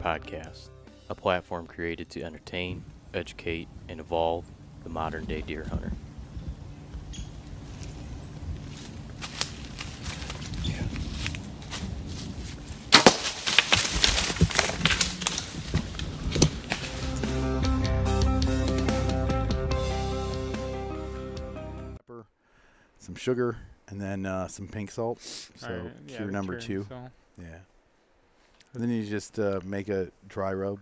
Podcast, a platform created to entertain, educate, and evolve the modern-day deer hunter. Some sugar, and then some pink salt. So cure number 2. Yeah. And then you just make a dry rub,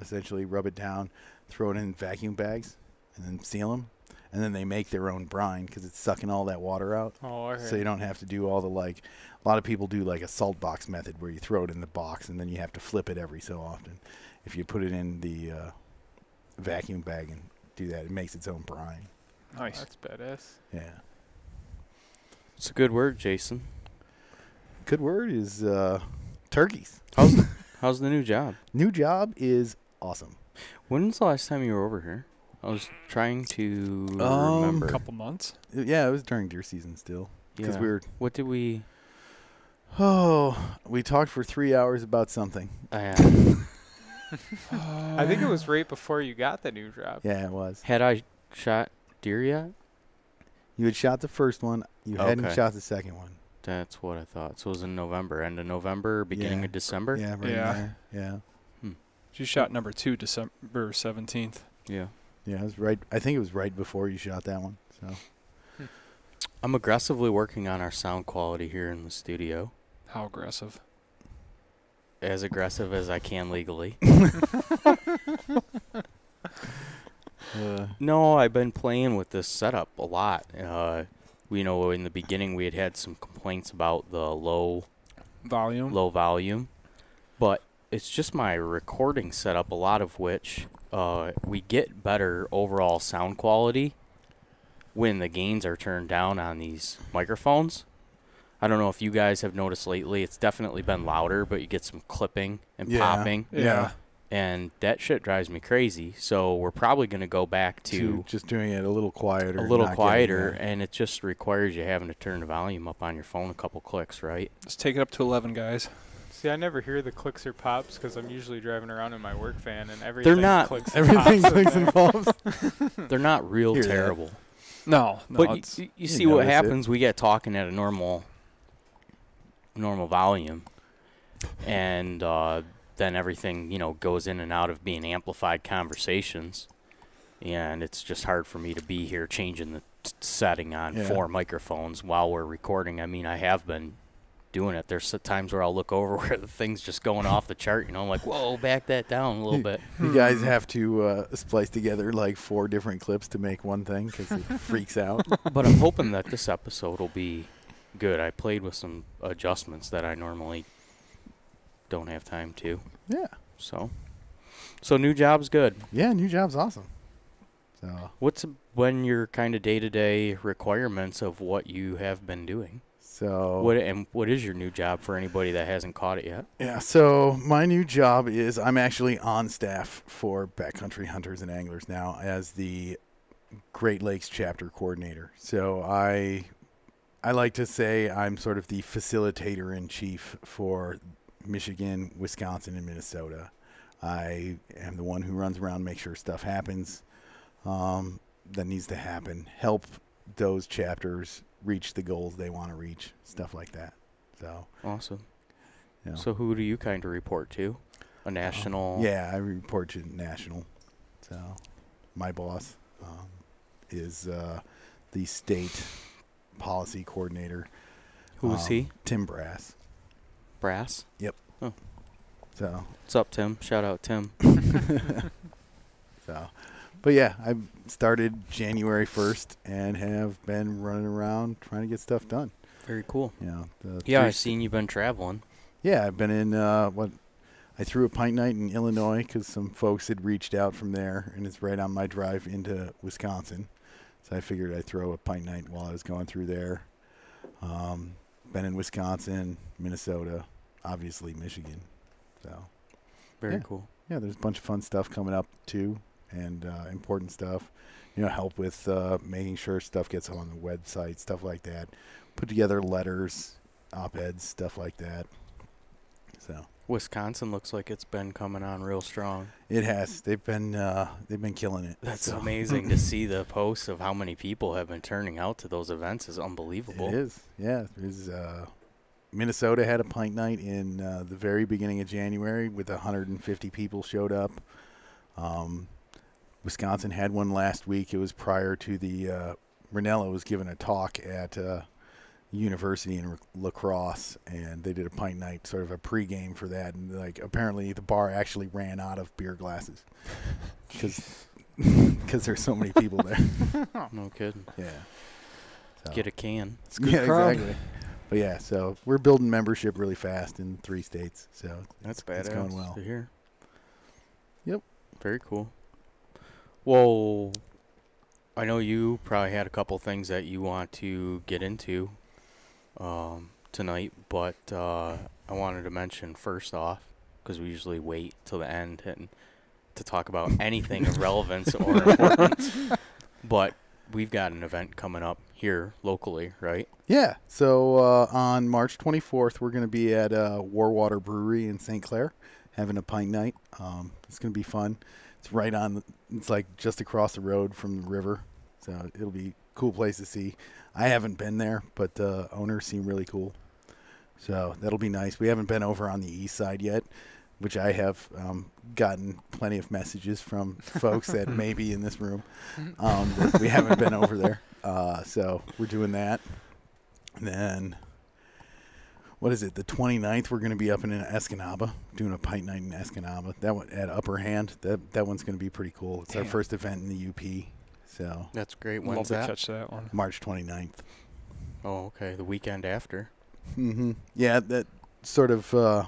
essentially rub it down, throw it in vacuum bags, and then seal them. And then they make their own brine because it's sucking all that water out. Oh, okay. So you don't have to do all the, like, a lot of people do like a salt box method where you throw it in the box and then you have to flip it every so often. If you put it in the vacuum bag and do that, it makes its own brine. Nice. That's badass. Yeah. It's a good word, Jason. Good word is turkeys. How's the new job? New job is awesome. When's the last time you were over here? I was trying to remember. A couple months. Yeah, it was during deer season still. Because we were. What did we? Oh, we talked for 3 hours about something. I think it was right before you got the new job. Yeah, it was. Had I shot deer yet? You had shot the first one. You hadn't shot the second one. That's what I thought. So it was in November, end of November, beginning of December? Yeah, right there. Yeah. You shot number 2 December 17th. Yeah. Yeah, it was right. I think it was right before you shot that one. So I'm aggressively working on our sound quality here in the studio. How aggressive? As aggressive as I can legally. No, I've been playing with this setup a lot. You know, in the beginning we had some complaints about the low volume, but it's just my recording setup, a lot of which we get better overall sound quality when the gains are turned down on these microphones. I don't know if you guys have noticed lately, it's definitely been louder, but you get some clipping and popping. Yeah. And that shit drives me crazy. So we're probably going to go back to just doing it a little quieter. And it just requires you having to turn the volume up on your phone a couple clicks, right? Let's take it up to 11, guys. See, I never hear the clicks or pops because I'm usually driving around in my work van and everything clicks and everything pops. clicks and pops. They're not real terrible. No. But you see what happens. We get talking at a normal volume, and then everything, you know, goes in and out of being amplified conversations, and it's just hard for me to be here changing the setting on 4 microphones while we're recording. I mean, I have been doing it. There's times where I'll look over where the thing's just going off the chart, you know, I'm like, whoa, back that down a little bit. You guys have to splice together like 4 different clips to make one thing because it freaks out. But I'm hoping that this episode will be good. I played with some adjustments that I normally don't have time to. Yeah. So new job's good. Yeah, new job's awesome. So when your kind of day-to-day requirements of what you have been doing? So what is your new job for anybody that hasn't caught it yet? Yeah, so my new job is I'm actually on staff for Backcountry Hunters and Anglers now as the Great Lakes chapter coordinator. So I like to say I'm sort of the facilitator in chief for Michigan, Wisconsin, and Minnesota. I am the one who runs around, make sure stuff happens that needs to happen, help those chapters reach the goals they want to reach, stuff like that. So awesome. You know. So who do you kind of report to? A national? Yeah, I report to national. So my boss is the state policy coordinator. Who is he? Tim Brass. Brass? Yep. Oh. So. What's up, Tim? Shout out, Tim. So, but yeah, I started January 1st and have been running around trying to get stuff done. Very cool. You know, yeah, I've seen you've been traveling. Yeah, I've been in I threw a pint night in Illinois because some folks had reached out from there, and it's right on my drive into Wisconsin. So I figured I'd throw a pint night while I was going through there. Been in Wisconsin, Minnesota, obviously Michigan. So very cool. Yeah, there's a bunch of fun stuff coming up too, and important stuff. Help with making sure stuff gets on the website, stuff like that. Put together letters, op-eds, stuff like that. So Wisconsin looks like it's been coming on real strong. It has. They've been killing it. That's amazing to see the posts of how many people have been turning out to those events is unbelievable. It is. Yeah. There's Minnesota had a pint night in the very beginning of January with 150 people showed up. Wisconsin had one last week. It was prior to the Ranella was giving a talk at university in La Crosse, and they did a pint night, sort of a pregame for that. And apparently the bar actually ran out of beer glasses because there's so many people there. No kidding. Yeah. So. Get a can. It's good crowd. Exactly. But yeah, so we're building membership really fast in 3 states. So that's badass. It's going well. To hear. Yep. Very cool. Well, I know you probably had a couple things that you want to get into tonight, but I wanted to mention first off, because we usually wait till the end to talk about anything of relevance or importance, but we've got an event coming up here locally, right? Yeah. So on March 24th, we're going to be at Warwater Brewery in St. Clair having a pint night. It's going to be fun. It's it's like just across the road from the river. So it'll be a cool place to see. I haven't been there, but the owners seem really cool. So that'll be nice. We haven't been over on the east side yet, which I have gotten plenty of messages from folks that may be in this room that we haven't been over there. So we're doing that. And then, what is it, the 29th, we're going to be up in Escanaba, doing a pint night in Escanaba. That one at Upper Hand. That one's going to be pretty cool. It's our first event in the UP. So that's great. When's that? Catch that one. March 29th. Oh, okay. The weekend after. Mm-hmm. Yeah, that sort of the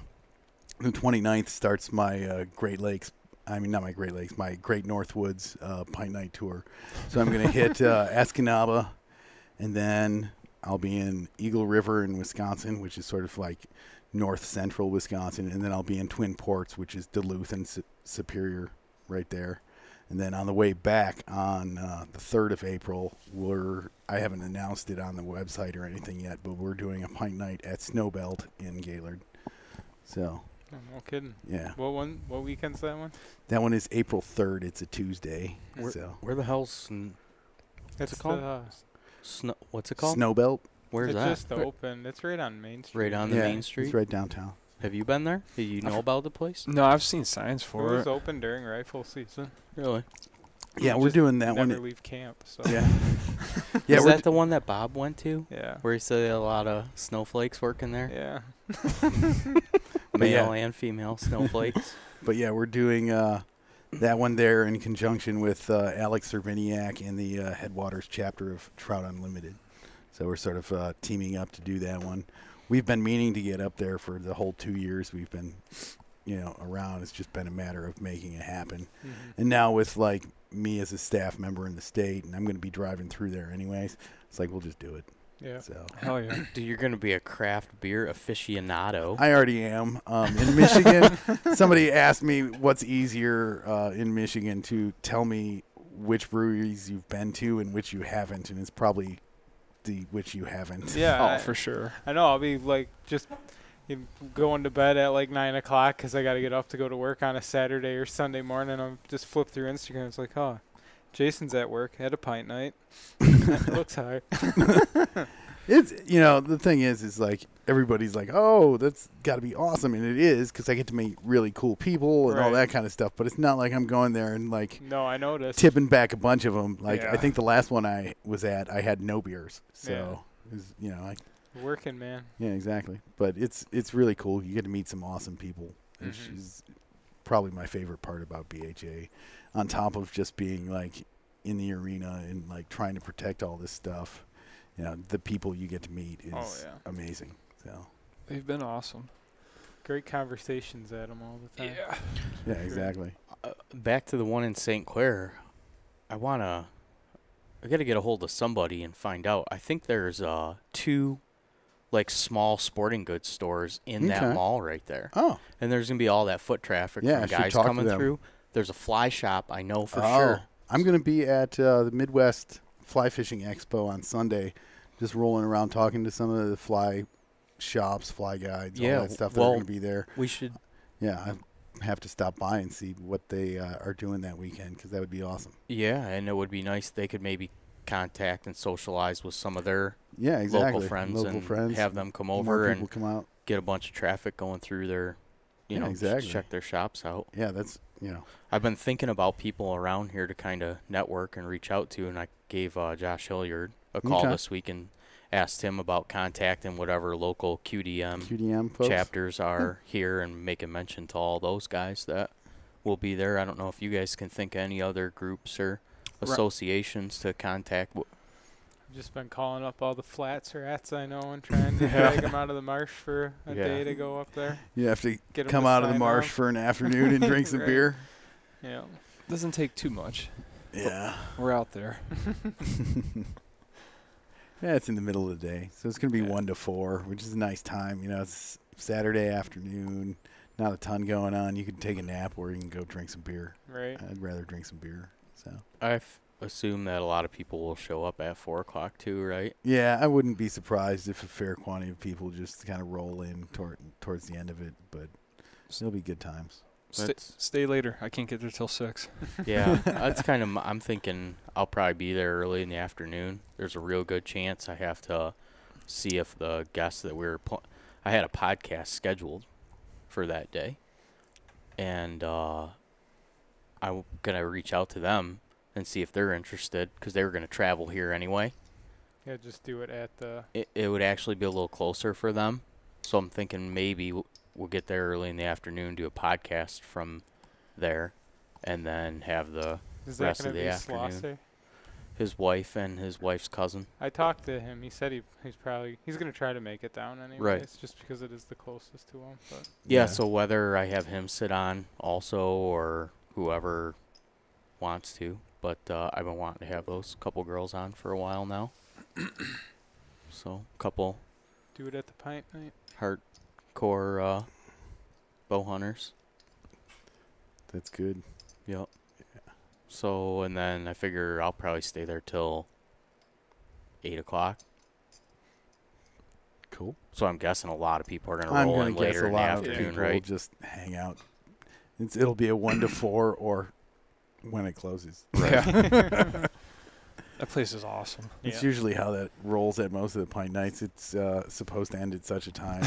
29th starts my Great Lakes. I mean, not my Great Lakes, my Great Northwoods pint night tour. So I'm going to hit Escanaba, and then I'll be in Eagle River in Wisconsin, which is sort of like north central Wisconsin, and then I'll be in Twin Ports, which is Duluth and Superior right there. And then on the way back on the 3rd of April, I haven't announced it on the website or anything yet, but we're doing a pint night at Snowbelt in Gaylord. So. Oh, no kidding. Yeah. What weekend's that one? That one is April 3rd. It's a Tuesday. Where the hell's what's it called? What's it called? Snowbelt. Where's that? It's just opened. It's right on Main Street. Right on the Main Street? It's right downtown. Have you been there? Do you know about the place? No, I've seen signs for it. It was open during rifle season. Really? Yeah, we're doing that one. Never leave camp. So. Yeah. Is that the one that Bob went to? Yeah. Where he said a lot of snowflakes working there? Yeah. Male and female snowflakes. But yeah, we're doing that one there in conjunction with Alex Cerviniak and the Headwaters chapter of Trout Unlimited. So we're sort of teaming up to do that one. We've been meaning to get up there for the whole 2 years we've been, around. It's just been a matter of making it happen. Mm-hmm. And now with me as a staff member in the state, and I'm going to be driving through there anyways, it's like we'll just do it. Yeah. So. Hell yeah. Dude, you're going to be a craft beer aficionado. I already am. In Michigan, somebody asked me what's easier in Michigan to tell me which breweries you've been to and which you haven't, and it's probably which you haven't. Yeah. For sure. I know. I'll be just going to bed at 9 o'clock because I got to get up to go to work on a Saturday or Sunday morning. I'll just flip through Instagram. It's like, oh, Jason's at work, had a pint night. Looks hard. It's, the thing is everybody's like, oh, that's got to be awesome. And it is, because I get to meet really cool people and all that kind of stuff. But it's not like I'm going there and no, I noticed. Tipping back a bunch of them. I think the last one I was at, I had no beers. So, it was, working, man. Yeah, exactly. But it's really cool. You get to meet some awesome people, which is probably my favorite part about BHA. On top of just being in the arena and trying to protect all this stuff, the people you get to meet is amazing. So they've been awesome. Great conversations at them all the time. Yeah, exactly. Back to the one in St. Clair. I got to get a hold of somebody and find out. I think there's 2 like small sporting goods stores in that mall right there. Oh. And there's going to be all that foot traffic from guys coming through. There's a fly shop, I know for sure. I'm going to be at the Midwest Fly Fishing Expo on Sunday, just rolling around talking to some of the fly shops, fly guides, all that stuff that are going to be there. We should. Yeah, I have to stop by and see what they are doing that weekend, because that would be awesome. Yeah, and it would be nice. They could maybe contact and socialize with some of their local friends and have them come over and come out. Get a bunch of traffic going through their, check their shops out. Yeah, that's, I've been thinking about people around here to kind of network and reach out to, and I gave Josh Hilliard a call this week and asked him about contacting whatever local QDM folks. chapters are here and making mention to all those guys that will be there. I don't know if you guys can think of any other groups or associations to contact. I've just been calling up all the flats rats I know and trying to drag them out of the marsh for a day to go up there. You have to come out of the marsh for an afternoon and drink some beer. Yeah. Doesn't take too much. Yeah. We're out there. Yeah, it's in the middle of the day, so it's going to be 1 to 4, which is a nice time. It's Saturday afternoon, not a ton going on. You can take a nap or you can go drink some beer. Right. I'd rather drink some beer. So I assume that a lot of people will show up at 4 o'clock too, right? Yeah, I wouldn't be surprised if a fair quantity of people just kind of roll in towards the end of it, but it'll be good times. Stay later. I can't get there till 6. Yeah, that's kind of. I'm thinking I'll probably be there early in the afternoon. There's a real good chance I have to see if the guests that I had a podcast scheduled for that day, and I'm gonna reach out to them and see if they're interested, because they were gonna travel here anyway. Yeah, just do it at the. It would actually be a little closer for them, so I'm thinking maybe we'll get there early in the afternoon, do a podcast from there, and then have the rest of the afternoon. Slosser? His wife and his wife's cousin. I talked to him. He said he's going to try to make it down anyways, just because it is the closest to him. But yeah, so whether I have him sit on also or whoever wants to, but I've been wanting to have those couple girls on for a while now. So, couple. Do it at the pint night. Hardcore bow hunters. That's good. Yep. Yeah. So, and then I figure I'll probably stay there till 8 o'clock. Cool. So I'm guessing a lot of people are going to roll in later in the afternoon, right? Will just hang out. It'll be a 1 to 4 or when it closes. Yeah. That place is awesome. It's usually how that rolls at most of the pint nights. It's supposed to end at such a time.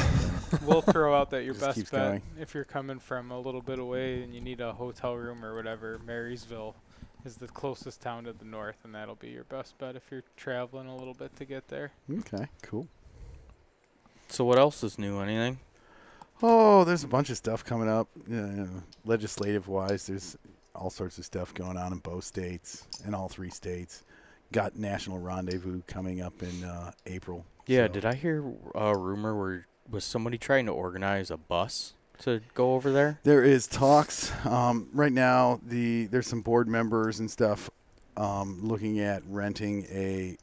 We'll throw out that your best bet, going. if you're coming from a little bit away and you need a hotel room or whatever, Marysville is the closest town to the north, and that'll be your best bet if you're traveling a little bit to get there. Okay, cool. So what else is new? Anything? Oh, there's a bunch of stuff coming up. Legislative-wise, there's all sorts of stuff going on in both states, in all 3 states. Got National Rendezvous coming up in April. Yeah, did I hear a rumor where was somebody trying to organize a bus to go over there? There is talks. Right now, there's some board members and stuff looking at renting a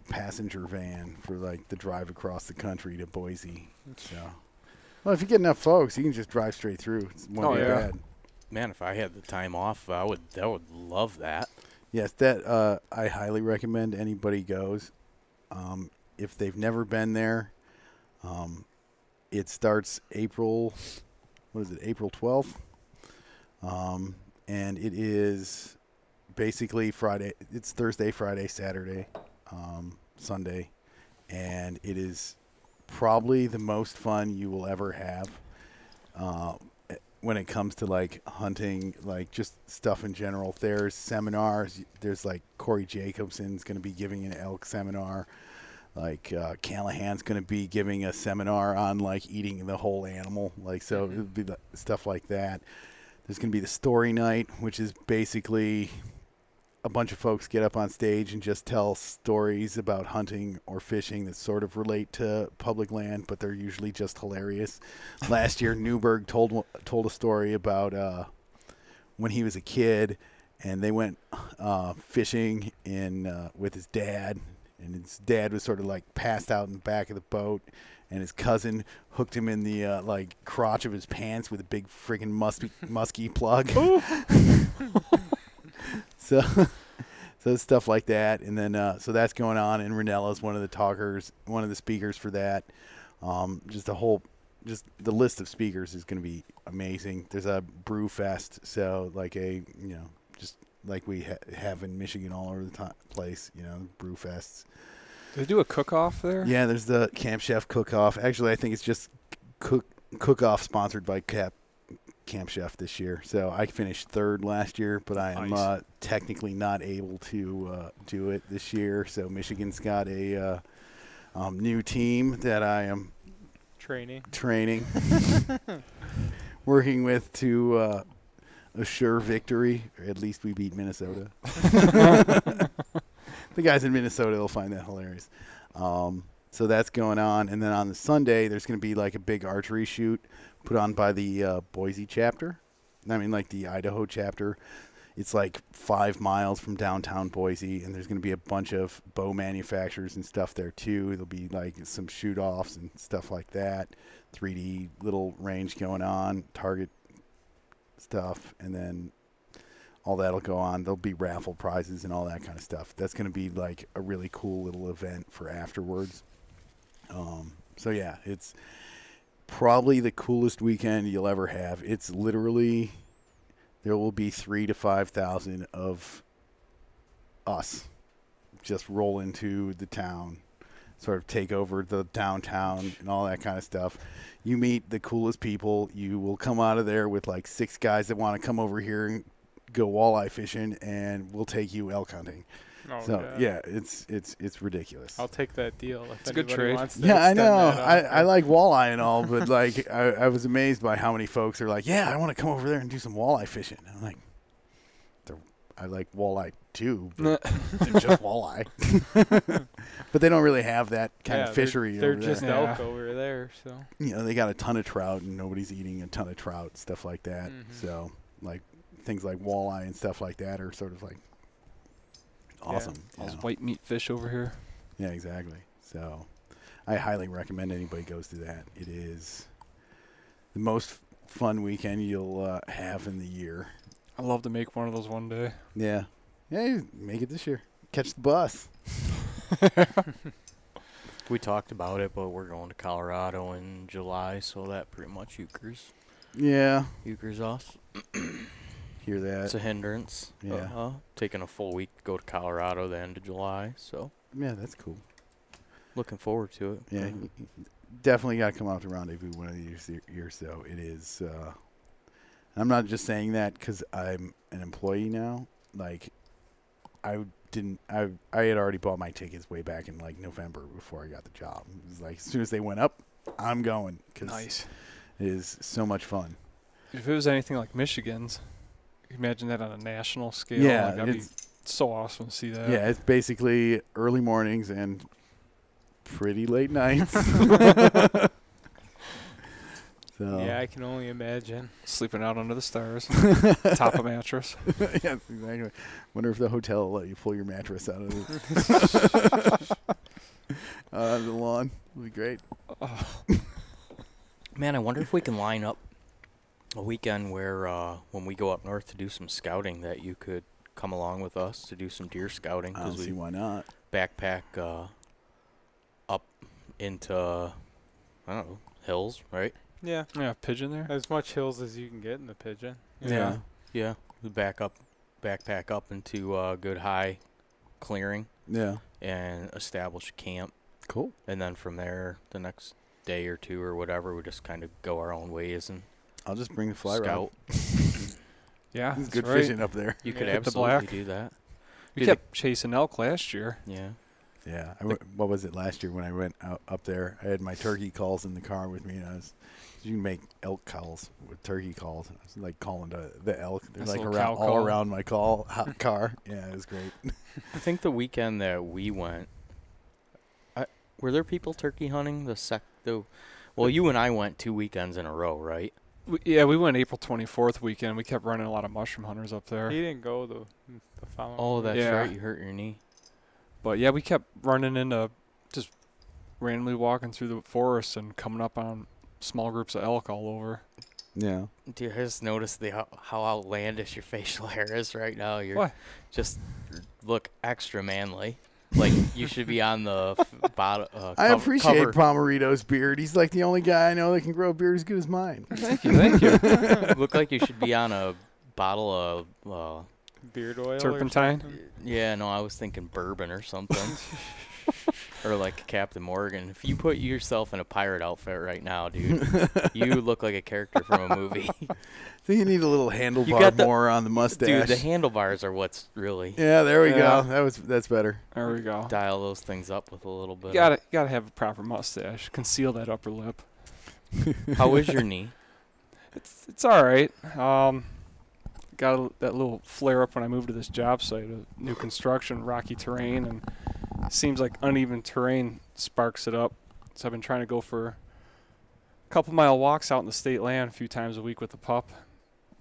passenger van for the drive across the country to Boise. So, well, if you get enough folks, you can just drive straight through. It won't be bad. Man, if I had the time off, I would love that. Yes, that I highly recommend anybody goes. If they've never been there, it starts April 12th? And it is basically Friday. It's Thursday, Friday, Saturday, Sunday. And it is probably the most fun you will ever have. When it comes to hunting, just stuff in general. There's seminars. There's Corey Jacobson's going to be giving an elk seminar. Callahan's going to be giving a seminar on eating the whole animal. So it'll be stuff like that. There's going to be the story night, which is basically a bunch of folks get up on stage and just tell stories about hunting or fishing that sort of relate to public land, but they're usually just hilarious. Last year, Newberg told a story about when he was a kid, and they went fishing with his dad, and his dad was sort of like passed out in the back of the boat, and his cousin hooked him in the like crotch of his pants with a big freaking musky plug. So stuff like that, and then so that's going on, and Renella's one of the speakers for that. Just the list of speakers is going to be amazing. There's a brew fest, so like just like we have in Michigan all over the place, brew fests. Do they do a cook-off there? Yeah, there's the Camp Chef cook-off. Actually, I think it's just cook-off sponsored by Camp Chef this year. So I finished third last year, but I am technically not able to do it this year. So Michigan's got a new team that I am training working with to assure victory, or at least we beat Minnesota. The guys in Minnesota will find that hilarious. So that's going on. And then on the Sunday, there's going to be like a big archery shoot put on by the Boise chapter. I mean, like the Idaho chapter. It's like 5 miles from downtown Boise, and there's going to be a bunch of bow manufacturers and stuff there too. There'll be like some shoot-offs and stuff like that. 3D little range going on, target stuff, and then all that'll go on. There'll be raffle prizes and all that kind of stuff. That's going to be like a really cool little event for afterwards. So yeah, it's probably the coolest weekend you'll ever have. It's literally, there will be 3,000 to 5,000 of us just roll into the town, sort of take over the downtown and all that kind of stuff. You meet the coolest people. You will come out of there with like 6 guys that want to come over here and go walleye fishing, and we'll take you elk hunting. Oh, so yeah, it's ridiculous. I'll take that deal. It's a good trade. Yeah, I know. I like walleye and all, but like I was amazed by how many folks are like, yeah, I want to come over there and do some walleye fishing. I'm like, I like walleye too, but they're just walleye. But they don't really have that kind of fishery. They're over just there. elk over there, so They got a ton of trout, and nobody's eating a ton of trout, stuff like that. Mm-hmm. So like things like walleye and stuff like that are sort of like awesome. All those white meat fish over here. Yeah, exactly. So I highly recommend anybody goes to that. It is the most fun weekend you'll have in the year. I'd love to make one of those one day. Yeah. Yeah, you make it this year. Catch the bus. We talked about it, but we're going to Colorado in July, so that pretty much euchres us. Hear that? It's a hindrance. Yeah. Taking a full week to go to Colorado the end of July, so Yeah, that's cool. looking forward to it. Yeah, definitely got to come out to Rendezvous one of these years, though. It is, I'm not just saying that because I'm an employee now. Like, I had already bought my tickets way back in, like, November before I got the job. It was like, as soon as they went up, I'm going. Nice. It is so much fun. If it was anything like Michigan's, imagine that on a national scale. Yeah, that'd be so awesome to see that. Yeah, it's basically early mornings and pretty late nights. So. yeah, I can only imagine. Sleeping out under the stars, top of mattress. Yes, exactly. Wonder if the hotel will let you pull your mattress out of the lawn. It'll be great. Man, I wonder if we can line up a weekend where when we go up north to do some scouting that you could come along with us to do some deer scouting. I don't see why not. Backpack up into, I don't know, hills, right? Yeah. Yeah, pigeon there. As much hills as you can get in the pigeon. Yeah. Yeah. We backpack up into a good high clearing. Yeah. And establish a camp. Cool. And then from there, the next day or two or whatever, we just kind of go our own ways and I'll just bring the fly scout. rod. Yeah, it's good fishing up there. You could Hit the absolutely black. do that. We kept chasing elk last year. Yeah. Yeah. What was it last year when I went up there? I had my turkey calls in the car with me, and You can make elk calls with turkey calls. I was like calling to the elk. They're That's like a little all around my car. Yeah, it was great. I think the weekend that we went, were there people turkey hunting well, you and I went 2 weekends in a row, right? We went April 24th weekend. We kept running a lot of mushroom hunters up there. He didn't go the following. Oh, that's Yeah. right. You hurt your knee. But yeah, we kept running into just randomly walking through the forest and coming up on small groups of elk all over. Yeah. Dude, I just noticed how outlandish your facial hair is right now. You're What? just look extra manly. Like you should be on the bottom. I appreciate Pomerito's beard. He's like the only guy I know that can grow a beard as good as mine. Thank you. Look like you should be on a bottle of beard oil. Turpentine? Yeah, no, I was thinking bourbon or something. Or like Captain Morgan. If you put yourself in a pirate outfit right now, dude, you look like a character from a movie. I think you need a little handlebar more on the mustache. Dude, the handlebars are what's really. Yeah, there we go. That's better. There we go. Dial those things up with a little bit. You gotta have a proper mustache. Conceal that upper lip. How is your knee? It's all right. Got that little flare up when I moved to this job site, new construction, rocky terrain, and it seems like uneven terrain sparks it up. So I've been trying to go for a couple mile walks out in the state land a few times a week with the pup.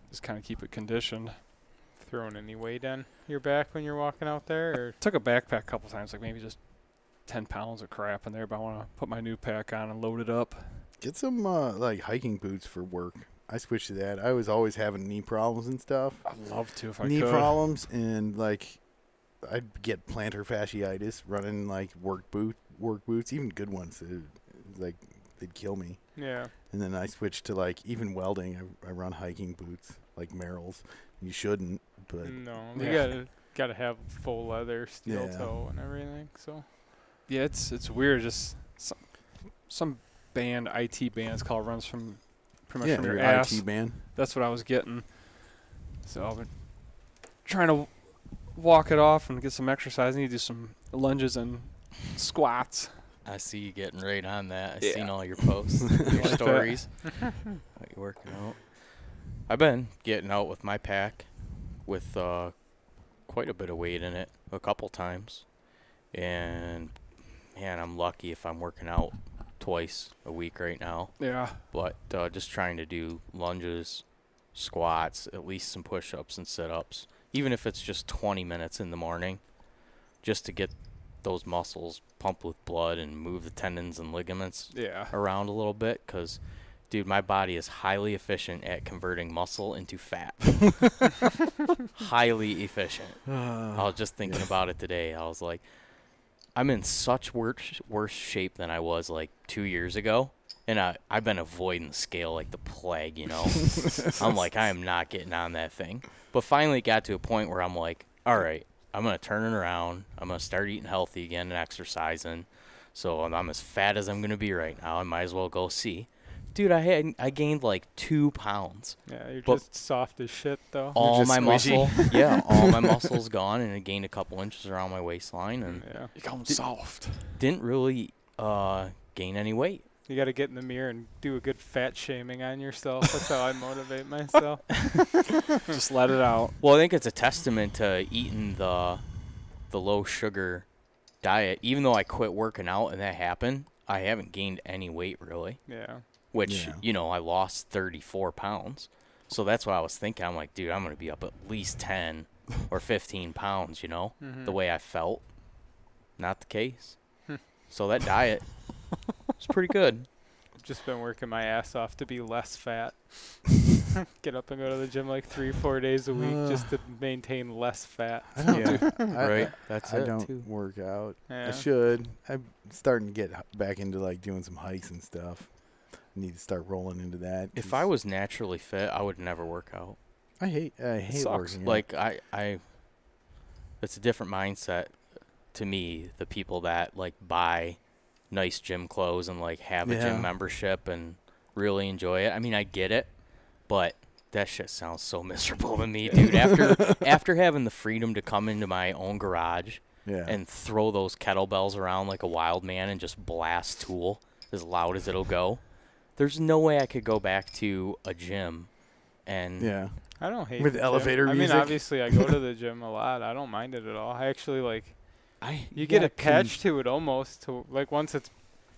Just kind of keep it conditioned. Throwing any weight on your back when you're walking out there? Or? Took a backpack a couple times, like maybe just 10 pounds of crap in there, but I want to put my new pack on and load it up. Get some like hiking boots for work. I switched to that. I was always having knee problems and stuff. I'd love to if I could. Knee problems, and like I'd get plantar fasciitis running like work boots, even good ones. Like they'd kill me. Yeah. And then I switched to like even welding. I run hiking boots like Merrell's. You shouldn't, but no, you gotta have full leather, steel toe, and everything. So yeah, it's weird. Just some band, IT bands, called runs from pretty much from your ass. IT band. That's what I was getting. So I've been trying to walk it off and get some exercise. I need to do some lunges and squats. I see you getting right on that. I've seen all your posts, your stories. How you working out? I've been getting out with my pack with quite a bit of weight in it a couple times. And, man, I'm lucky if I'm working out twice a week right now. Yeah. But just trying to do lunges, squats, at least some push-ups and sit-ups. Even if it's just 20 minutes in the morning, just to get those muscles pumped with blood and move the tendons and ligaments around a little bit. Because, dude, my body is highly efficient at converting muscle into fat. Highly efficient. I was just thinking about it today. I was like, I'm in such worse shape than I was like 2 years ago. And I've been avoiding the scale like the plague, you know. I'm like, I am not getting on that thing. But finally it got to a point where I'm like, all right, I'm going to turn it around. I'm going to start eating healthy again and exercising. So I'm as fat as I'm going to be right now. I might as well go see. Dude, I gained like 2 pounds. Yeah, you're just soft as shit, though. All my muscle, all my muscle's gone, and I gained a couple inches around my waistline, and you're going soft. Didn't really gain any weight. You got to get in the mirror and do a good fat shaming on yourself. That's how I motivate myself. Just let it out. Well, I think it's a testament to eating the low sugar diet. Even though I quit working out and that happened, I haven't gained any weight really. Yeah. Which, you know, I lost 34 pounds. So that's what I was thinking. I'm like, dude, I'm going to be up at least 10 or 15 pounds, you know, the way I felt. Not the case. So that diet was pretty good. Just been working my ass off to be less fat. Get up and go to the gym like 3-4 days a week just to maintain less fat. I don't right. That's I it, don't too. work out. Yeah. I should. I'm starting to get back into like doing some hikes and stuff. I need to start rolling into that. If I was naturally fit, I would never work out. I hate working out. Like I it's a different mindset to me, the people that like buy nice gym clothes and like have a gym membership and really enjoy it. I mean, I get it, but that shit sounds so miserable to me, dude. After having the freedom to come into my own garage and throw those kettlebells around like a wild man and just blast tool as loud as it'll go, there's no way I could go back to a gym and Yeah. I don't hate With the elevator gym. music? I mean, obviously, I go to the gym a lot. I don't mind it at all. I actually you get gotta attached to it almost. To like once it's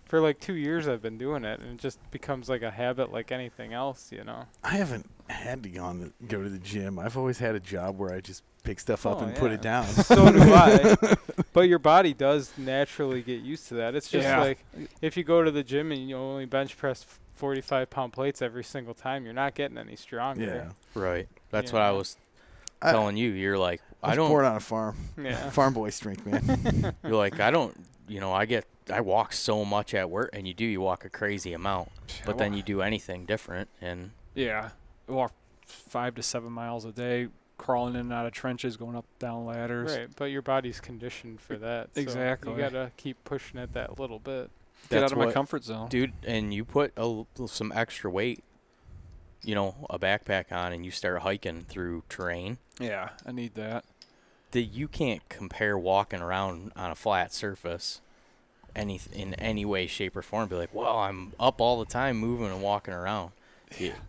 for like 2 years I've been doing it, and it just becomes like a habit, like anything else, you know. I haven't had to go to the gym. I've always had a job where I just pick stuff up and put it down. So do I. But your body does naturally get used to that. It's just like if you go to the gym and you only bench press 45-pound plates every single time, you're not getting any stronger. Yeah. Right. That's what I was telling you. You're like, I was born on a farm. Yeah. Farm boy strength, man. You're like, I don't, I walk so much at work, and you walk a crazy amount, but then you do anything different, and I walk 5 to 7 miles a day, crawling in and out of trenches, going up down ladders. Right, but your body's conditioned for that. Exactly. So you gotta keep pushing it that little bit. Get out of my comfort zone, dude. And you put some extra weight, a backpack on, and you start hiking through terrain. Yeah, I need that. You can't compare walking around on a flat surface in any way, shape, or form. Be like, well, I'm up all the time, moving and walking around.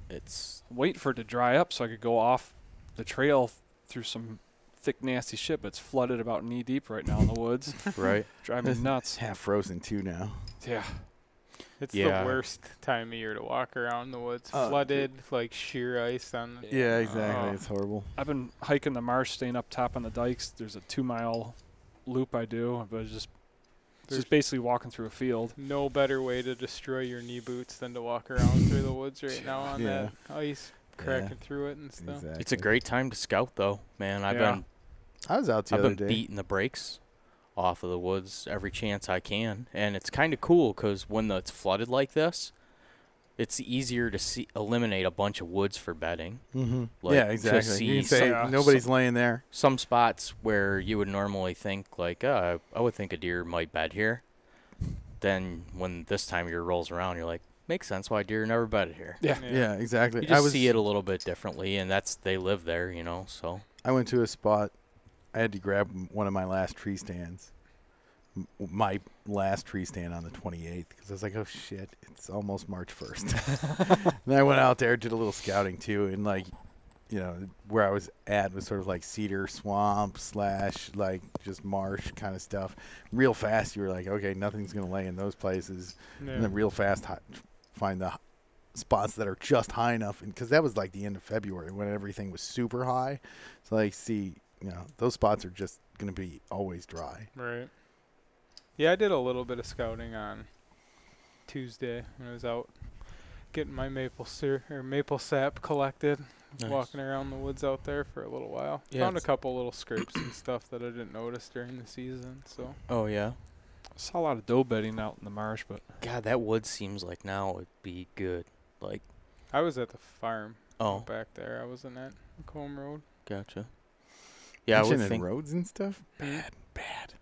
It's wait for it to dry up so I could go off the trail through some thick, nasty shit, but it's flooded about knee deep right now in the woods. Right. Driving me nuts. Half frozen too now. Yeah. It's the worst time of year to walk around the woods. Flooded, like sheer ice on the Yeah, exactly. It's horrible. I've been hiking the marsh, staying up top on the dikes. There's a 2-mile loop I do, but it's just basically walking through a field. No better way to destroy your knee boots than to walk around through the woods right now on that ice, cracking through it and stuff. Exactly. It's a great time to scout, though, man. I was out the other day. I've been beating the brakes off of the woods every chance I can, and it's kind of cool because when it's flooded like this, it's easier to eliminate a bunch of woods for bedding. Mm-hmm. Yeah, exactly. You can say nobody's laying there. Some spots where you would normally think like, I would think a deer might bed here. Then when this time of year rolls around, you're like, makes sense why deer never bedded here. Yeah, exactly. You just see it a little bit differently, and they live there, so. I went to a spot. I had to grab one of my last tree stands. My last tree stand on the 28th because I was like, oh, shit, it's almost March 1st. And I went out there, did a little scouting, too, and, where I was at was sort of like cedar swamp / just marsh kind of stuff. Real fast, you were like, okay, nothing's going to lay in those places. Yeah. And then real fast, find the spots that are just high enough. Because that was like the end of February when everything was super high. So, those spots are just going to be always dry. Right. Yeah, I did a little bit of scouting on Tuesday when I was out getting my maple sap collected. Nice. Walking around the woods out there for a little while. Yeah, found a couple little scrapes and stuff that I didn't notice during the season. So. Oh yeah. I saw a lot of doe bedding out in the marsh, but God, that wood seems like now would be good. Like, I was at the farm. Back there. I wasn't at Macomb Road. Gotcha. Yeah, mentioning roads and stuff. Bad.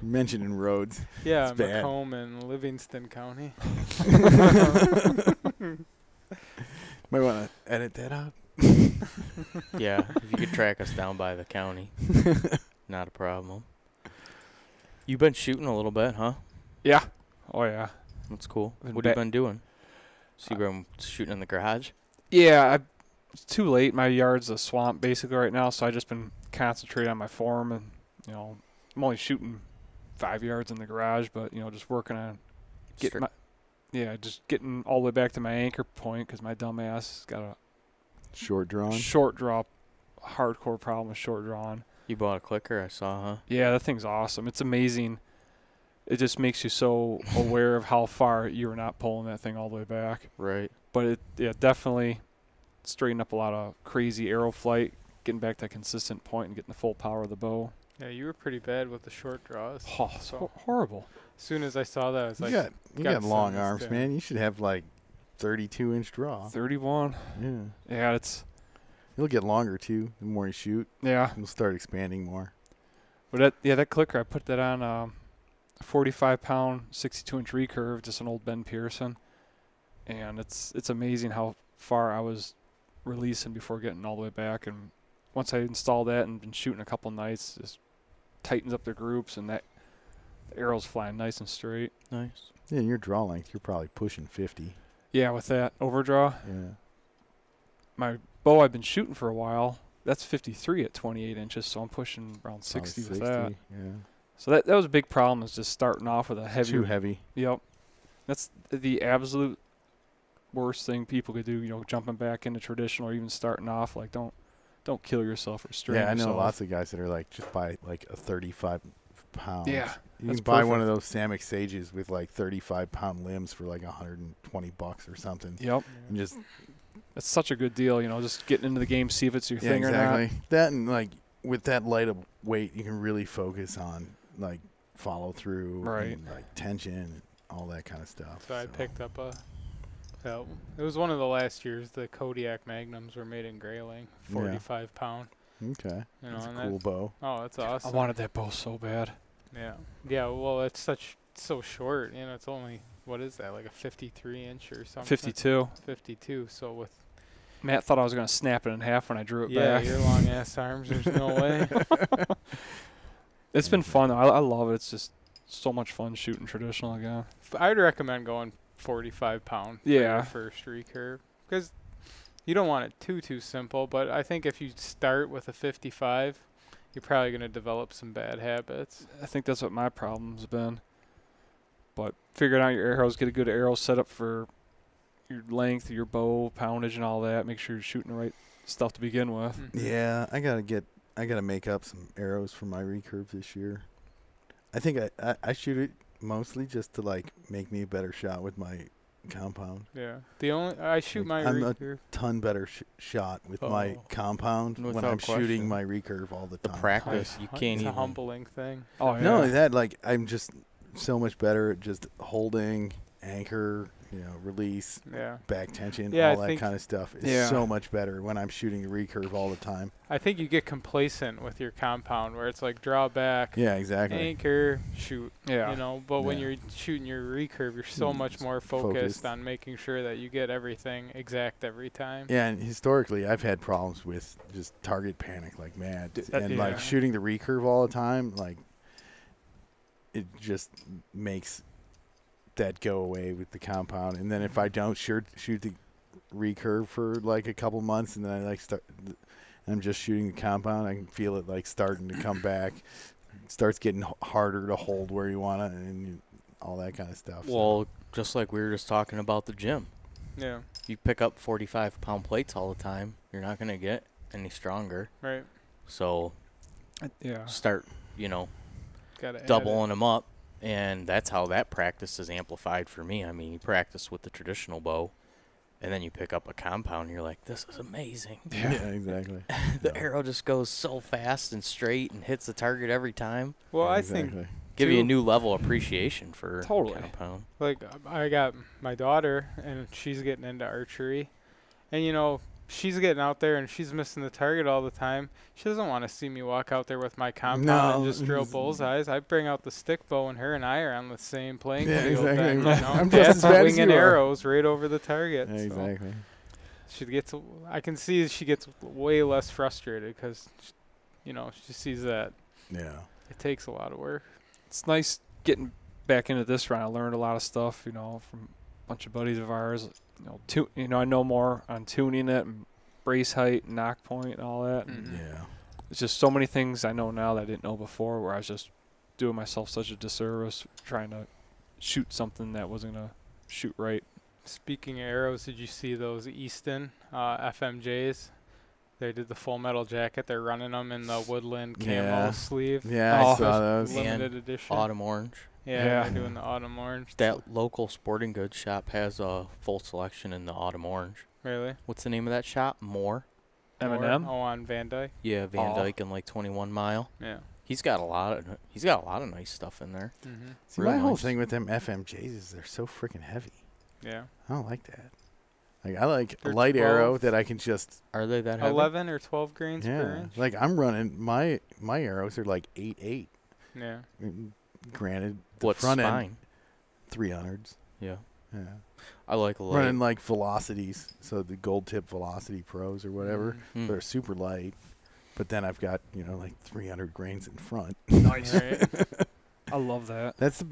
Mentioning roads. Yeah, Macomb and Livingston County. Might want to edit that out. Yeah, if you could track us down by the county, not a problem. You've been shooting a little bit, huh? Yeah. Oh, yeah. That's cool. What have you been doing? So you've been shooting in the garage? Yeah, it's too late. My yard's a swamp basically right now, so I just been concentrating on my form, and I'm only shooting 5 yards in the garage, but just working on getting just getting all the way back to my anchor point because my dumb ass got a short draw hardcore problem with short drawing. You bought a clicker, I saw, huh? Yeah, that thing's awesome. It's amazing. It just makes you so aware of how far you're not pulling that thing all the way back. Right. But it definitely straightened up a lot of crazy arrow flight, getting back to a consistent point and getting the full power of the bow. Yeah, you were pretty bad with the short draws. Oh, so horrible. As soon as I saw that, I was like, you got long arms, man. You should have 32-inch draw. 31. Yeah, You'll get longer too the more you shoot. Yeah. You'll start expanding more. But that clicker, I put that on a 45-pound, 62-inch recurve, just an old Ben Pearson, and it's amazing how far I was releasing before getting all the way back. And once I installed that and been shooting a couple nights, just tightens up the groups, and that the arrow's flying nice and straight. Nice. Yeah, and your draw length, you're probably pushing 50. Yeah, with that overdraw. Yeah. My bow I've been shooting for a while, that's 53 at 28 inches, so I'm pushing around 60 with that. Yeah. So that was a big problem, is just starting off with a heavy. Too heavy. Yep. That's the absolute worst thing people could do, jumping back into traditional or even starting off. Like, don't kill yourself or strain yourself. Yeah, I know lots of guys that are like, just buy like a 35 pound. Yeah. You can buy one of those Samick Sages with like 35 pound limbs for like $120 or something. Yep. And just. That's such a good deal, just getting into the game, see if it's your thing or not. That, and like with that light of weight, you can really focus on like follow through, right? And, like tension, and all that kind of stuff. So I picked up it was one of the last years. The Kodiak Magnums were made in Grayling, 45 pound. Okay, that's a and cool bow. Oh, that's awesome. I wanted that bow so bad. Yeah. Well, it's so short. It's only, what is that, like a 53 inch or something? 52. 52. So with Matt thought I was going to snap it in half when I drew it back. Yeah, your long ass arms. There's no way. It's been fun, though. I love it. It's just so much fun shooting traditional again. I'd recommend going 45 pound for your first recurve, because you don't want it too simple. But I think if you start with a 55, you're probably going to develop some bad habits. I think that's what my problem's been. But figuring out your arrows, get a good arrow set up for your length, your bow, poundage, and all that. Make sure you're shooting the right stuff to begin with. Yeah, I gotta make up some arrows for my recurve this year. I think I shoot it mostly just to like make me a better shot with my compound. Yeah, I shoot my recurve. I'm a ton better shot with my compound when I'm shooting my recurve all the time. The practice, you can't even. It's a humbling thing. Oh yeah. Not only that, like I'm just so much better at just holding, anchor, release, back tension, all that kind of stuff is so much better when I'm shooting a recurve all the time. I think you get complacent with your compound where it's like draw back, anchor, shoot. Yeah. But when you're shooting your recurve, you're so much more focused on making sure that you get everything exact every time. Yeah, and historically I've had problems with just target panic like mad. And like shooting the recurve all the time, like it just makes that go away with the compound. And then if I don't shoot the recurve for like a couple months, and then I like I'm just shooting the compound, I can feel it like starting to come back. It starts getting harder to hold where you want it, and all that kind of stuff. Well, just like we were just talking about the gym. Yeah. You pick up 45 pound plates all the time, you're not going to get any stronger. Right. So start, Gotta doubling them up. And that's how that practice is amplified for me. I mean, you practice with the traditional bow, and then you pick up a compound, and you're like, this is amazing. Yeah, exactly. The arrow just goes so fast and straight and hits the target every time. Well, I think give you a new level of appreciation for compound. Like, I got my daughter, and she's getting into archery. And, she's getting out there, and she's missing the target all the time. She doesn't want to see me walk out there with my compound and just drill bullseyes. I bring out the stick bow, and her and I are on the same playing field. Exactly. Then, I'm just as bad as you winging are. arrows right over the target. Yeah, exactly. So I can see she gets way less frustrated because, she sees that. Yeah. It takes a lot of work. It's nice getting back into this round. I learned a lot of stuff, from a bunch of buddies of ours. I know more on tuning it and brace height, and knock point, and all that. And yeah. It's just so many things I know now that I didn't know before, where I was just doing myself such a disservice trying to shoot something that wasn't going to shoot right. Speaking of arrows, did you see those Easton FMJs? They did the full metal jacket. They're running them in the woodland camo sleeve. Yeah, I saw those. Limited edition. Autumn orange. Yeah, they're doing the autumn orange. That local sporting goods shop has a full selection in the autumn orange. Really? What's the name of that shop? More? M&M? Oh, on Van Dyke? Yeah, Van Dyke and like 21 Mile. Yeah. He's got a lot of nice stuff in there. Mm-hmm. See, my whole thing with them FMJs is they're so freaking heavy. Yeah. I don't like that. Like I like a light arrow that I can just. Are they that heavy? 11 or 12 grains per inch? Like I'm running my arrows are like 8.8. Yeah. Granted, the What's front spine? end 300s. Yeah. Yeah. I like light. Running like velocities, so the gold tip velocity pros or whatever. Mm. They're super light. But then I've got like 300 grains in front. Nice. Right. I love that. That's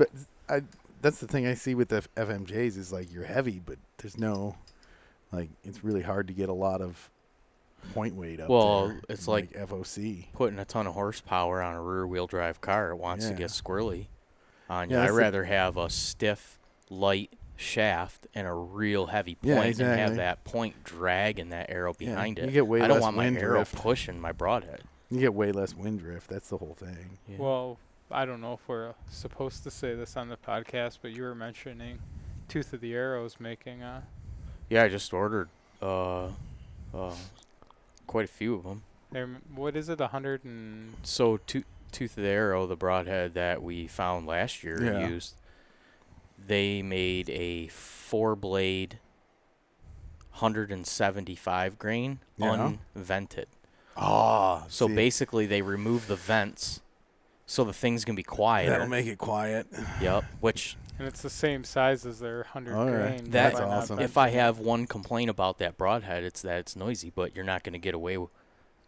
the that's the thing I see with the FMJs is like you're heavy, but there's no like it's really hard to get a lot of point weight up. Well, it's like FOC putting a ton of horsepower on a rear-wheel drive car. It wants to get squirrely on you. Yeah, I'd rather have a stiff, light shaft and a real heavy point and have that point drag and that arrow behind it. You get way I don't less want my wind arrow drift. pushing my broadhead. You get way less wind drift. That's the whole thing. Yeah. Well, I don't know if we're supposed to say this on the podcast, but you were mentioning Tooth of the Arrows making Yeah, I just ordered quite a few of them. what is it, 100 and... So Tooth of the Arrow, the broadhead that we found last year used, they made a 4-blade 175 grain unvented. So basically they remove the vents so the thing's going to be quieter. That'll make it quiet. Yep, which... And it's the same size as their 100 grain. That's awesome. If I have one complaint about that broadhead, it's that it's noisy, but you're not going to get away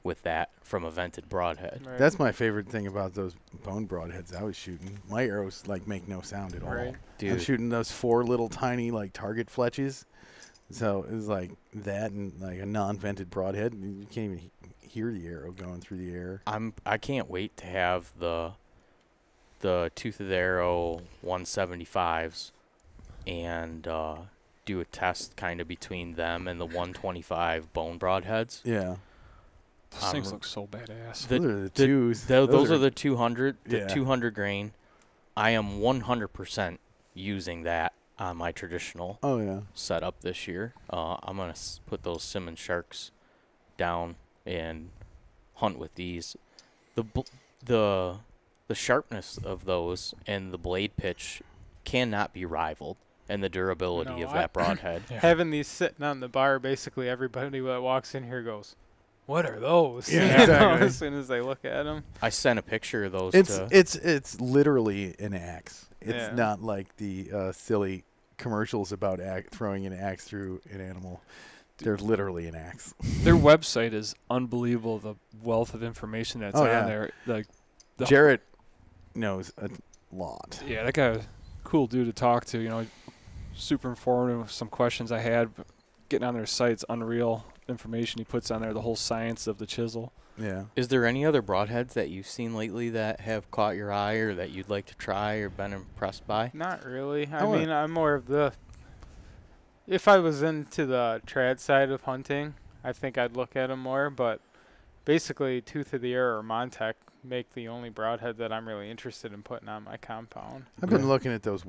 with that from a vented broadhead. Right. That's my favorite thing about those bone broadheads I was shooting. My arrows like make no sound at all. Dude. I'm shooting those 4 little tiny like target fletches. So it was like that and like a non-vented broadhead. You can't even hear the arrow going through the air. I can't wait to have the Tooth of the Arrow 175s and do a test kind of between them and the 125 bone broadheads. Yeah. Those things look so badass. Those are the twos. Those are the 200, yeah. 200 grain. I am 100% using that on my traditional setup this year. I'm going to put those Simmons Sharks down and hunt with these. The sharpness of those and the blade pitch cannot be rivaled, and the durability of that broadhead. Having these sitting on the bar, basically everybody that walks in here goes, "What are those?" Yeah, exactly. As soon as they look at them. I sent a picture of those. It's literally an axe. It's not like the silly commercials about throwing an axe through an animal. They're literally an axe. Their website is unbelievable. The wealth of information that's on there. Like Jarrett knows a lot. Yeah, that guy was a cool dude to talk to. You know, super informative with some questions I had. But getting on their site's unreal information he puts on there. The whole science of the chisel. Yeah. Is there any other broadheads that you've seen lately that have caught your eye or that you'd like to try or been impressed by? Not really. I mean, I'm more of the... If I was into the trad side of hunting, I think I'd look at them more. But basically, Tooth of the Arrow or Montec make the only broadhead that I'm really interested in putting on my compound. I've been looking at those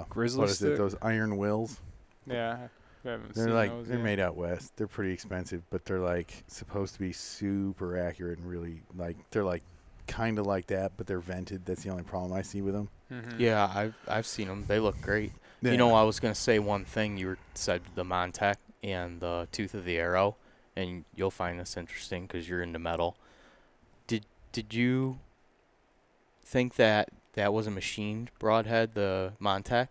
Grizzly what is it? Those iron wills. Yeah. I haven't They're seen like those they're yet. made out west. They're pretty expensive, but they're like supposed to be super accurate and really like they're like kind of like that, but they're vented. That's the only problem I see with them. Mm-hmm. Yeah, I've seen them. They look great. Yeah. You know, I was gonna say one thing. You said the Montec and the Tooth of the Arrow, and you'll find this interesting because you're into metal. Did you think that was a machined broadhead, the Montec?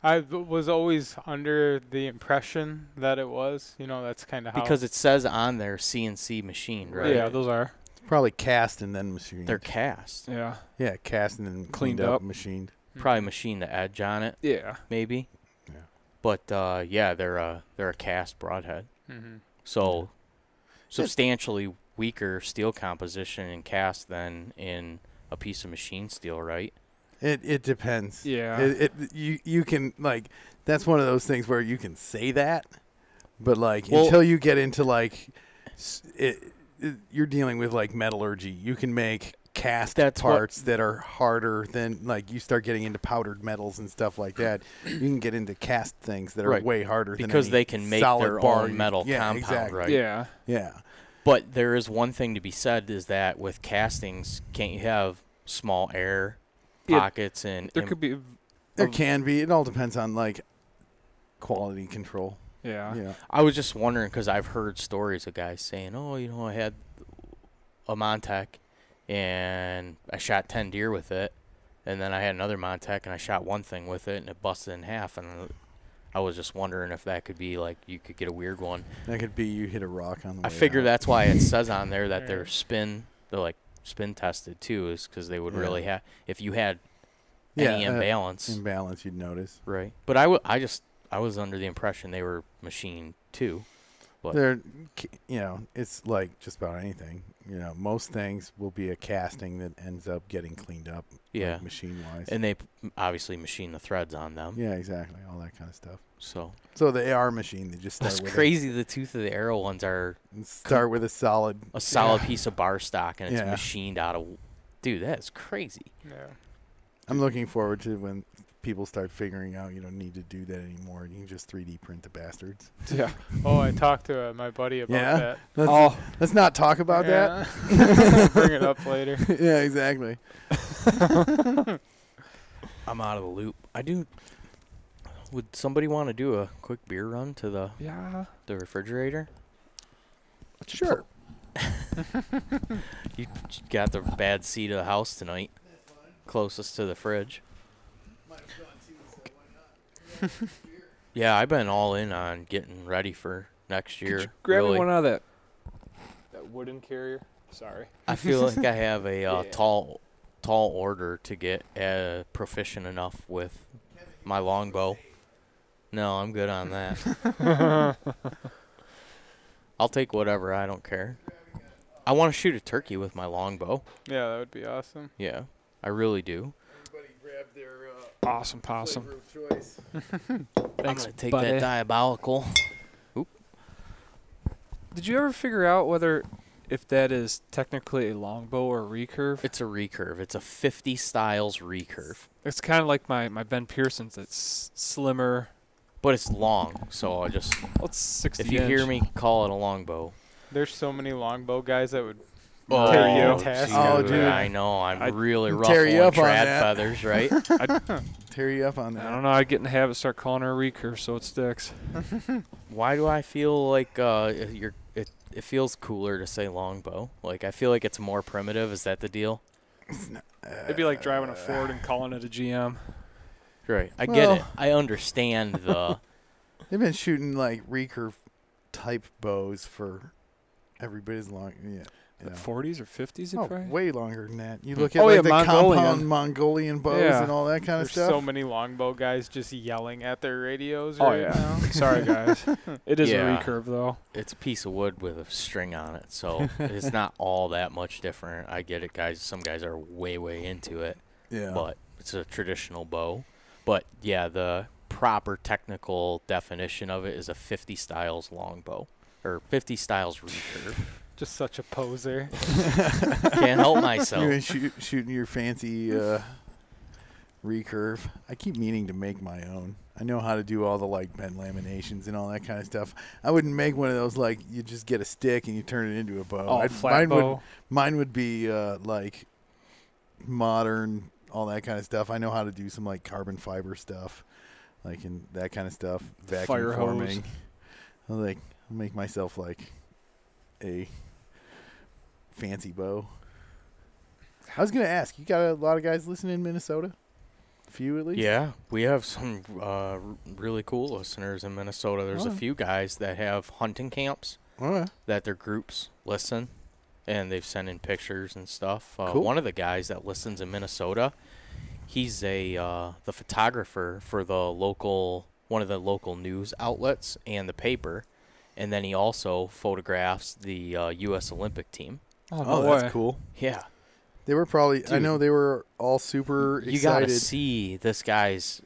I was always under the impression that it was. You know, that's kind of how... Because it says on there CNC machined, right? Yeah, those are. Probably cast and then machined. They're cast. Yeah. Yeah, cast and then Cleaned cleaned up, up. machined. Probably machine the edge on it, Yeah. maybe. Yeah. But yeah, they're a cast broadhead. Mm-hmm. So substantially weaker steel composition in cast than in a piece of machine steel, right? It depends. Yeah. You can like that's one of those things where you can say that, but like until you get into like you're dealing with like metallurgy, you can make cast parts that are harder than like you start getting into powdered metals and stuff like that. You can get into cast things that are way harder because than they can make their own metal compound, exactly. right? Yeah. Yeah. But there is one thing to be said is that with castings, can't you have small air pockets and there could be there can be. It all depends on like quality control. Yeah. I was just wondering because I've heard stories of guys saying, "Oh, you know, I had a Montec and I shot 10 deer with it, and then I had another Montec and I shot one thing with it and it busted in half." And I was just wondering if that could be like you could get a weird one. That could be you hit a rock on the way I figure out. that's why it says on there that they're like spin tested too, is because they would really have. If you had any imbalance. Imbalance, you'd notice. Right. But I was under the impression they were machined too. But They're, it's like just about anything. Most things will be a casting that ends up getting cleaned up, like machine-wise. And they obviously machine the threads on them. Yeah, exactly. All that kind of stuff. So the AR machine, they just start that's with crazy. The tooth of the arrow ones start with a solid piece of bar stock, and it's machined out of. Dude, that's crazy. Yeah. I'm looking forward to when people start figuring out you don't need to do that anymore. You can just 3D print the bastards. Yeah. Oh, I talked to my buddy about that. Let's not talk about that. Bring it up later. Yeah, exactly. I'm out of the loop. Would somebody want to do a quick beer run to the refrigerator? Sure. You got the bad seat of the house tonight. Closest to the fridge. Yeah, I've been all in on getting ready for next year. Could you grab me one out of that wooden carrier? Sorry. I feel like I have a tall order to get proficient enough with my longbow. No, I'm good on that. I'll take whatever. I don't care. I want to shoot a turkey with my longbow. Yeah, that would be awesome. Yeah, I really do. Everybody grab their awesome possum. flavor of choice. I'm Thanks, going to take buddy. that diabolical. Oop. Did you ever figure out if that is technically a longbow or a recurve? It's a recurve. It's a 50 styles recurve. It's kind of like my Ben Pearson's. It's slimmer. But it's long, so I just... Well, it's 60 If you hear me call it a longbow. There's so many longbow guys that would Oh, tear you. dude, I know. I'm really tear you ruffling up on trad that. feathers, right? Tear you up on that. I don't know. I'd get in the habit of start calling her a recurve so it sticks. Why do I feel like it feels cooler to say longbow? Like, I feel like it's more primitive. Is that the deal? It'd be like driving a Ford and calling it a GM. Right. I get it. I understand the... They've been shooting like recurve type bows for everybody's long. Yeah. 40s or 50s? Way longer than that. You look at the compound Mongolian bows and all that kind of stuff. There's so many longbow guys just yelling at their radios now. Sorry, guys. It is a recurve, though. It's a piece of wood with a string on it, so it's not all that much different. I get it, guys. Some guys are way, way into it. Yeah. But it's a traditional bow. But, yeah, the proper technical definition of it is a 50 styles longbow. Or 50 styles recurve. Just such a poser. Can't help myself. You're shooting your fancy recurve. I keep meaning to make my own. I know how to do all the like bent laminations and all that kind of stuff. I wouldn't make one of those like you just get a stick and you turn it into a bow. Flat bow. Mine would be like modern, all that kind of stuff. I know how to do some like carbon fiber stuff, like in that kind of stuff. Vacuum Fire forming. hose. I'll make myself like a fancy bow. I was gonna ask, you got a lot of guys listening in Minnesota? A few at least? Yeah, we have some really cool listeners in Minnesota. There's a few guys that have hunting camps that their groups listen, and they've sent in pictures and stuff. Cool. One of the guys that listens in Minnesota, he's the photographer for one of the local news outlets and the paper, and then he also photographs the U.S. Olympic team. Oh, that's cool. Yeah. They were probably, Dude, I know they were all super excited. You got to see this guy's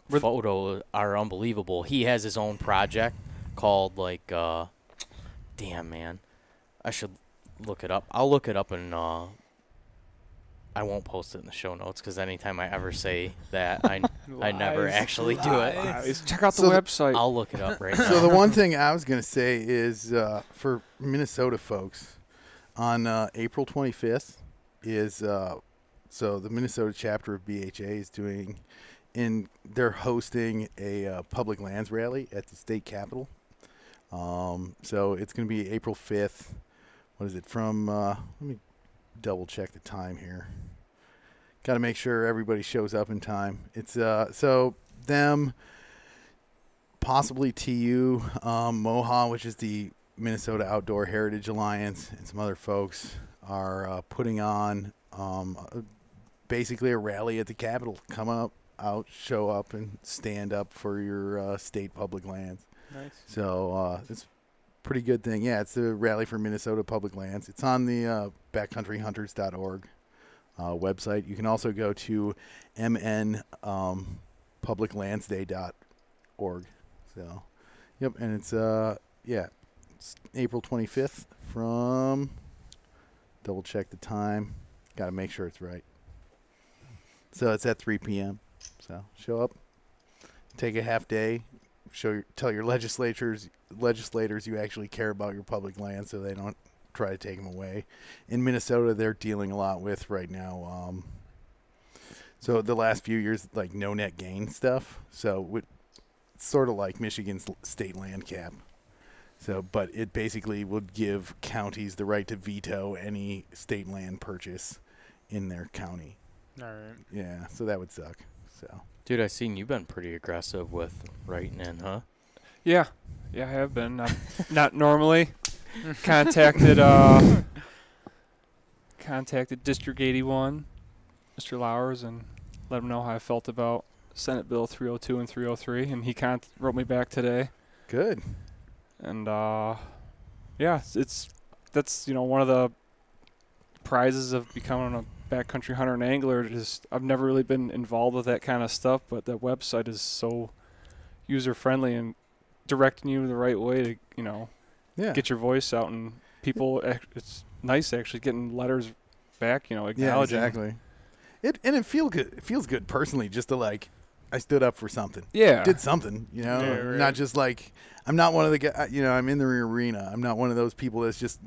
photos are unbelievable. He has his own project called damn, man. I should look it up. I'll look it up and I won't post it in the show notes because anytime I ever say that, I never actually do it. Check out the website. I'll look it up right now. So the one thing I was going to say is for Minnesota folks, on April 25th is so the Minnesota chapter of BHA is they're hosting a public lands rally at the state capitol. So it's going to be April 5th. What is it from? Let me double check the time here. Got to make sure everybody shows up in time. It's so them, possibly TU, MOHA, which is the Minnesota Outdoor Heritage Alliance, and some other folks are putting on basically a rally at the Capitol. Come out, show up, and stand up for your state public lands. Nice. So it's a pretty good thing. Yeah, it's the Rally for Minnesota Public Lands. It's on the backcountryhunters.org website. You can also go to mnpubliclandsday.org. So, yep, and it's it's April 25th from, double check the time. Got to make sure it's right. So it's at 3 p.m. So show up, take a half day, tell your legislators you actually care about your public land, so they don't try to take them away. In Minnesota, they're dealing a lot with right now. So the last few years, like no net gain stuff. So it's sort of like Michigan's state land cap. So, but it basically would give counties the right to veto any state land purchase in their county. All right. Yeah, so that would suck. So, Dude, I seen you've been pretty aggressive with writing in, huh? Yeah, I have been. Not normally. Contacted District 81, Mr. Lowers, and let him know how I felt about Senate Bill 302 and 303, and he wrote me back today. good. And that's one of the prizes of becoming a backcountry hunter and angler. I've never really been involved with that kind of stuff, but the website is so user friendly and directing you the right way to get your voice out, and people. It's nice actually getting letters back, acknowledging. Yeah, exactly. It feels good. It feels good personally, just to I stood up for something. Yeah, did something. Yeah, right. Not just I'm not one of the guys. I'm in the arena. I'm not one of those people that's just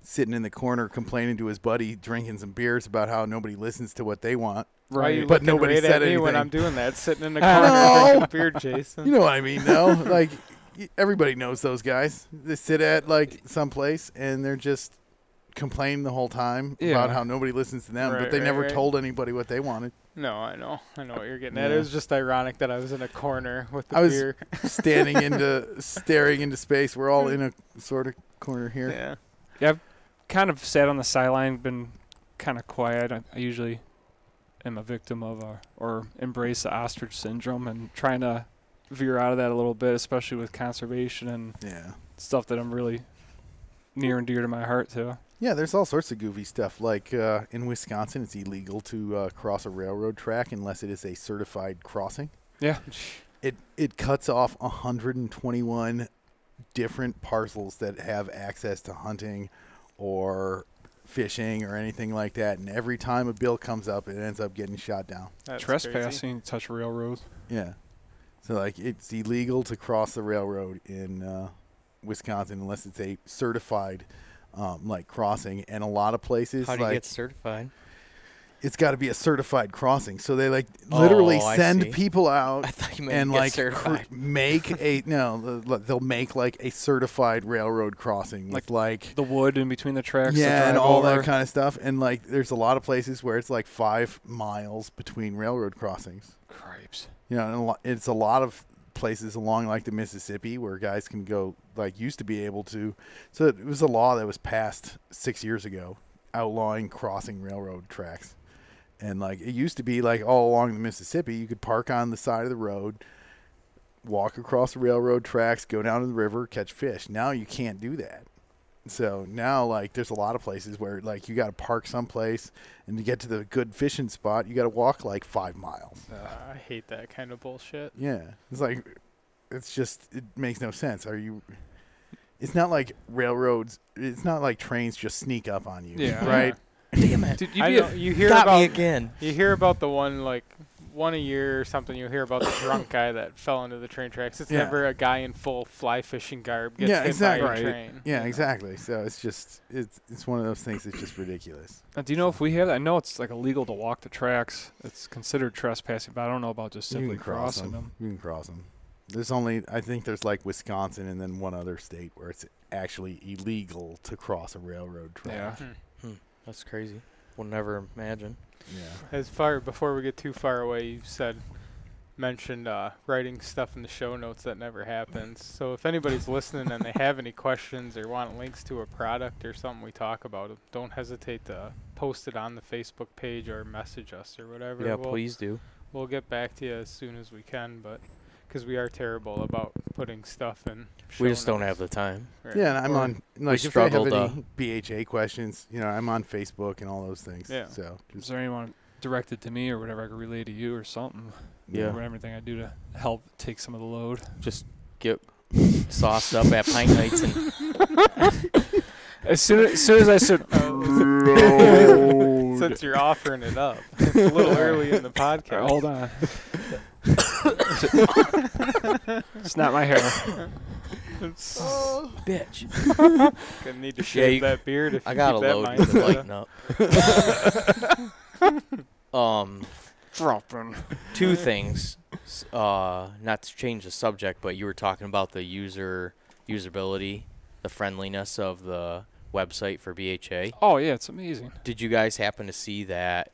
sitting in the corner complaining to his buddy, drinking some beers about how nobody listens to what they want. Right, but nobody right said at me anything when I'm doing that, sitting in the corner drinking beer, Jason. You know what I mean, though? Everybody knows those guys. They sit at someplace and they're just complaining the whole time about how nobody listens to them, but they never told anybody what they wanted. No, I know what you're getting at. It was just ironic that I was in a corner with the beer. I was staring into space. We're all in a sort of corner here. Yeah, I've kind of sat on the sideline, been kind of quiet. I usually am a victim of or embrace the ostrich syndrome, and trying to veer out of that a little bit, especially with conservation and stuff that I'm really near and dear to my heart too. Yeah, there's all sorts of goofy stuff. Like in Wisconsin, it's illegal to cross a railroad track unless it is a certified crossing. Yeah. It cuts off 121 different parcels that have access to hunting or fishing or anything like that. And every time a bill comes up, it ends up getting shot down. That's trespassing, touch railroads. Yeah. So, it's illegal to cross the railroad in Wisconsin unless it's a certified crossing. And a lot of places, how do you get certified? It's got to be a certified crossing. So they literally send people out and they'll make a certified railroad crossing with the wood in between the tracks. Yeah, and all that kind of stuff. And there's a lot of places where it's 5 miles between railroad crossings. Cripes. And it's a lot of places along the Mississippi where guys can go used to be able to. So it was a law that was passed 6 years ago outlawing crossing railroad tracks. And it used to be all along the Mississippi, you could park on the side of the road, walk across the railroad tracks, go down to the river, catch fish. Now you can't do that. So now there's a lot of places where you got to park someplace, and to get to the good fishing spot, you got to walk 5 miles. I hate that kind of bullshit. Yeah. It makes no sense. It's not like railroads, it's not like trains just sneak up on you. Yeah. Right? Damn it. Dude, you hear got about me again. You hear about the one a year or something. You hear about the drunk guy that fell into the train tracks. It's never a guy in full fly fishing garb gets hit by a train. Yeah, exactly. So it's just it's one of those things that's just ridiculous. Do you know if we have that? I know it's illegal to walk the tracks. It's considered trespassing, but I don't know about just simply crossing them. You can cross them. I think there's Wisconsin and then one other state where it's actually illegal to cross a railroad track. Yeah. That's crazy. We'll never imagine. Yeah. Before we get too far away, you said mentioned writing stuff in the show notes that never happens. So if anybody's listening and they have any questions or want links to a product or something we talk about, don't hesitate to post it on the Facebook page or message us or whatever. Yeah, please do. We'll get back to you as soon as we can, but because we are terrible about putting stuff in. We just don't have the time. Right. Yeah, and I'm on, like, if I have struggled, any BHA questions, I'm on Facebook and all those things. Yeah. So Is there anyone directed to me or whatever I could relay to you or something? Yeah. Or everything I do to help take some of the load. Just get sauced up at pint nights and As soon as I said, since you're offering it up, it's a little early in the podcast. hold on. It's not my hair. bitch. Gonna need to shave that beard if you I got a keep that load to lighten up. Dropping. Two things. Not to change the subject, but you were talking about the usability, the friendliness of the website for BHA. Oh yeah, it's amazing. Did you guys happen to see that?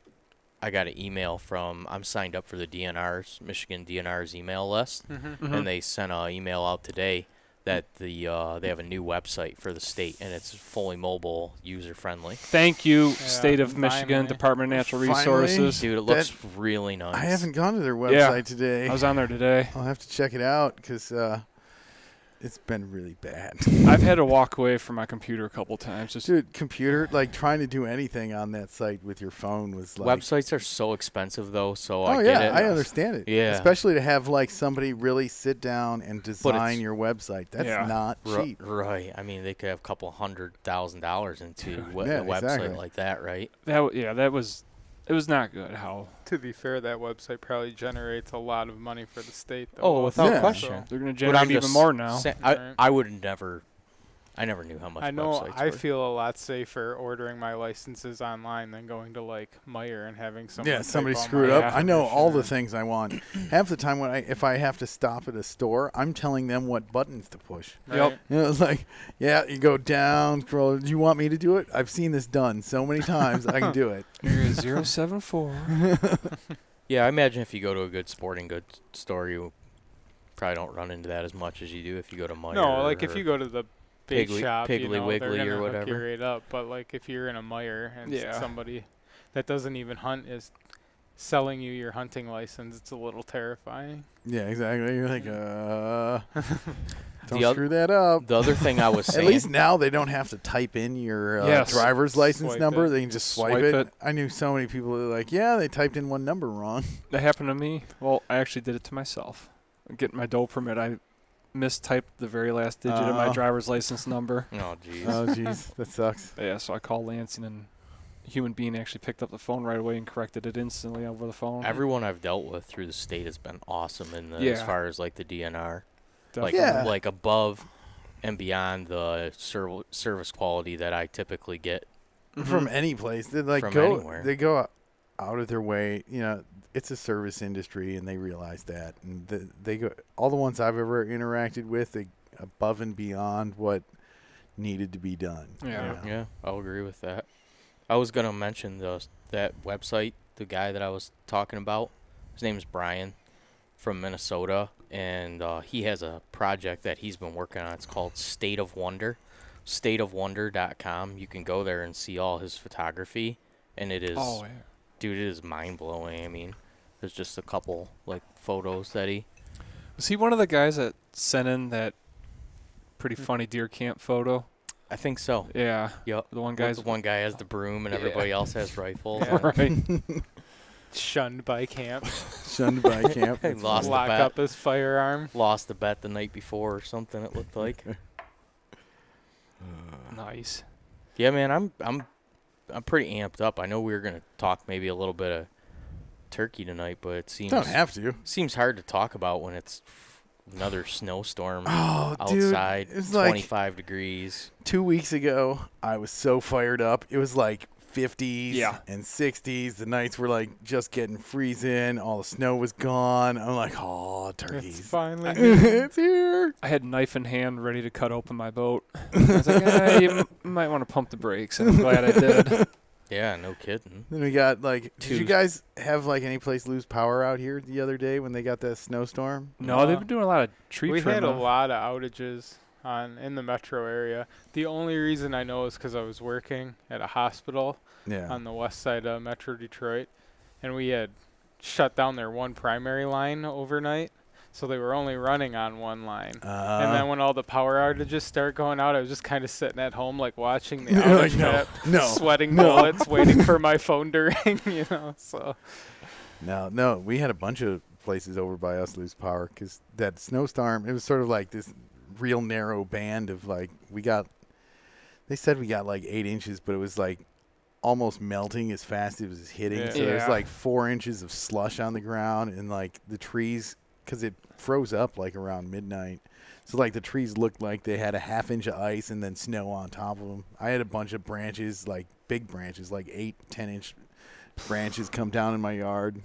I got an email from, I'm signed up for the DNR's, Michigan DNR's email list, and they sent an email out today that they have a new website for the state, and it's fully mobile, user-friendly. Thank you, Yeah, State of Michigan finally. Department of Natural Finally. Resources. Dude, it looks really nice. I haven't gone to their website today. I was on there today. I'll have to check it out because it's been really bad. I've had to walk away from my computer a couple times. Just Dude, computer, like trying to do anything on that site with your phone was like. Websites are so expensive, though, so Oh, I yeah, get it. I understand it. Yeah. Especially to have like somebody really sit down and design your website. That's Yeah. not cheap. Right. I mean, they could have a couple $100,000 into Yeah, a website exactly. like that, right? it was not good how To be fair, that website probably generates a lot of money for the state. Though, Oh, without Yeah. question. they're going to But I'm generate even just more now. Right. I never knew how much I know websites I were. feel a lot safer ordering my licenses online than going to like Meyer and having someone Yeah, type somebody all screwed my up. I know all the information things I want. Half the time if I have to stop at a store, I'm telling them what buttons to push. in, Yep. right? It's like, yeah, you go down, scroll. Do you want me to do it? I've seen this done so many times. I can do it. Area 074. Yeah, I imagine if you go to a good sporting goods store, you probably don't run into that as much as you do if you go to Meyer. No, like if or you go to the big Piggly- shop, Piggly you know, Wiggly they're or gonna hook whatever. you right up. But like if you're in a Meyer and Yeah. somebody that doesn't even hunt is selling you your hunting license, it's a little terrifying. Yeah, exactly. You're like, don't The oth- screw that up. The other thing I was At saying, least now they don't have to type in your Yes. driver's license Swipe number. it. They can just swipe Swipe it. it. I knew so many people that were like, yeah, they typed in one number wrong. That happened to me. Well, I actually did it to myself. Getting my doe permit, I mistyped the very last digit of my Oh. driver's license number. oh jeez, Oh, jeez. That sucks. Yeah, so I called Lansing, and a human being actually picked up the phone right away and corrected it instantly over the phone. everyone I've dealt with through the state has been awesome in the, as Yeah. far as like the DNR, Definitely. Yeah. like above and beyond the service quality that I typically get. From any place. They like From go. anywhere. They go out of their way. It's a service industry, and they realize that. And they go. All the ones I've ever interacted with, they above and beyond what needed to be done. Yeah. Yeah, I'll agree with that. I was gonna mention that website, the guy that I was talking about. His name is Brian from Minnesota, and he has a project that he's been working on. It's called State of Wonder, stateofwonder.com. You can go there and see all his photography, and it is, Oh, yeah. dude, it is mind blowing. I mean, there's just a couple like photos that he. Was he one of the guys that sent in that pretty funny deer camp photo? I think so. Yeah. Yep. The one The guy's one guy has the broom, and everybody else has rifles. Yeah. right. Shunned by camp, Shunned by camp. He lost the lock bet. up his firearm. Lost the bet the night before or something. It looked like. Nice. Yeah, man, I'm pretty amped up. I know we were gonna talk maybe a little bit of turkey tonight, but it Don't have to. seems hard to talk about when it's another snowstorm Oh, dude, outside, it's like 25 degrees. 2 weeks ago, I was so fired up. It was like 50s Yeah. and 60s. The nights were like just getting freezing. All the snow was gone. I'm like, oh, It's turkeys. finally It's here. I had knife in hand ready to cut open my boat. I was like, you might want to pump the brakes, and I'm glad I did. Yeah, no kidding. Then we got did you guys have any place lose power out here the other day when they got that snowstorm? No, they've been doing a lot of tree We trimming. had a lot of outages in the metro area. The only reason I know is because I was working at a hospital on the west side of Metro Detroit, and we had shut down their one primary line overnight. So they were only running on one line. And then when all the power outages start going out, I was just kind of sitting at home, watching the outage map, sweating bullets, waiting for my phone to ring, so. No, we had a bunch of places over by us lose power because that snowstorm, it was sort of like this real narrow band of they said we got 8 inches, but it was almost melting as fast as it was hitting. Yeah. So there's 4 inches of slush on the ground and the trees, because it froze up around midnight. So the trees looked like they had a half inch of ice and then snow on top of them. I had a bunch of branches, big branches, 8, 10-inch branches come down in my yard.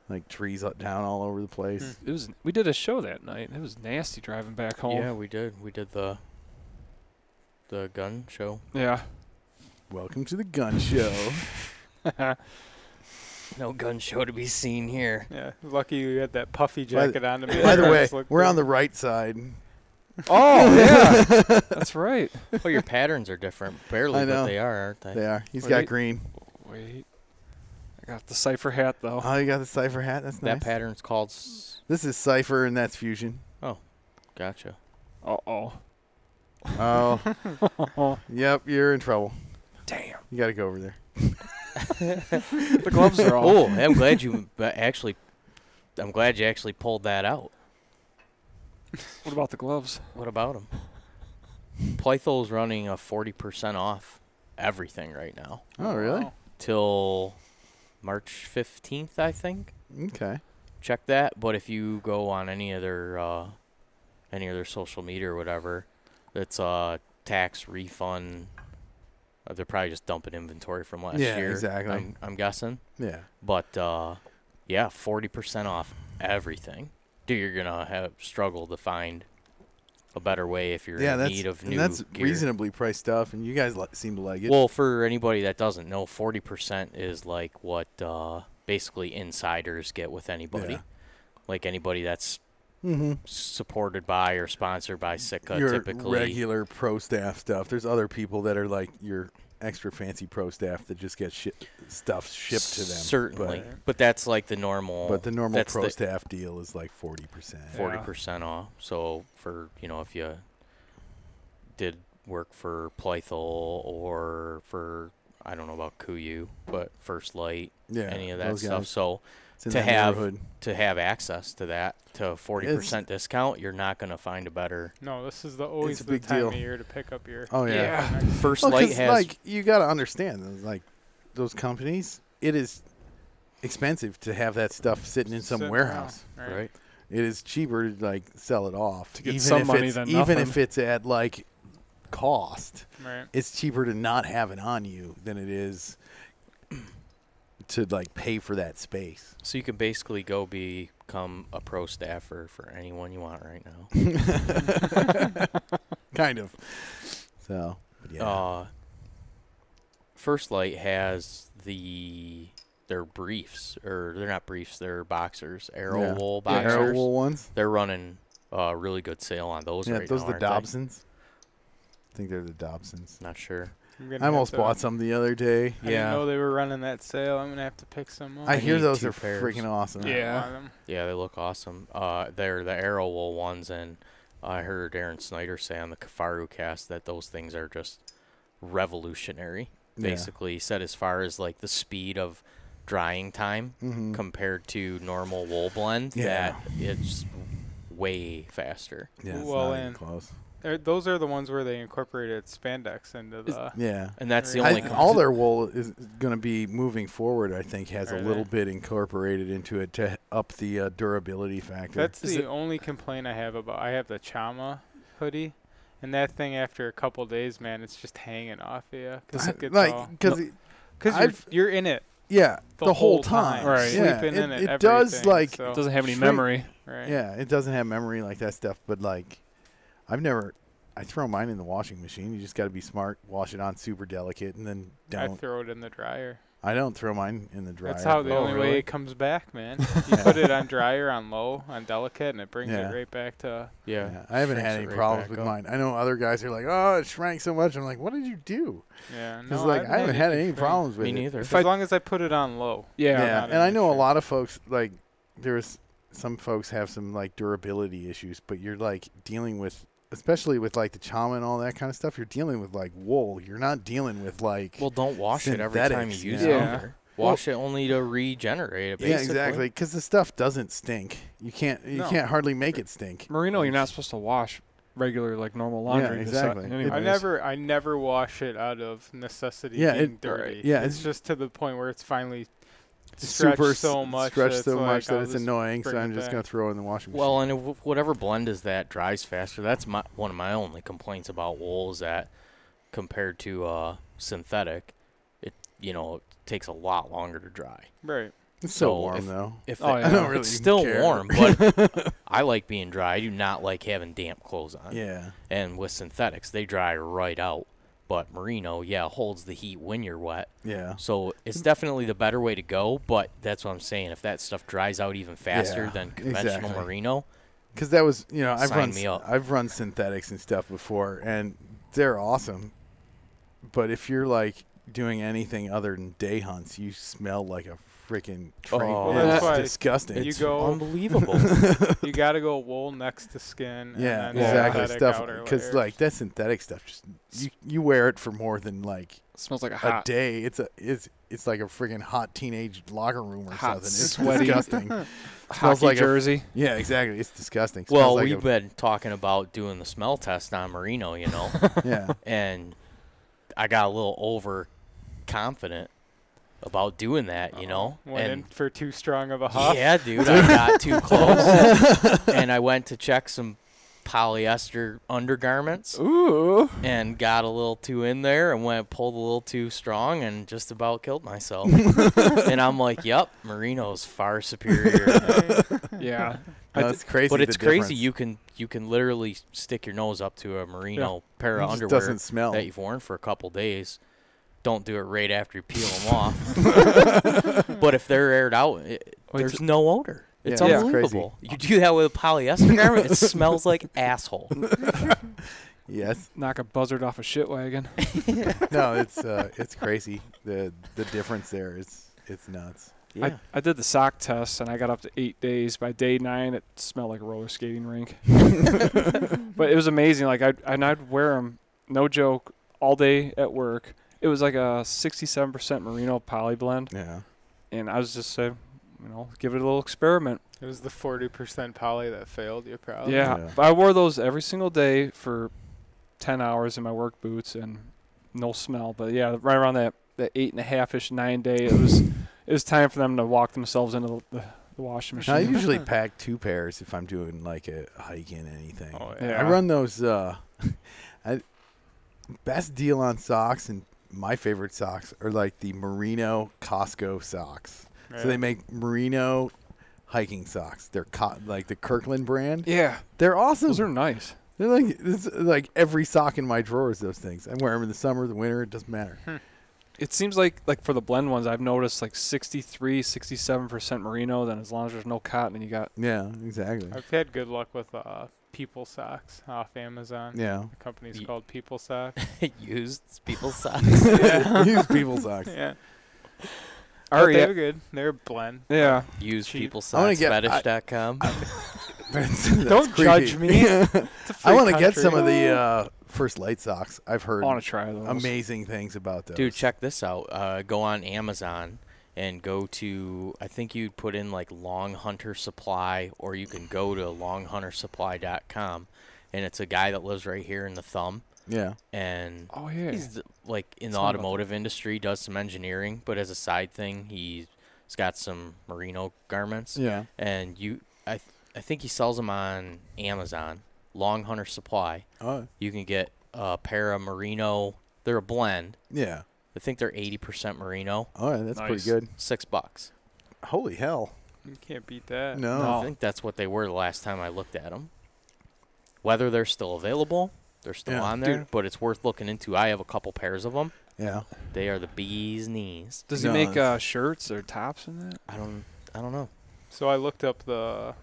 God. Trees down all over the place. We did a show that night. It was nasty driving back home. Yeah, we did. We did the gun show. Yeah. Welcome to the gun show. No gun show to be seen here. Yeah, lucky you had that puffy jacket on to me. By the way, we're on the right side. Oh, yeah. That's right. Oh, your patterns are different. Barely, I know. but they are, aren't they? They are. He's got green. Wait. I got the Cypher hat, though. Oh, you got the Cypher hat? That's nice. That pattern's called... This is Cypher, and that's Fusion. Oh, gotcha. Uh-oh. Oh. Yep, you're in trouble. Damn. You got to go over there. The gloves are off. Oh, I'm glad you actually pulled that out. What about the gloves? What about them? Plytho's running a 40% off everything right now. Oh, really? Wow. Till March 15th, I think. Okay. Check that. But if you go on any other social media or whatever, it's a tax refund. They're probably just dumping inventory from last year. Yeah, exactly. I'm guessing. Yeah. But, 40% off everything. Dude, you're going to struggle to find a better way if you're in need of new that's gear. reasonably priced stuff, and you guys seem to like it. Well, for anybody that doesn't know, 40% is what basically insiders get with anybody. Yeah. Anybody that's supported by or sponsored by Sitka, your typically. regular pro staff stuff. There's other people that are your extra fancy pro staff that just get stuff shipped to them. Certainly, but that's the normal. But the normal pro staff deal is 40%. 40% off. So for if you did work for Plythol or for I don't know about Kuyu, but First Light, any of that stuff. So to have access to that to 40% discount, you're not going to find a better. No, this is always the big time deal. of year to pick up your. Oh yeah. First Light has you got to understand those companies. It is expensive to have that stuff sitting in some warehouse. Right. It is cheaper to sell it off to get some money than nothing. Even if it's at cost. Right. It's cheaper to not have it on you than it is to pay for that space. So you can basically go become a pro staffer for anyone you want right now. Kind of. So, but yeah. First Light has their briefs, or they're not briefs, they're boxers, wool boxers. Arrow wool ones. They're running a really good sale on those right now. Those are the Dobsons. I think they're the Dobsons. Not sure. I almost bought some the other day. I didn't know they were running that sale. I'm going to have to pick some up. I hear those are freaking awesome. Yeah, they look awesome. They're the Arrow wool ones, and I heard Aaron Snyder say on the Kafaru cast that those things are just revolutionary. Basically, he said as far as the speed of drying time compared to normal wool blend, that it's way faster. Yeah, it's not even close. Those are the ones where they incorporated spandex into the. And that's the only. All their wool is going to be moving forward. I think has a little bit incorporated into it to up the durability factor. That's the only complaint I have about. I have the Camo hoodie, and that thing after a couple days, man, it's just hanging off you because you're in it. Yeah, the whole time. Right. Sleeping in it. It does it doesn't have any memory. Right. Yeah, it doesn't have memory like that stuff, but I've never I throw mine in the washing machine. You just got to be smart. Wash it on super delicate, and then I throw it in the dryer. I don't throw mine in the dryer. That's how the only way it comes back, man. You put it on dryer, on low, on delicate, and it brings it right back to. Yeah. I haven't had any problems with mine. I know other guys are like, oh, it shrank so much. I'm like, what did you do? Yeah, no, like I haven't had any problems with it. Me neither. As long as I put it on low. Yeah, and I know a lot of folks like there's some folks have some like durability issues, but you're like dealing with. Especially with like the Camo and all that kind of stuff, you're dealing with like wool. You're not dealing with like don't wash it every time you use it. Wash it only to regenerate it. Basically. Yeah, exactly. Because the stuff doesn't stink. You can't hardly make it stink. Merino, you're not supposed to wash regular like normal laundry. Yeah, exactly. I never wash it out of necessity. Being dirty. Yeah, it's just to the point where it's finally. Stretched so much that it's annoying, so I'm just going to throw it in the washing machine. Well, and whatever blend is that dries faster. That's one of my only complaints about wool is that compared to synthetic, it takes a lot longer to dry. Right. It's so warm though. I don't really it's still care. Warm, but I like being dry. I do not like having damp clothes on. Yeah. And with synthetics, they dry right out. But merino, holds the heat when you're wet. Yeah. So it's definitely the better way to go, but that's what I'm saying. If that stuff dries out even faster than conventional merino. Because that was, I've run synthetics and stuff before, and they're awesome. But if you're, like, doing anything other than day hunts, you smell like a freaking train. That's why disgusting. It's unbelievable. You got to go wool next to skin. Yeah, and exactly. Stuff because like that synthetic stuff, just you wear it for more than like it smells like a day. It's like a freaking hot teenage locker room or something. It's sweaty. Disgusting. Smells like jersey. Yeah, exactly. It's disgusting. Well, we've been talking about doing the smell test on merino, Yeah. And I got a little overconfident about doing that, Went in for too strong of a huff. Yeah, dude, I got too close. And I went to check some polyester undergarments. Ooh. And got a little too in there and pulled a little too strong and just about killed myself. And I'm like, yep, merino's far superior. Yeah. That's crazy. But it's crazy. You can literally stick your nose up to a merino pair of underwear doesn't smell. That you've worn for a couple days. Don't do it right after you peel them off. But if they're aired out, there's no odor. It's unbelievable. You do that with a polyester garment, it smells like asshole. Yes. Knock a buzzard off a shit wagon. No, it's crazy. The difference there is it's nuts. Yeah. I did the sock test, and I got up to 8 days. By day 9, it smelled like a roller skating rink. But it was amazing. Like I'd wear them, no joke, all day at work. It was like a 67% merino poly blend. Yeah. And I was just saying, give it a little experiment. It was the 40% poly that failed you, probably. Yeah. But I wore those every single day for 10 hours in my work boots and no smell. But yeah, right around that 8.5-ish, 9 day, it was time for them to walk themselves into the washing machine. I usually pack 2 pairs if I'm doing like a hike in anything. Oh, yeah. I run those best deal on socks, and my favorite socks are like the merino Costco socks. Yeah. So they make merino hiking socks. They're like the Kirkland brand. Yeah. They're awesome. Those are nice. They're like every sock in my drawer is those things. I wear them in the summer, the winter, it doesn't matter. It seems like for the blend ones, I've noticed like 63, 67% merino. Then as long as there's no cotton, you got. Yeah, exactly. I've had good luck with People Socks off Amazon. Yeah. The company's called People Socks. Used People Socks. Used People Socks. Yeah. They were good. They're a blend. Yeah. Used People Socks. Fetish.com. Don't judge me. I want to get some of the First Light socks. I've heard I want to try those. Amazing things about those. Dude, check this out. Go on Amazon and go to, I think you'd put in like Long Hunter Supply, or you can go to longhuntersupply.com, and it's a guy that lives right here in the Thumb. Yeah. And he's like in the automotive industry, does some engineering, but as a side thing, he's got some merino garments. Yeah. And I think he sells them on Amazon, Long Hunter Supply. Oh. You can get a pair of merino. They're a blend. Yeah. I think they're 80% merino. Oh, yeah, that's pretty good. $6. Holy hell. You can't beat that. No. I think that's what they were the last time I looked at them. Whether they're still available, they're still on there, Dude. but it's worth looking into. I have a couple pairs of them. Yeah. They are the bee's knees. Does he make shirts or tops in that? I don't know. So I looked up the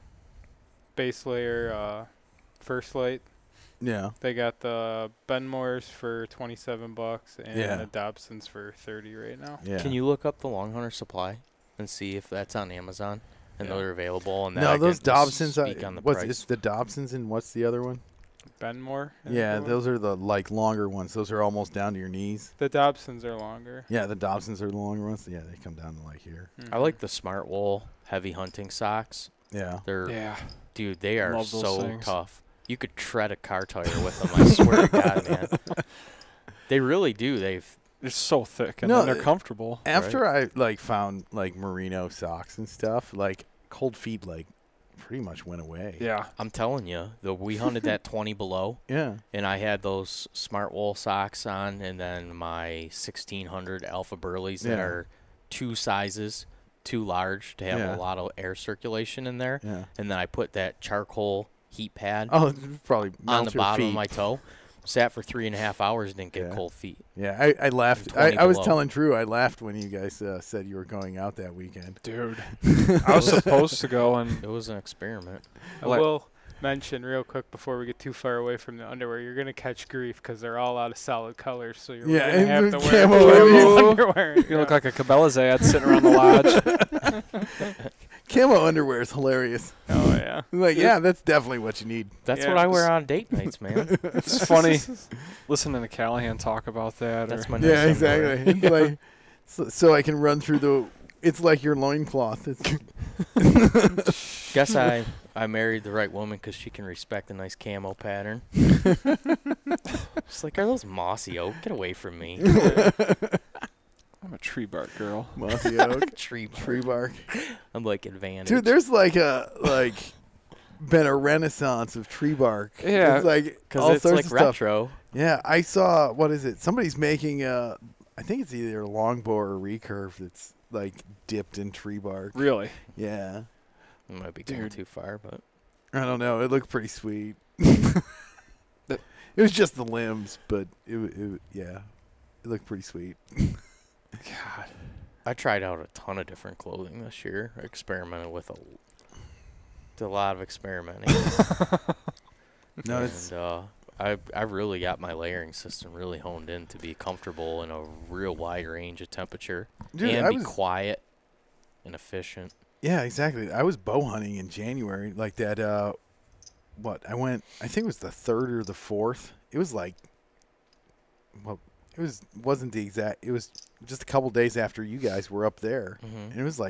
base layer First Light. Yeah. They got the Benmores for $27 and Yeah. the Dobsons for $30 right now. Yeah. Can you look up the Long Hunter Supply and see if that's on Amazon and Yeah. they're available? And that No, I those can Dobsons are. speak on the What's price. it's the Dobsons and what's the other one? Benmore? Yeah, those are the longer ones. Those are almost down to your knees. The Dobsons are longer. Yeah, the Dobsons are the longer ones. Yeah, they come down to here. I like the Smart Wool heavy hunting socks. Yeah. They're dude, they are Love those so things. tough. You could tread a car tire with them. I swear to God, man. They really do. They're so thick and No, then they're comfortable. After I found merino socks and stuff, cold feet pretty much went away. Yeah. I'm telling you, we hunted that 20 below. Yeah. And I had those Smart Wool socks on, and then my 1600 Alpha Burleys that are 2 sizes too large to have a lot of air circulation in there. Yeah. And then I put that charcoal heat pad probably on the bottom feet. of my toe. Sat for 3.5 hours and didn't get cold feet. Yeah, I laughed. I was telling Drew, I laughed when you guys said you were going out that weekend. Dude, I was supposed to go, and it was an experiment. I will mention real quick before we get too far away from the underwear, you're going to catch grief because they're all out of solid colors, so you're going to have to wear camo underwear. You look like a Cabela's ad sitting around the lodge. Camo underwear is hilarious. Oh, yeah. That's definitely what you need. That's what I wear on date nights, man. It's funny listening to Callahan talk about that. That's my yeah, exactly. It's so I can run through it's like your loincloth. Guess I married the right woman because she can respect a nice camo pattern. It's like, are those mossy oak? Get away from me. I'm a tree bark girl. Mossy oak. Tree bark. I'm like Advantage. Dude, there's been a renaissance of tree bark. Yeah. It's because it's sorts like of stuff. retro. Yeah, I saw, what is it? Somebody's making I think it's either a longbow or a recurve that's dipped in tree bark. Really? Yeah. It might be going too far, but I don't know. It looked pretty sweet. It was just the limbs, but it looked pretty sweet. God. I tried out a ton of different clothing this year. I experimented with a lot of experimenting. No, I really got my layering system really honed in to be comfortable in a real wide range of temperature. Dude, and be quiet and efficient. Yeah, exactly. I was bow hunting in January, I think it was the 3rd or the 4th. It was wasn't the exact, it was just a couple days after you guys were up there. Mm-hmm. And it was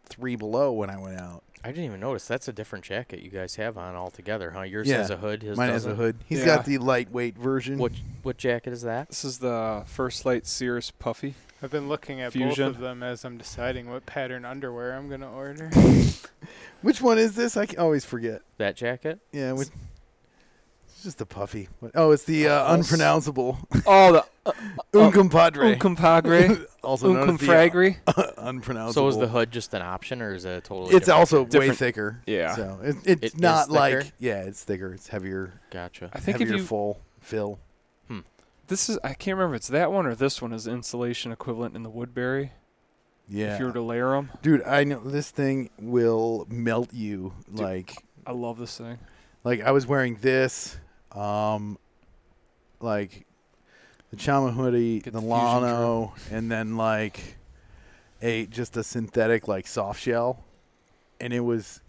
3 below when I went out. I didn't even notice. That's a different jacket you guys have on altogether, huh? Yours has a hood. His mine doesn't? has a hood. He's got the lightweight version. What jacket is that? This is the First Light Cirrus Puffy. I've been looking at Fusion. both of them as I'm deciding what pattern underwear I'm going to order. Which one is this? I always forget. That jacket? Yeah, it's just the puffy. Oh, it's the unpronounceable. Oh, the Uncompadre. Uncompadre. Also known as Uncomfragre. Unpronounceable. So is the hood just an option, or is it a totally It's different also jacket? way thicker. Yeah. So it's not thicker? it's thicker. It's heavier. Gotcha. I think heavier if you full fill. this is, I can't remember if it's that one or this one is insulation equivalent in the Woodbury. Yeah. If you were to layer them. Dude, I know this thing will melt you. Dude, I love this thing. I was wearing this, the Camo hoodie, Get the the Lano, and then just a synthetic soft shell, and it was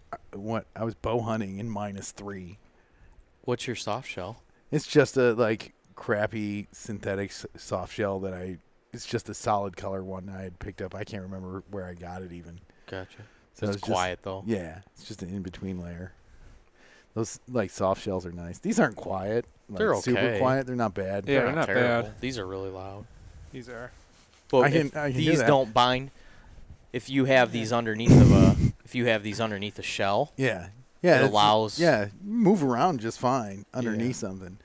I was bow hunting in -3. What's your soft shell? It's just a crappy synthetic soft shell it's just a solid color one I had picked up. I can't remember where I got it even. Gotcha. So it's quiet though. Yeah, it's just an in-between layer. Those soft shells are nice. These aren't quiet. They're okay. Super quiet. They're not bad. Yeah, They're not terrible. bad. These are really loud. These are. Well, I can do these that. don't bind. If you have these underneath a shell, Yeah, it allows. Yeah, you move around just fine underneath something.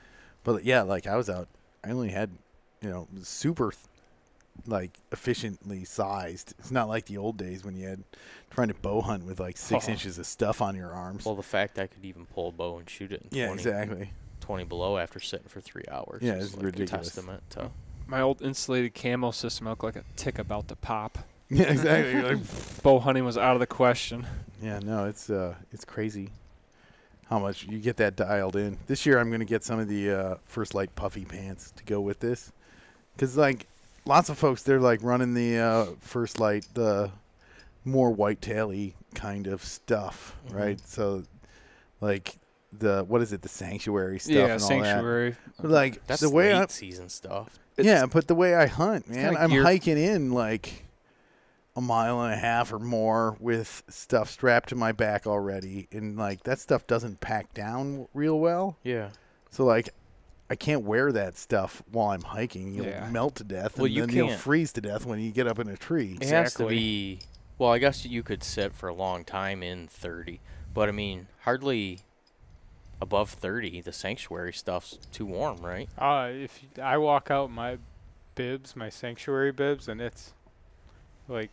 But yeah, I was out. I only had, super, efficiently sized. It's not like the old days when you had trying to bow hunt with 6 inches of stuff on your arms. Well, the fact I could even pull a bow and shoot it in 20 20 below after sitting for 3 hours. Yeah, it's like ridiculous. A testament to My old insulated camo system looked like a tick about to pop. Yeah, exactly. You're like, Bow hunting was out of the question. yeah, no, it's crazy how much you get that dialed in. This year I'm going to get some of the First Light puffy pants to go with this. Because, like, lots of folks, they're, like, running the First Light, the more whitetail-y kind of stuff, right? So, like, the Sanctuary stuff and all Sanctuary. that. But, like, that's the way late season stuff. Yeah, but the way I hunt, man, I'm geared. hiking in, like, a mile and a half or more with stuff strapped to my back already, and like that stuff doesn't pack down real well. Yeah. So like I can't wear that stuff while I'm hiking. You'll melt to death, and then you'll freeze to death when you get up in a tree. It has to be. Well, I guess you could sit for a long time in 30, but I mean hardly above 30. The Sanctuary stuff's too warm, right? If I walk out my bibs, my Sanctuary bibs, and it's like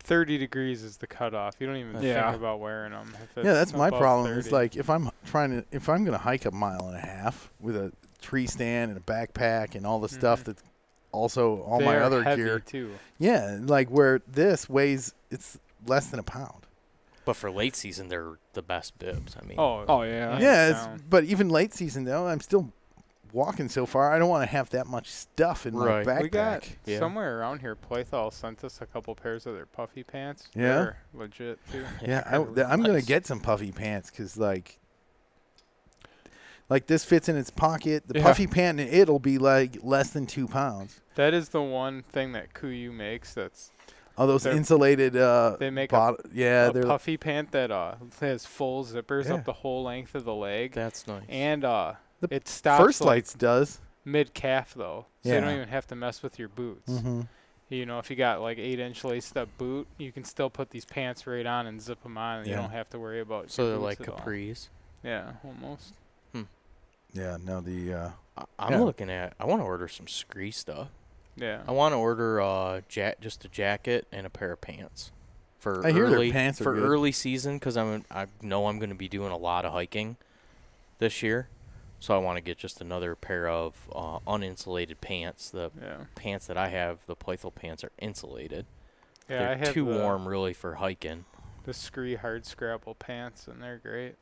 30 degrees is the cutoff. You don't even think about wearing them. Yeah, that's my problem. 30. It's like if I'm going to hike a mile and a half with a tree stand and a backpack and all the stuff that's also all my other gear too. Yeah, like where this weighs, it's less than a pound. But for late season, they're the best bibs. I mean, oh yeah, yeah. But even late season though, I'm still walking so far. I don't want to have that much stuff in my backpack. We got somewhere around here. Playthal sent us a couple pairs of their puffy pants. Yeah, they're legit too. Yeah, I'm gonna get some puffy pants because like this fits in its pocket. The puffy pant, it'll be like less than 2 pounds. That is the one thing that Kuiu makes. That's those insulated. They make a puffy pant that has full zippers up the whole length of the leg. That's nice. And it stops. First Lights does mid-calf though, so you don't even have to mess with your boots. Mm-hmm. You know, if you got like 8-inch laced up boot, you can still put these pants right on and zip them on, and you don't have to worry about. So they're like capris. Yeah, almost. Yeah, no, I'm looking at. I want to order some Scree stuff. Yeah. I want to order just a jacket and a pair of pants for early season because I know I'm going to be doing a lot of hiking this year. So I want to get just another pair of uninsulated pants. The pants that I have, the Playful pants, are insulated. Yeah, they're I have too warm really for hiking. The Scree hard scrabble pants, and they're great.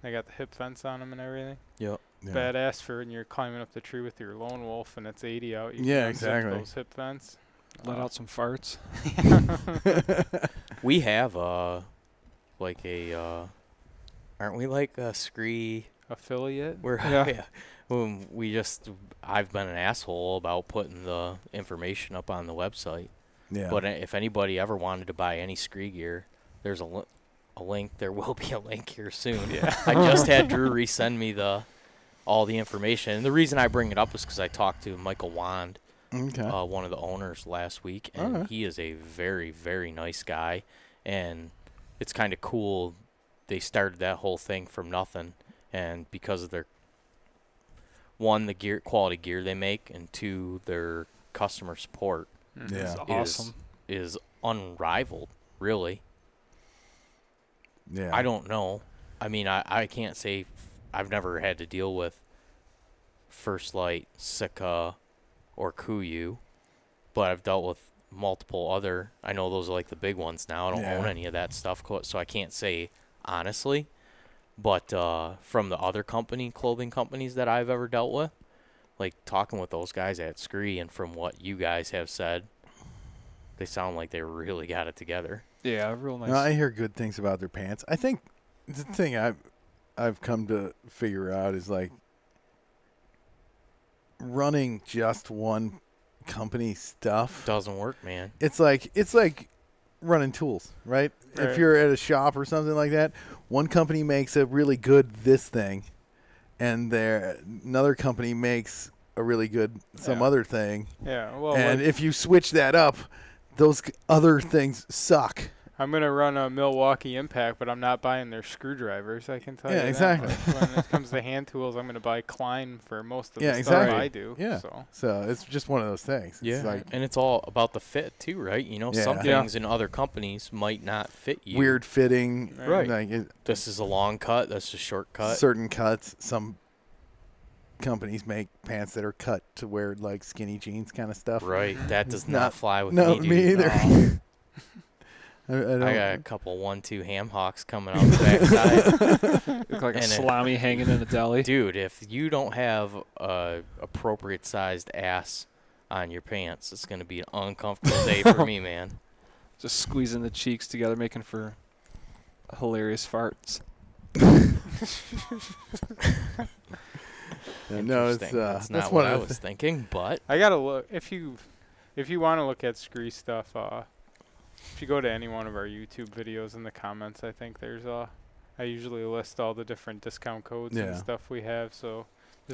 They got the hip fence on them and everything. Yep. Yeah. Badass for when you're climbing up the tree with your lone wolf and it's 80 out. You can exactly. Those hip fence. Let out some farts. We have like aren't we like a Scree affiliate? I've been an asshole about putting the information up on the website. Yeah. But if anybody ever wanted to buy any Scree gear, there's a link. There will be a link here soon. Yeah. I just had Drew resend me all the information. And the reason I bring it up is because I talked to Michael Wand, one of the owners, last week, and he is a very, very nice guy. And it's kind of cool. They started that whole thing from nothing, and because of their the quality gear they make, and 2, their customer support is unrivaled, really. Yeah. I don't know. I mean, I can't say I've never had to deal with First Light, Sika, or Kuiu, but I've dealt with multiple other. I know those are like the big ones now. I don't own any of that stuff, so I can't say honestly. But from the other clothing companies that I've ever dealt with, like talking with those guys at Scree, and from what you guys have said, they sound like they really got it together. Yeah, real nice. No, I hear good things about their pants. I think the thing I've come to figure out is like running just one company stuff doesn't work, man. It's like running tools, right? If you're at a shop or something like that, one company makes a really good this thing, and another company makes a really good some other thing. Yeah, well, and if you switch that up, those other things suck. I'm going to run a Milwaukee Impact, but I'm not buying their screwdrivers, I can tell you that. Yeah, exactly. When it comes to hand tools, I'm going to buy Klein for most of the exactly. stuff I do. Yeah, so it's just one of those things. Yeah, and it's all about the fit, too, right? You know, some things in other companies might not fit you. Weird fitting. Right. Like this is a long cut, that's a short cut. Certain cuts, some companies make pants that are cut to wear like skinny jeans kind of stuff. Right. That does not fly with no, me, dude. me either. I got a couple 1-2 ham hocks coming out the backside. Look like a salami hanging in a deli. Dude, if you don't have a appropriate sized ass on your pants, it's going to be an uncomfortable day for me, man. Just squeezing the cheeks together, making for hilarious farts. No, that's not what I was thinking, but I gotta look if you want to look at scree stuff. If you go to any one of our YouTube videos in the comments, I think there's I usually list all the different discount codes and stuff we have. So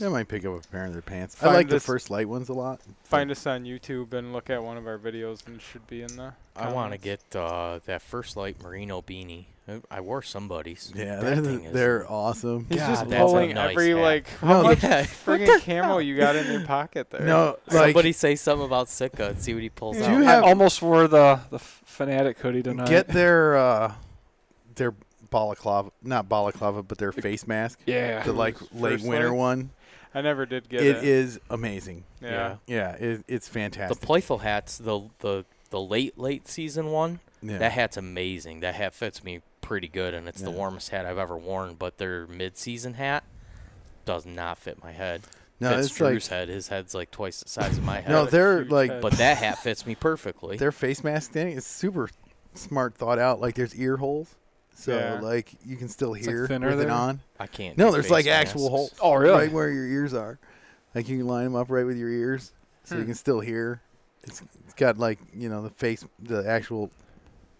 I might pick up a pair of their pants. I like the First Light ones a lot. Find us on YouTube and look at one of our videos, and it should be in the comments. I want to get that First Light merino beanie. I wore somebody's. Yeah, they're awesome. He's just that's pulling nice every hat. how much friggin' camo you got in your pocket there. No, somebody say something about Sitka and see what he pulls out. I almost wore the Fanatic hoodie tonight. Get their balaclava, not balaclava, but their face mask. Yeah, the late winter one. I never did get it. It is amazing. Yeah, it's fantastic. The Playful hats, the late season one. Yeah. That hat's amazing. That hat fits me pretty good, and it's the warmest hat I've ever worn. But their mid-season hat does not fit my head. No, fits it's Drew's head. His head's like twice the size of my head. No, they're like, head. But that hat fits me perfectly. Their face mask thing is super smart, thought out. Like there's ear holes, so like you can still hear with it on. I can't. No, there's like actual holes. Oh, really? Right where your ears are. Like you can line them up right with your ears, so you can still hear. It's got like the actual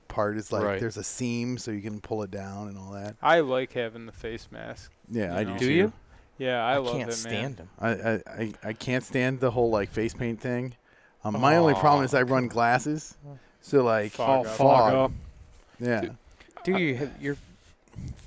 part is like there's a seam, so you can pull it down and all that. I like having the face mask. Yeah, I do. Do you? Yeah, I love can't it, stand man. them. I can't stand the whole like face paint thing. My only problem is I run glasses, so like Fog up. Yeah. Dude, you're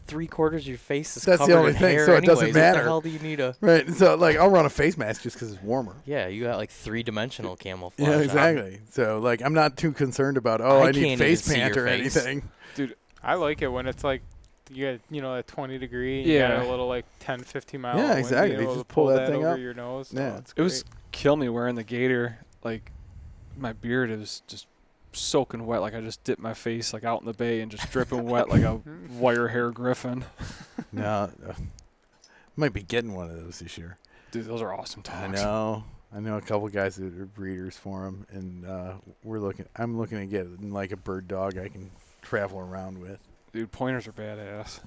3/4 of your face is That's covered the only in thing, hair so it anyways. doesn't matter. What the hell do you need a? Right. So like I'll run a face mask just because it's warmer. Yeah, you got like 3-dimensional camouflage. Yeah, exactly. So like I'm not too concerned about I need face paint or anything. Dude, I like it when it's like you get at 20 degree. Yeah. You got a little like 10-15 mile. Yeah, exactly. Wind, You just pull that thing over up. your nose. Yeah. Oh, it's It was kill me wearing the gator. Like my beard is just soaking wet. Like I just dipped my face like out in the bay and just dripping wet like a wire hair griffin. No, might be getting one of those this year. Dude, those are awesome dogs. I know a couple guys that are breeders for them, and I'm looking to get like a bird dog I can travel around with. Dude, pointers are badass.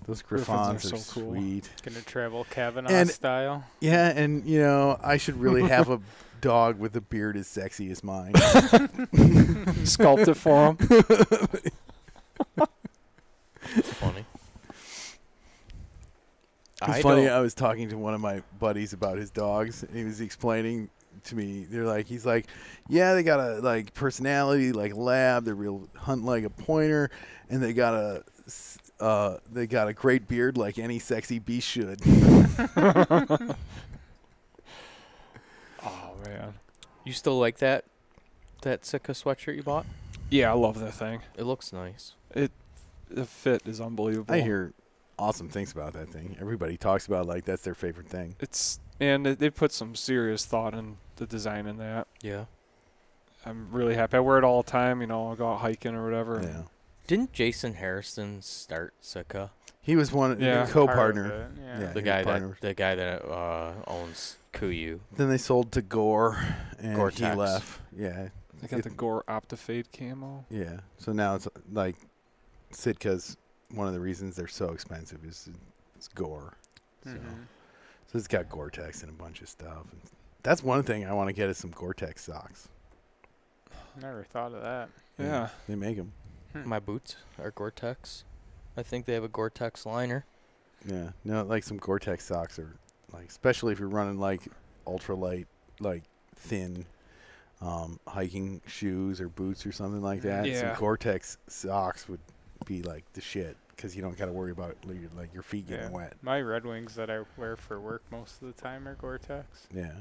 Those Griffons are so cool. sweet. Gonna travel Kavanaugh style. Yeah, and I should really have a dog with a beard as sexy as mine. Sculpt it for him. It's funny. It's funny. I was talking to one of my buddies about his dogs, and he was explaining to me. He's like, yeah, they got a like personality like lab. They're real hunt like a pointer, and they got a great beard like any sexy beast should. Oh man, You still like that Sitka sweatshirt you bought? yeah, I love that thing. It looks nice. The fit is unbelievable. I hear awesome things about that thing. Everybody talks about like that's their favorite thing. They put some serious thought in the design in that. Yeah. I'm really happy. I wear it all the time. I'll go out hiking or whatever. Yeah. Didn't Jason Harrison start Sitka? He was the co-partner. Yeah. The guy that owns Kuyu. Then they sold to Gore, and Gore-Tex. he left. Yeah. They got the Gore Optifade camo. Yeah. So now it's like Sitka's one of the reasons they're so expensive is it's Gore. So it's got Gore-Tex and a bunch of stuff. And that's one thing I want to get is some Gore-Tex socks. Never thought of that. Yeah. They make them. My boots are Gore-Tex. I think they have a Gore-Tex liner. Yeah. No, like some Gore-Tex socks are like, especially if you're running like ultralight, like thin hiking shoes or boots or something like that. Yeah. Some Gore-Tex socks would be like the shit because you don't got to worry about like your feet getting wet. My Red Wings that I wear for work most of the time are Gore-Tex. Yeah.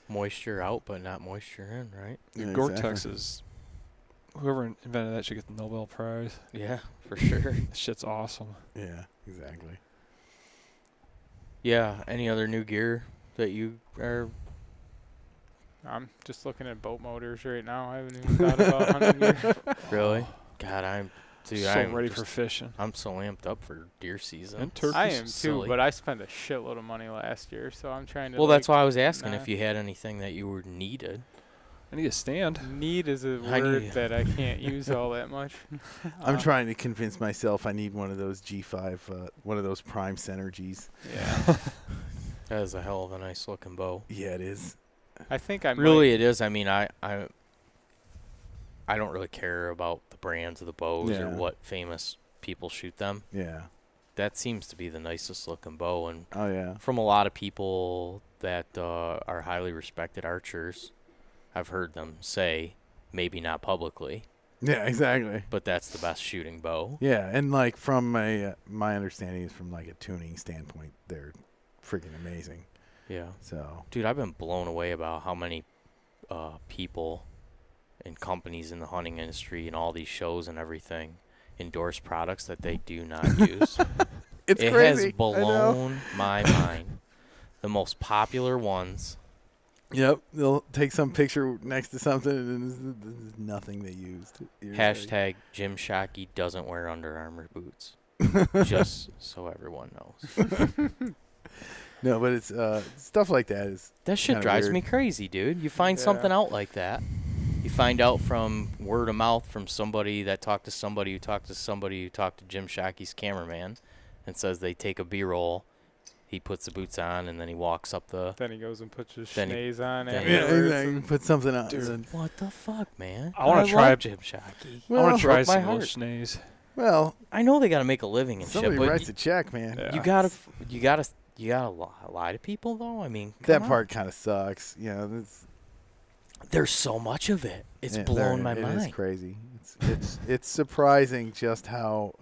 Moisture out, but not moisture in, right? Yeah, Gore-Tex is... Whoever invented that should get the Nobel Prize. Yeah, for sure. That shit's awesome. Yeah, exactly. Yeah. Any other new gear that you are? I'm just looking at boat motors right now. I haven't even thought about hunting gear. Really? God, I'm ready for fishing. I'm so amped up for deer season. And turkeys. I am too, Silly. but I spent a shitload of money last year, so I'm trying to. Well, that's why I was asking if you had anything that you were needed. I need a stand. Need is a word that I can't use all that much. I'm trying to convince myself I need one of those G5, one of those Prime Synergies. Yeah. That is a hell of a nice looking bow. Yeah, it is. I think I It is. I mean, I don't really care about the brands of the bows or what famous people shoot them. Yeah. That seems to be the nicest looking bow, and from a lot of people that are highly respected archers, I've heard them say, maybe not publicly. Yeah, exactly. But that's the best shooting bow. Yeah, and like from my understanding is from like a tuning standpoint, they're freaking amazing. Yeah. So, dude, I've been blown away about how many people and companies in the hunting industry and all these shows and everything endorse products that they do not use. It has blown my mind. The most popular ones. Yep, they'll take some picture next to something and there's nothing they used. Hashtag Jim Shockey doesn't wear Under Armour boots. Just so everyone knows. No, but it's stuff like that that shit drives me crazy, dude. You find something out like that. You find out from word of mouth from somebody that talked to somebody who talked to somebody who talked to Jim Shockey's cameraman and says they take a B-roll. He puts the boots on and then he walks up the. Then he goes and puts his schnaze on. Exactly. Put something on. Dude, what the fuck, man? I want to try Jim Shockey. I want to try some of those schnaze. Well, I know they got to make a living and somebody shit. Somebody writes a check, man. Yeah. You gotta lie to people though. I mean, that part kind of sucks. You know, there's so much of it. It's blown my mind. It is crazy. It's surprising just how.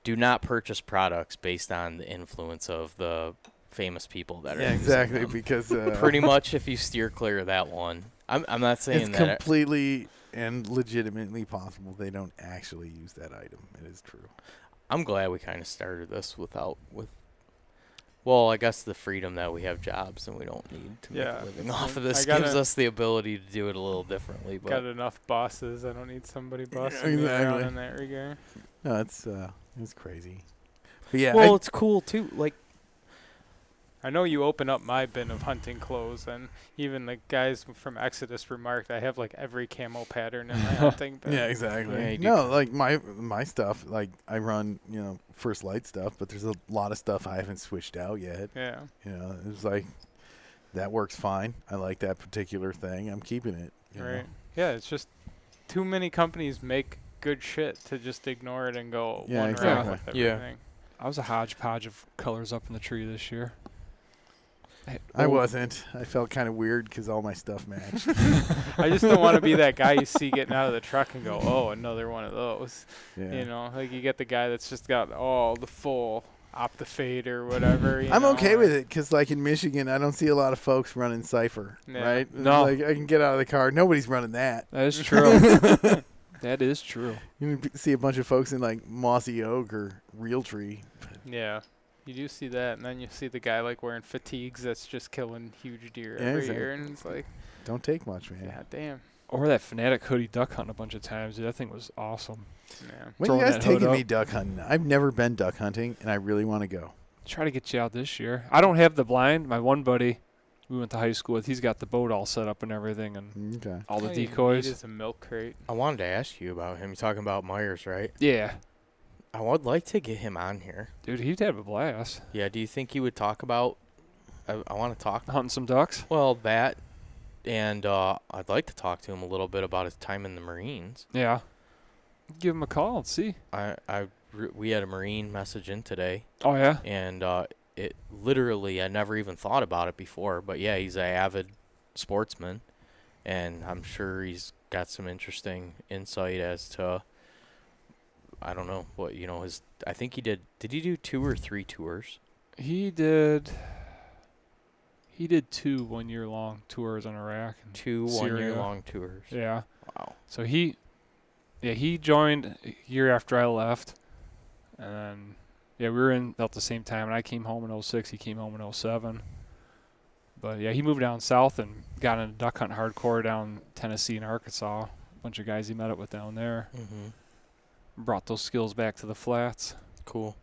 Do not purchase products based on the influence of the famous people that are exactly them. Because pretty much if you steer clear of that one, I'm not saying it's that completely and legitimately possible they don't actually use that item. It is true. I'm glad we kind of started this well, I guess the freedom that we have jobs and we don't need to make a living off of this gives us the ability to do it a little differently. But got enough bosses. I don't need somebody bossing me around in that regard. No, it's crazy. But yeah, well, it's cool too. Like, I know you open up my bin of hunting clothes, and even the guys from Exodus remarked I have like every camo pattern in my hunting bin. Yeah, exactly. Yeah, no, like my stuff, like I run, First Light stuff, but there's a lot of stuff I haven't switched out yet. Yeah. It's like that works fine. I like that particular thing. I'm keeping it. Right. Yeah, it's just too many companies make good shit to just ignore it and go one route with everything. Yeah. I was a hodgepodge of colors up in the tree this year. I wasn't. I felt kind of weird because all my stuff matched. I just don't want to be that guy you see getting out of the truck and go, oh, another one of those. Yeah. Like you get the guy that's just got all the full Optifade or whatever. I'm okay with it because, like in Michigan, I don't see a lot of folks running Cypher, right? No. Like I can get out of the car. Nobody's running that. That is true. That is true. You see a bunch of folks in like Mossy Oak or Realtree. Yeah. You do see that, and then you see the guy like wearing fatigues that's just killing huge deer every year, and it's like, don't take much, man. Yeah, damn. Or that Fanatic hoodie duck hunting a bunch of times. Dude, that thing was awesome. Yeah. When are you guys taking me duck hunting? I've never been duck hunting, and I really want to go. Try to get you out this year. I don't have the blind. My one buddy we went to high school with, he's got the boat all set up and everything, and all the decoys. It's a milk crate. I wanted to ask you about him. You're talking about Myers, right? Yeah. I would like to get him on here. Dude, he'd have a blast. Yeah, do you think he would talk about... I want to talk... Hunting some ducks? Well, that, and I'd like to talk to him a little bit about his time in the Marines. Yeah. Give him a call and see. We had a Marine message in today. Oh, yeah? And it literally, I never even thought about it before, but yeah, he's an avid sportsman, and I'm sure he's got some interesting insight as to... I don't know what I think he did he do 2 or 3 tours? He did 2 1-year-long tours in Iraq. 2 1-year-long tours. Yeah. Wow. So he joined a year after I left, and then Yeah, we were in about the same time, and I came home in 06. He came home in 07. But, yeah, he moved down south and got into duck hunting hardcore down Tennessee and Arkansas. A bunch of guys he met up with down there. Brought those skills back to the flats. Cool.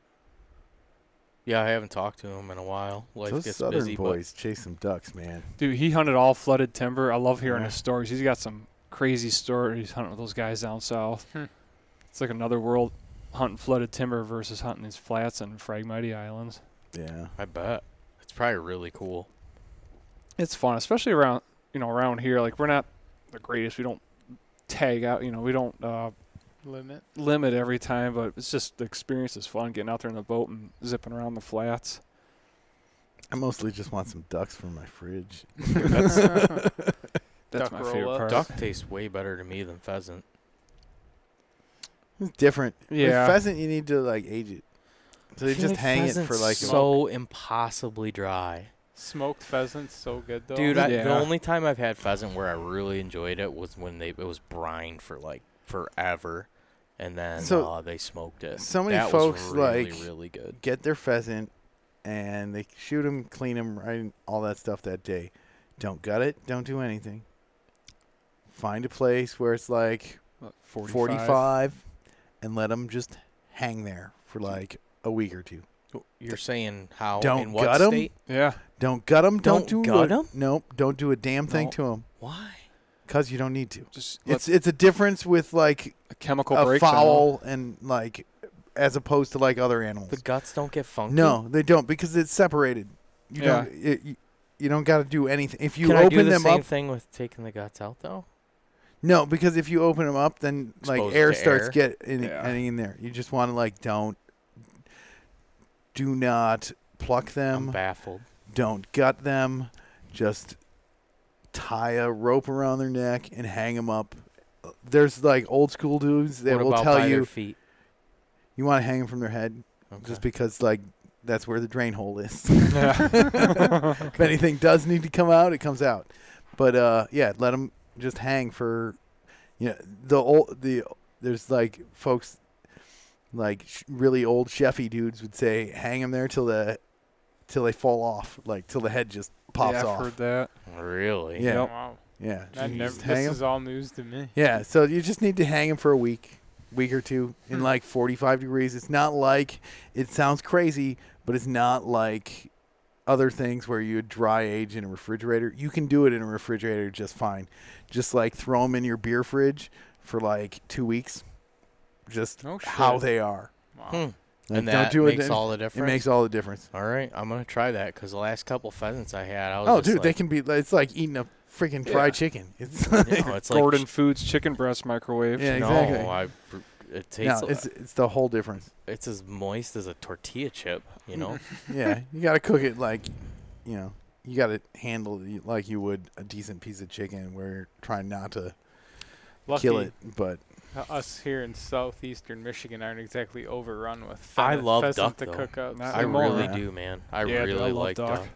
Yeah, I haven't talked to him in a while. Life Those gets southern busy, boys chase some ducks, man. Dude, he hunted all flooded timber. I love hearing his stories. He's got some crazy stories hunting with those guys down south. It's like another world, hunting flooded timber versus hunting these flats and Phragmite Islands. Yeah. I bet. It's probably really cool. It's fun, especially around, around here. Like, we're not the greatest. We don't tag out, we don't limit every time, but it's just the experience is fun, getting out there in the boat and zipping around the flats. I mostly just want some ducks for my fridge. That's my favorite part. Duck tastes way better to me than pheasant. It's different. Yeah. With pheasant, you need to, like, age it. So you just hang it for, like, so impossibly dry. Smoked pheasant's so good, though. Dude, the only time I've had pheasant where I really enjoyed it was when it was brined for, like, forever. And then they smoked it. So many that folks, was really, like, really good. Get their pheasant, and they shoot them, clean them, right, all that stuff that day. Don't gut it. Don't do anything. Find a place where it's, like, 45 and let them just hang there for, like, a week or two. You're saying how? Don't in what gut 'em? state? Yeah. Don't gut them. Don't gut them? Nope. Don't do a damn thing to them. Why? Because you don't need to. Just it's a difference with, like, a chemical a breakdown. fowl and, like, as opposed to, like, other animals. The guts don't get funky? No, they don't, because it's separated. You don't. You don't got to do anything. If you Can open I do the them same up, thing with taking the guts out though? no, because if you open them up, then like Exposed air to starts air? getting in there. You just want to, like, do not pluck them. I'm baffled. Don't gut them. Just tie a rope around their neck and hang them up. There's, like, old school dudes that What will about tell by you their feet? you want to hang them from their head, Okay. just because, like, that's where the drain hole is. Yeah. If anything does need to come out, it comes out. But yeah, let them just hang for, there's, like, folks, like, really old chefy dudes would say, hang them there till they fall off, like, till the head just pops I've off. heard that. Really? Yeah. Wow. Yeah. This is all news to me. Yeah, so you just need to hang them for a week or two in, like, 45 degrees. It's not like, it sounds crazy, but it's not like other things where you dry age in a refrigerator. You can do it in a refrigerator just fine. Just, like, throw them in your beer fridge for, like, 2 weeks. Just how they are. Wow. Like, And that makes all the difference? It makes all the difference. All right, I'm going to try that because the last couple pheasants I had, I was dude, they can be, it's like eating a freaking fried chicken. It's it's Gordon like, Foods chicken breast microwave. Yeah, exactly. No, it tastes. it's the whole difference. It's as moist as a tortilla chip, you know. Yeah, you got to cook it like, you got to handle it like you would a decent piece of chicken. We're trying not to kill it, but us here in southeastern Michigan aren't exactly overrun with I love pheasant duck, to though. cook up. I really do, man. I really like duck.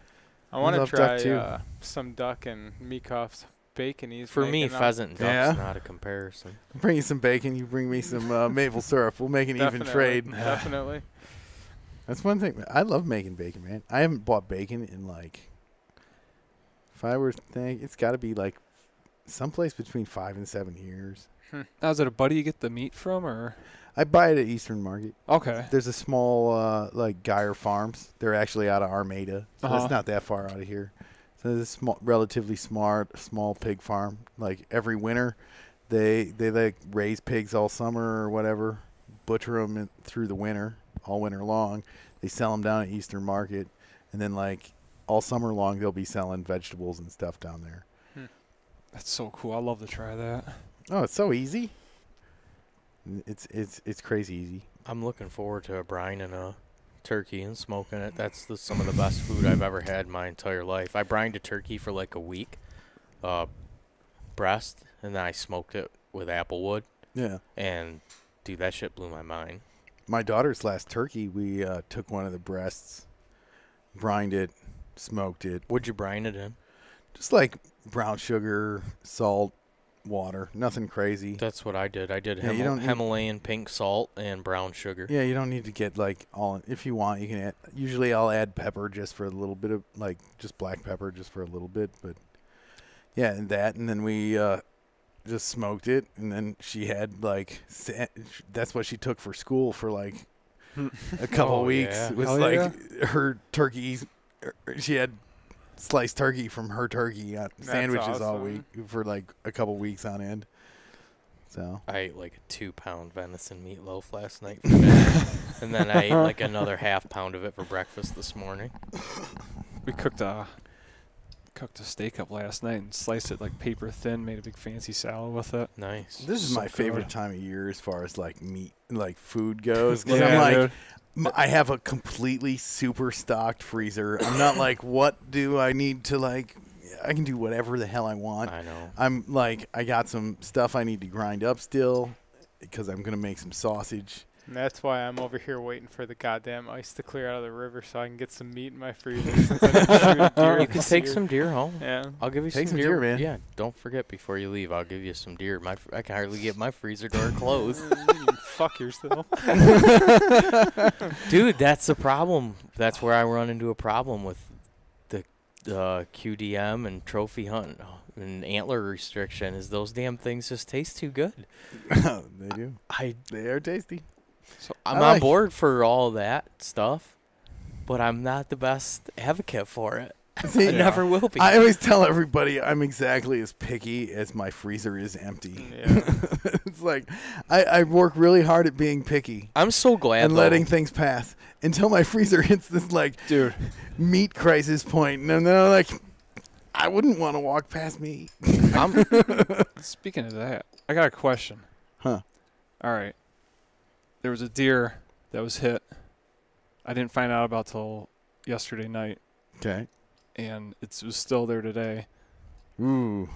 I want to love try duck, too. some duck and Meekhof's bacon. For me, pheasant and duck's not a comparison. I'll bring you some bacon. You bring me some maple syrup. We'll make an even trade. Definitely. That's one thing. I love making bacon, man. I haven't bought bacon in, like, if I were to think, it's got to be, like, someplace between 5 and 7 years. Now, is it a buddy you get the meat from, or? I buy it at Eastern Market. Okay. There's a small, like, Geyer Farms. They're actually out of Armada, so that's not that far out of here. So there's a small, relatively small pig farm. Like, every winter, they like raise pigs all summer or whatever, butcher them through the winter, all winter long. They sell them down at Eastern Market, and then, like, all summer long they'll be selling vegetables and stuff down there. That's so cool. I'd love to try that. Oh, it's so easy. It's crazy easy. I'm looking forward to a brine and a turkey and smoking it. That's some of the best food I've ever had in my entire life. I brined a turkey for like a week, breast, and then I smoked it with applewood. Yeah. And, dude, that shit blew my mind. My daughter's last turkey, we took one of the breasts, brined it, smoked it. What'd you brine it in? Just like brown sugar, salt, water, nothing crazy. That's what I did. I did Himalayan pink salt and brown sugar. Yeah, you don't need to get like all. If you want, you can add. Usually, I'll add pepper just for a little bit of like just black pepper just for a little bit. But yeah, and then we just smoked it, and then she had like that's what she took for school for like a couple weeks. Yeah. It was her turkeys. She had sliced turkey from her turkey sandwiches all week for like a couple weeks on end. So I ate like a 2-pound venison meatloaf last night for dinner, and then I ate like another ½ pound of it for breakfast this morning. We cooked a steak up last night and sliced it like paper thin, made a big fancy salad with it. Nice. This is my favorite time of year as far as like meat, like food goes. Yeah, I'm like, dude. I have a completely super stocked freezer. I'm not like, what do I need to like? I can do whatever the hell I want. I know. I'm like, I got some stuff I need to grind up still because I'm gonna make some sausage. And that's why I'm over here waiting for the goddamn ice to clear out of the river so I can get some meat in my freezer. Since I didn't shoot a deer You can this take year. some deer home. Yeah. I'll give you Take some some deer, man. Yeah, don't forget before you leave. I'll give you some deer. I can hardly get my freezer door closed. You can fuck yourself. Dude, that's the problem. That's where I run into a problem with the QDM and trophy hunt and antler restriction is those damn things just taste too good. They do. They are tasty. So I'm on board for all that stuff, but I'm not the best advocate for it. See, I never will be. I always tell everybody I'm exactly as picky as my freezer is empty. Yeah. It's like I work really hard at being picky I'm so glad and though. letting things pass until my freezer hits this like meat crisis point, and then I'm like, I wouldn't want to walk past meat. Speaking of that, I got a question. Huh. All right. There was a deer that was hit. I didn't find out about till yesterday night, Okay. and it was still there today. Ooh.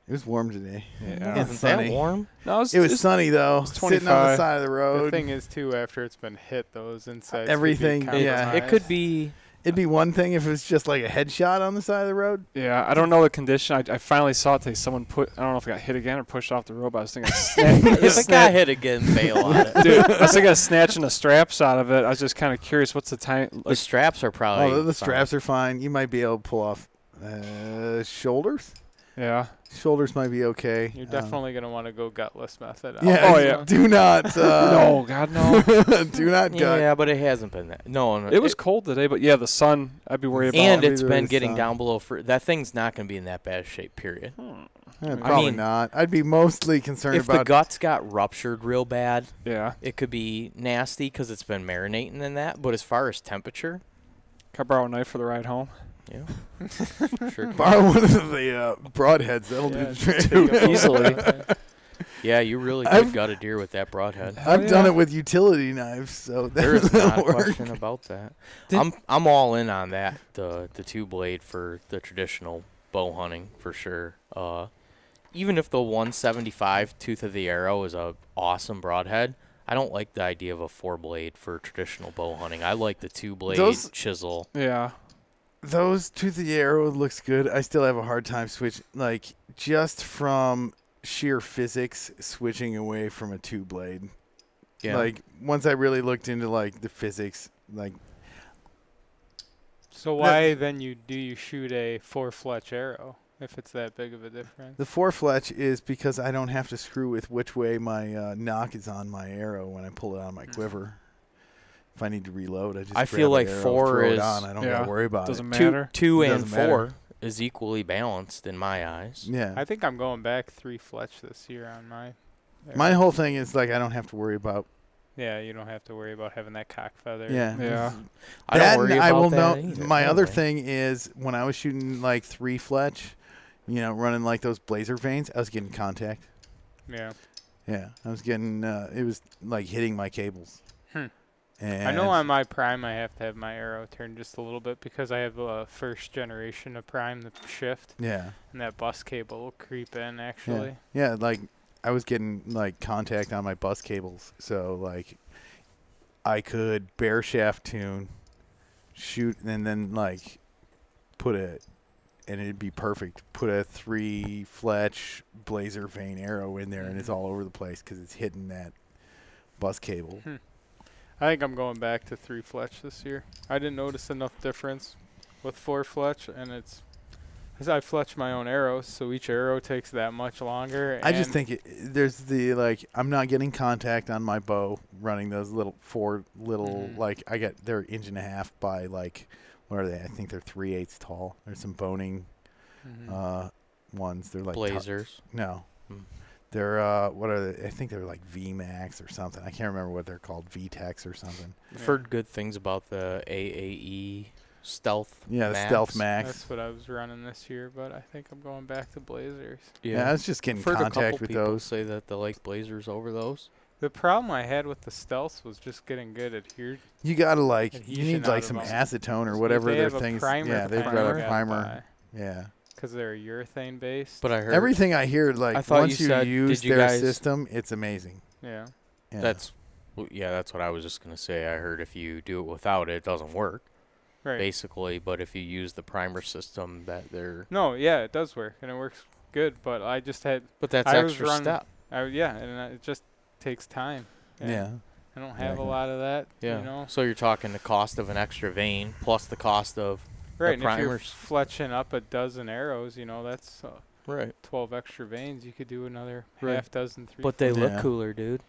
It was warm today. Yeah. Isn't that warm? No, It was sunny though, it's sitting on the 25. side of the The road. thing is, too, after it's been hit, those insides Everything, could be yeah. compromised. It could be. It'd be one thing if it was just like a headshot on the side of the road. Yeah, I don't know the condition. I finally saw it today. Someone I don't know if it got hit again or pushed off the road, but I was thinking If it got hit again, bail on it. Dude, I was thinking of snatching the straps out of it. I was just kind of curious what's the time. The straps are probably. The fine. straps are fine. You might be able to pull off shoulders. Yeah. Shoulders might be okay. You're definitely going to want to go gutless method. Yeah. Oh, yeah. Do not. No, God, no. Do not gut. Yeah, but it hasn't been that. No. It was cold today, but yeah, the sun, I'd be worried about. And it. it's Either been is, getting down below. That thing's not going to be in that bad shape, period. Probably mean, not. I'd be mostly concerned If about. the guts got ruptured real bad, Yeah. it could be nasty because it's been marinating in that. But as far as temperature, Can I borrow a knife for the ride home? yeah, sure. Borrow one of the broadheads. That'll do the trick. Easily. Yeah, you really could gut a deer with that broadhead. I've done it with utility knives, so There is that'll not a work. question about that. I'm all in on that. The 2-blade for the traditional bow hunting for sure. Even if the 175 tooth of the arrow is a awesome broadhead, I don't like the idea of a 4-blade for traditional bow hunting. I like the 2-blade chisel. Yeah. Those tooth of the arrow looks good. I still have a hard time just from sheer physics switching away from a 2-blade. Yeah. Like once I really looked into like the physics, like. So why then do you shoot a 4-fletch arrow if it's that big of a difference? The 4-fletch is because I don't have to screw with which way my nock is on my arrow when I pull it out of my quiver. If I need to reload, I just grab feel the like arrow, 4 throw it is on. I don't gotta worry about Doesn't it. matter. 2 and Doesn't 4 matter. is equally balanced in my eyes. Yeah. I think I'm going back 3-fletch this year on my. My whole thing is like I don't have to worry about. Yeah, you don't have to worry about having that cock feather. Yeah. Yeah. I don't worry I about will that know. either. My other Anyway. thing is when I was shooting like 3-fletch, running like those blazer vanes, I was getting contact. Yeah. Yeah, I was getting. It was like hitting my cables. And I know on my prime I have to have my arrow turned just a little bit because I have a first generation of prime, the shift, Yeah. and that bus cable will creep in actually. Yeah, like I was getting like contact on my bus cables, so like I could bare shaft tune, shoot, and then like put a and it'd be perfect. Put a 3 Fletch Blazer Vane arrow in there, and it's all over the place because it's hitting that bus cable. I think I'm going back to 3 Fletch this year. I didn't notice enough difference with 4 Fletch, and it's because I fletch my own arrows, so each arrow takes that much longer. I just think there's the, like, I'm not getting contact on my bow running those little 4 little, like, they're 1.5 inches by, like, what are they? I think they're 3/8 tall. There's some boning ones. They're like Blazers. No. They're, what are they? I think they're like VMAX or something. I can't remember what they're called. VTEX or something. I've heard good things about the AAE Stealth Yeah, the Max. Stealth Max. That's what I was running this year, but I think I'm going back to Blazers. Yeah, I was just getting I've heard contact a couple with people those. say that they like Blazers over those. The problem I had with the Stealths was just getting good adhered. You gotta, like, you Adhesion need, like, out some of 'em. acetone or whatever They their have a things. primer Yeah, they've got primer a primer. Yeah. because they're a urethane based. But I heard Everything I hear, like, I thought once you you said- use did you their guys- system, it's amazing. Yeah. Yeah. that's what I was just gonna say. I heard if you do it without it, it doesn't work. Right. Basically, but if you use the primer system, that they're No, yeah, it does work, and it works good, but I just had... but that's I was extra run- step. it just takes time. and Yeah. I don't have Yeah. a lot of that, Yeah. you know? So you're talking the cost of an extra vein plus the cost of Right, and if you're primers. fletching up a dozen arrows, that's right. 12 extra veins. You could do another Right. half dozen, 3 But they look Yeah. cooler, dude.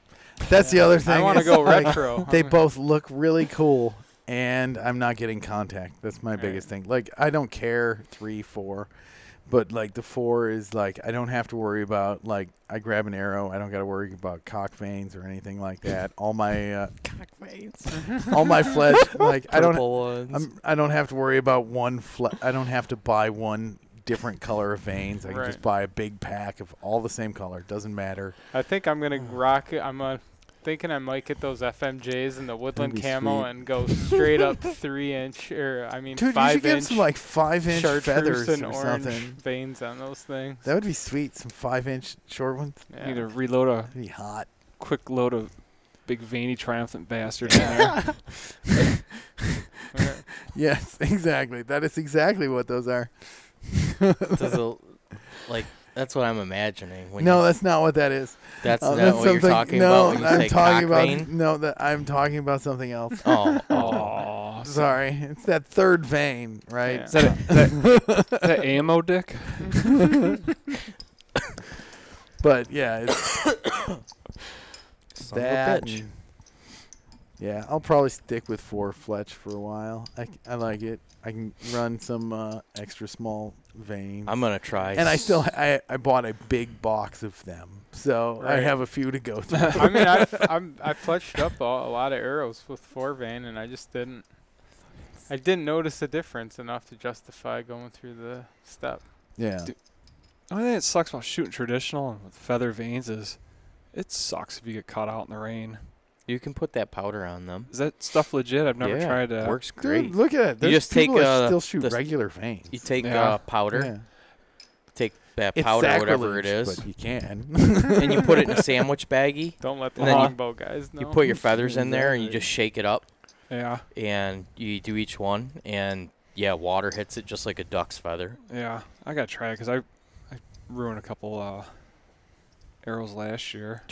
That's the other thing. I want to is, go like, retro. They both look really cool, and I'm not getting contact. That's my Right. biggest thing. Like, I don't care 3, 4, but, like, the 4 is, like, I don't have to worry about, like, I grab an arrow. I don't got to worry about cock veins or anything like that. All my Cock veins. all my flesh, like, I don't ones. I don't have to worry about I don't have to buy one different color of veins. I can just Right. buy a big pack of all the same color. Doesn't matter. I think I'm going to rock it. I'm thinking I might get those FMJs and the woodland be camo sweet. and go straight up 3-inch, Dude, you 5 should get inch some, like, 5-inch chartreuse feathers and or orange something. veins on those things. That would be sweet. Some 5-inch short ones. Yeah. Need to reload a That'd be hot. quick load of big veiny triumphant bastards in there. Okay. Yes, exactly. That is exactly what those are. That's what I'm imagining. When No, you, that's not what that is. that's not That's what you're something. talking No, about when you I'm say talking cock about vein. no. That I'm talking about something else. Oh, Sorry, it's that third vein, right? Yeah. Is that ammo dick? But yeah, it's Son that. of a bitch. and- Yeah, I'll probably stick with 4 Fletch for a while. I like it. I can run some extra small veins. I'm gonna try. And I bought a big box of them, so I Right. have a few to go through. I mean, I fletched up a lot of arrows with 4 vein, and I didn't notice a difference enough to justify going through the step. Yeah. Dude. The only thing that sucks about shooting traditional and with feather veins is it sucks if you get caught out in the rain. You can put that powder on them. Is that stuff legit? I've never Yeah, tried to. Works great. Dude, look at it. You There's just take people that still shoot the regular veins. You take Yeah. powder, Yeah. take that It's powder, whatever it sacrilege, is, but you can. and you put it in a sandwich baggie. Don't let the And then you- longbow guys know. You put your feathers in there, and you Exactly. just shake it up, Yeah, and you do each one, and yeah, water hits it just like a duck's feather. yeah. I gotta try it because I ruined a couple arrows last year.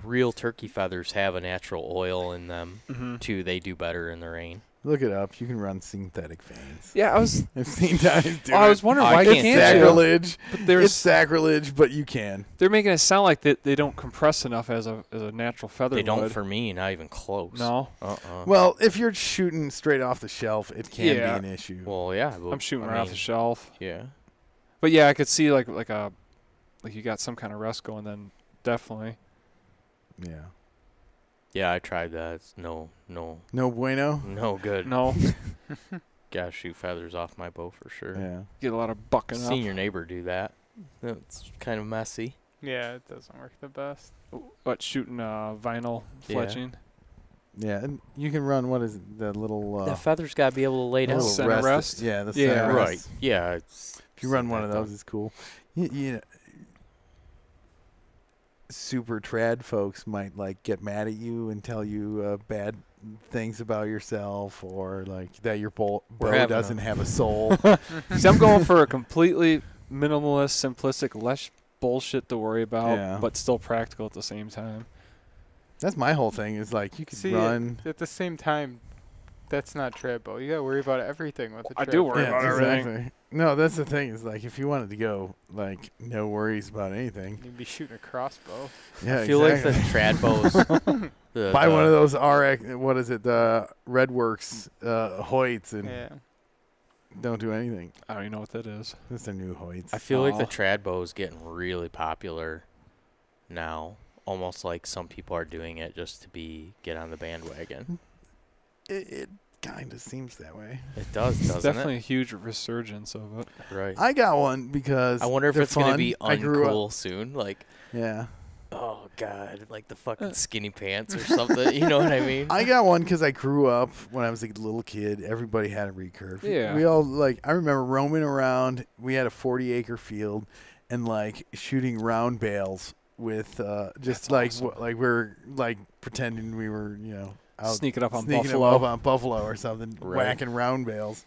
Real turkey feathers have a natural oil in them Mm-hmm. too. They do better in the rain. Look it up. You can run synthetic veins. Yeah, I was. I've seen guys do I it. was wondering I why can't It's can't you? sacrilege. But It's there's sacrilege, but you can. they're making it sound like they don't compress enough as a natural feather They don't would. for me, not even close. No, Well, if you're shooting straight off the shelf, it can Yeah. be an issue. Well, yeah. I'm shooting right off the shelf. Yeah. But yeah, I could see like you got some kind of rest going. Then definitely. Yeah. Yeah, I tried that. It's no No bueno. good. No, Gotta shoot feathers off my bow for sure. Yeah. get a lot of bucking Seen up. your neighbor do that. It's kind of messy. Yeah, it doesn't work the best. What shooting vinyl Yeah. fletching? Yeah, and you can run, what is it, the little That feather's gotta be able to lay down. little Center rest? Yeah, the Yeah. center Right. rest. Yeah. It's If you run one of that those, it's cool. You know, super trad folks might like get mad at you and tell you bad things about yourself, or like that your bow doesn't have a soul. See, I'm going for a completely minimalist, simplistic, less bullshit to worry about, but still practical at the same time. That's my whole thing. Is like you can run at the same time. That's not trad bow. You gotta worry about everything with the trad. I do worry about everything. Exactly. No, that's the thing. Is like if you wanted to go, like no worries about anything. You'd be shooting a crossbow. Yeah, I feel like the trad bows. Buy one of those RX. What is it? The Redworks Hoyts, and don't do anything. I don't even know what that is. That's their new Hoyts. I feel like the trad bow is getting really popular now. Almost like some people are doing it just to get on the bandwagon. It kind of seems that way. It does, doesn't it? It's definitely a huge resurgence of it. Right. I got one because I wonder if it's going to be uncool soon. Like, yeah. Oh, God. Like the fucking skinny pants or something. You know what I mean? I got one because I grew up when I was a little kid. Everybody had a recurve. Yeah. We all, like, I remember roaming around. We had a 40-acre field and, like, shooting round bales with just, like, awesome. like we're, like, pretending we were, Sneaking up on Buffalo or something, whacking round bales,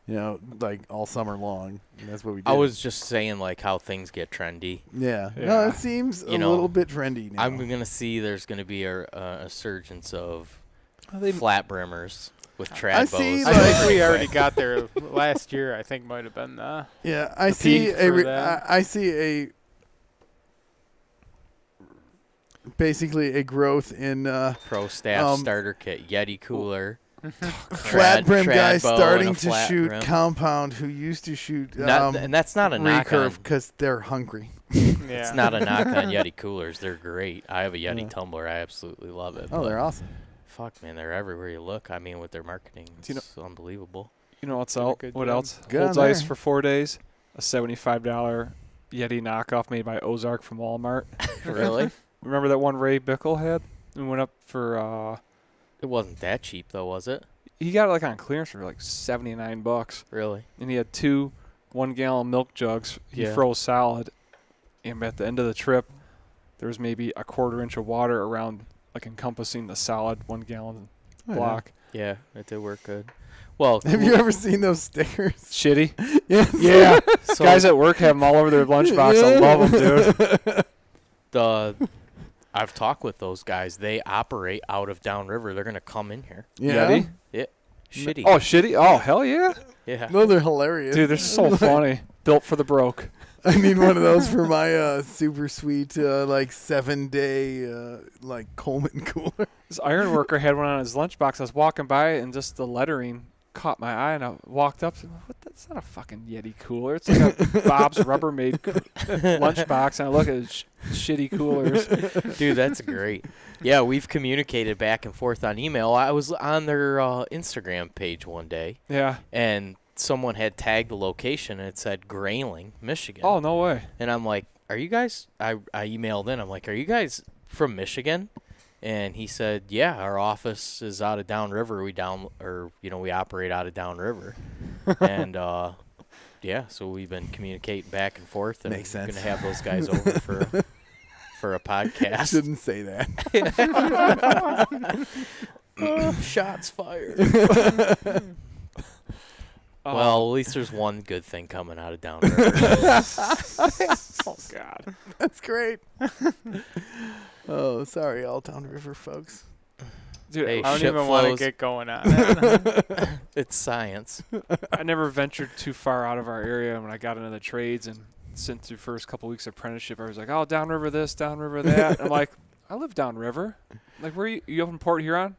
like all summer long. And that's what we did. I was just saying, like, how things get trendy. Yeah. No, it seems a little bit trendy now. I'm going to see there's going to be a surgence of flat brimmers with trad bows. I think we already got there last year. I think might have been yeah, I see a basically a growth in Pro Staff starter kit, Yeti cooler. Flat brim guys starting to shoot compound who used to shoot and that's not a knock on because they're hungry. It's not a knock on Yeti coolers. They're great. I have a Yeti tumbler. I absolutely love it. Oh, they're awesome. Fuck, man, they're everywhere you look. I mean, with their marketing, it's unbelievable. You know what's out? What else? Good Holds ice for 4 days. A $75 Yeti knockoff made by Ozark from Walmart. Really? Remember that one Ray Bickle had? We went up for. It wasn't that cheap though, was it? He got it like on clearance for like $79. Really? And he had 2 1-gallon milk jugs. He froze solid. And at the end of the trip, there was maybe a 1/4 inch of water around, like encompassing the solid 1-gallon block. Yeah, it did work good. Well, have you ever seen those stickers? Shitty. Yes. Yeah. So guys at work have them all over their lunchbox. I love them, dude. I've talked with those guys. They operate out of downriver. They're gonna come in here. Yeah. Yeti? Yeah. Shitty. Oh, Shitty? Oh, hell yeah. Yeah. No, they're hilarious. Dude, they're so funny. Built for the broke. I need one of those for my super sweet, like 7-day, like Coleman cooler. This iron worker had one on his lunchbox. I was walking by and just the lettering caught my eye, and I walked up and what? That's not a fucking Yeti cooler. It's like a Bob's Rubbermaid lunchbox, and I look at his shitty coolers. Dude, that's great. Yeah, we've communicated back and forth on email. I was on their Instagram page one day. Yeah. And someone had tagged the location, and it said Grayling, Michigan. Oh, no way. And I'm like, are you guys, I emailed in, I'm like, are you guys from Michigan? And he said, yeah, our office is out of downriver. We operate out of downriver. And, yeah, so we've been communicating back and forth. And Makes sense. We're going to have those guys over for a podcast. Shouldn't say that. Shots fired. Well, at least there's one good thing coming out of downriver. Oh, God. That's great. Oh, sorry, all downriver folks. Dude, hey, I don't even want to get going on it. It's science. I never ventured too far out of our area. When I got into the trades and sent through first couple weeks of apprenticeship, I was like, oh, downriver this, downriver that. I'm like, I live downriver. Like, where are you up in Port Huron?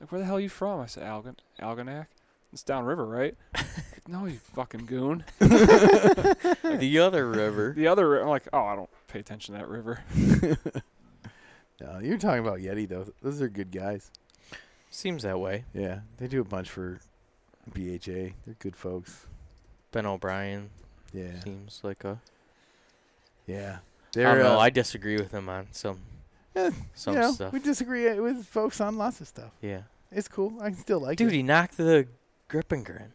Like, where the hell are you from? I said, Algonac. It's downriver, right? No, you fucking goon. The other river. The other river. I'm like, oh, I don't pay attention to that river. No, you're talking about Yeti, though. Those are good guys. Seems that way. Yeah, they do a bunch for BHA. They're good folks. Ben O'Brien. Yeah. Seems like a. Yeah. I don't know. I disagree with him on some stuff. We disagree with folks on lots of stuff. Yeah. It's cool. I can still like it. Dude, he knocked the grip and grin.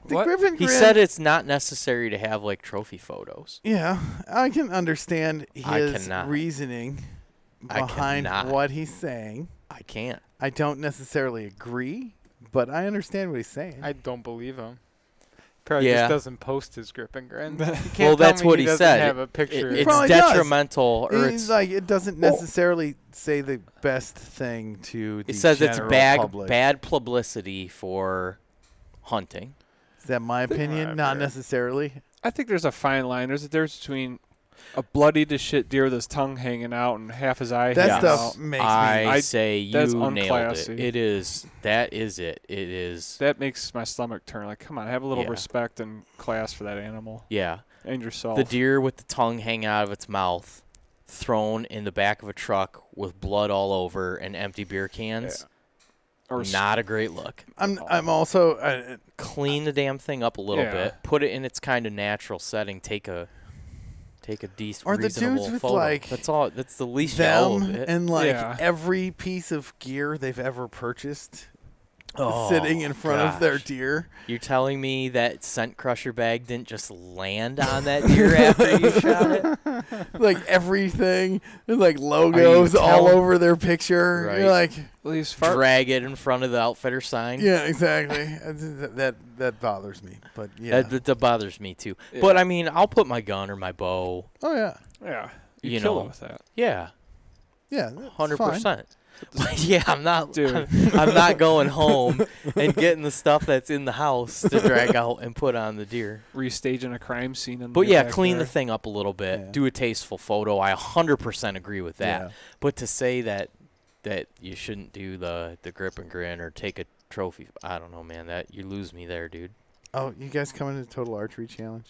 The grip and He grin, said it's not necessary to have like trophy photos. Yeah, I can understand his cannot. reasoning I behind cannot. what he's saying. I can't. I don't necessarily agree, but I understand what he's saying. I don't believe him. Probably Yeah. just doesn't post his grip and grin. Well, that's what he doesn't said. Have a picture. It's probably does. detrimental, or He's it's like, it doesn't necessarily say the best thing to the it says it's general public. bad publicity for hunting. Is that my opinion? Not Whatever. necessarily. I think there's a fine line. There's a difference between a bloody to shit deer with his tongue hanging out and half his eye That hanging stuff out. makes I me. say you that's nailed unclassy. it. It is. That is it. It is. That makes my stomach turn. Like, come on, have a little Yeah. respect and class for that animal Yeah. and yourself. The deer with the tongue hanging out of its mouth, thrown in the back of a truck with blood all over and empty beer cans. Or Not a great look. I'm also. Clean the damn thing up a little Yeah. bit. Put it in its kind of natural setting. Take a decent, Or the reasonable dudes with, photo. like, That's all. That's the least you owe them of it. and like Yeah. every piece of gear they've ever purchased Oh, sitting in front of their gosh. deer. You're telling me that scent crusher bag didn't just land on that deer after you shot it? Like everything, there's like logos all telling- over their picture. Right. You're like, these fart. Drag it in front of the outfitter sign. yeah, exactly. that bothers me. But yeah. That bothers me too. Yeah. But I mean, I'll put my gun or my bow. Oh yeah. Yeah, You kill know. it with that. Yeah, Yeah. that's 100%. Yeah, I'm not. Dude. I'm not going home and getting the stuff that's in the house to drag out and put on the deer. Restaging a crime scene. In But your yeah, clean the backyard. thing up a little bit. Yeah. Do a tasteful photo. I 100% agree with that. Yeah. But to say that you shouldn't do the grip and grin or take a trophy, I don't know, man. That you lose me there, dude. Oh, you guys coming to the Total Archery Challenge?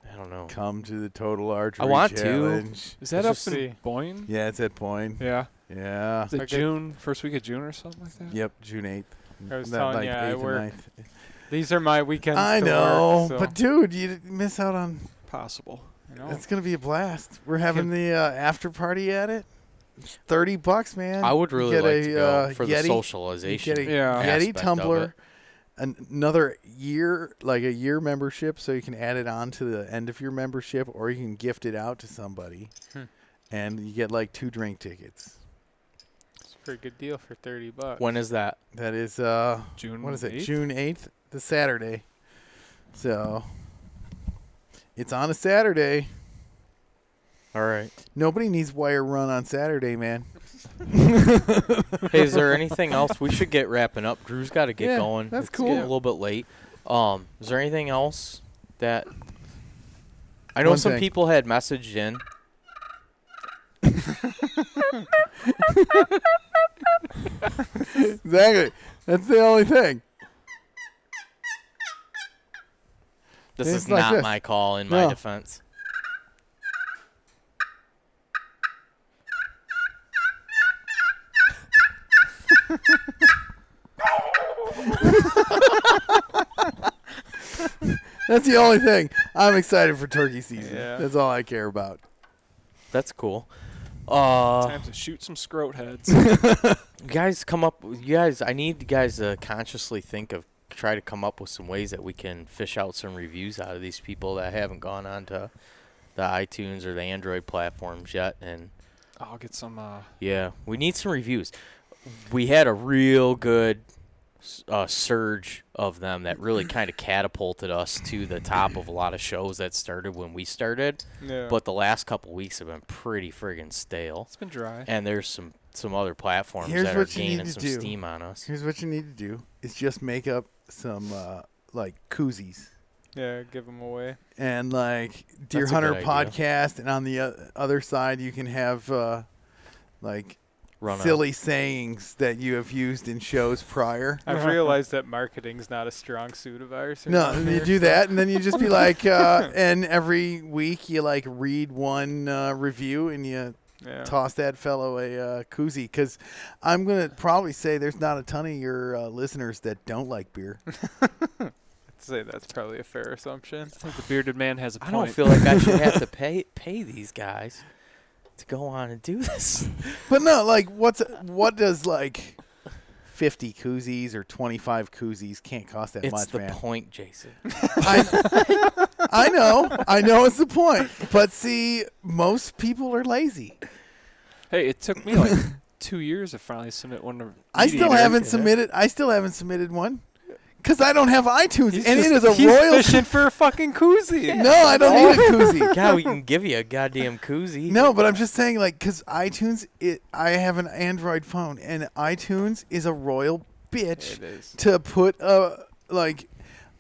I don't know. Come to the Total Archery want to. Challenge. Is that Let's up just in see. Boyne? Yeah, it's at Boyne. Yeah. Yeah. Is it Okay. June, first week of June or something like that? Yep, June 8th. I was That, telling like, you, 8th I and work. 9th. These are my weekends. I to know, work, so, but dude, you miss out on. Possible. you know. It's gonna be a blast. We're having the after party at it. It's $30, man. I would You really get like a, to go for Yeti. the You socialization. get a Yeah. Yeti aspect of tumbler, it. another year, like a year membership, so you can add it on to the end of your membership, or you can gift it out to somebody, and you get like 2 drink tickets. It's a pretty good deal for $30. When is that? That is June. what is it? 8th? June 8th, the Saturday. So it's on a Saturday. All right. Nobody needs wire run on Saturday, man. Hey, is there anything else? We should get wrapping up. Drew's got to get Yeah, going. that's It's cool. getting a little bit late. Is there anything else that I know One some thing. people had messaged in? Exactly. That's the only thing. This It's is like not this. my call in my No. defense. That's the only thing. I'm excited for turkey season. Yeah. That's all I care about. That's cool. Time to shoot some scrote heads. You guys come up. You guys, I need you guys to consciously try to come up with some ways that we can fish out some reviews out of these people that haven't gone on to the iTunes or the Android platforms yet. And I'll get some. yeah, we need some reviews. We had a real good surge of them that really kind of catapulted us to the top of a lot of shows that started when we started. Yeah. But the last couple weeks have been pretty friggin' stale. It's been dry. And there's some other platforms Here's that are what you need gaining to some do. steam on us. Here's what you need to do: is just make up some like koozies Yeah, give them away. and like Deer That's a Hunter good podcast, and on the other side you can have like Run out. silly sayings that you have used in shows prior. I've realized that marketing's not a strong suit of ours. No, around and you here, do so- that, and then you just be like, and every week you like read one review, and you Yeah. toss that fellow a koozie. Because I'm gonna probably say there's not a ton of your listeners that don't like beer. I'd say that's probably a fair assumption. I think the bearded man has a I point. don't feel like I should have to pay these guys to go on and do this. But no, like what does like 50 koozies or 25 koozies can't cost that much, man. It's the point, Jason. I know it's the point. But see, most people are lazy. Hey, it took me like 2 years to finally submit one to I still haven't submitted one. Because I don't have iTunes, it is a he's royal. fishing for a fucking koozie. Yeah. No, I don't need a koozie. God, we can give you a goddamn koozie. No, but I'm just saying, like, because iTunes, I have an Android phone, and iTunes is a royal bitch to put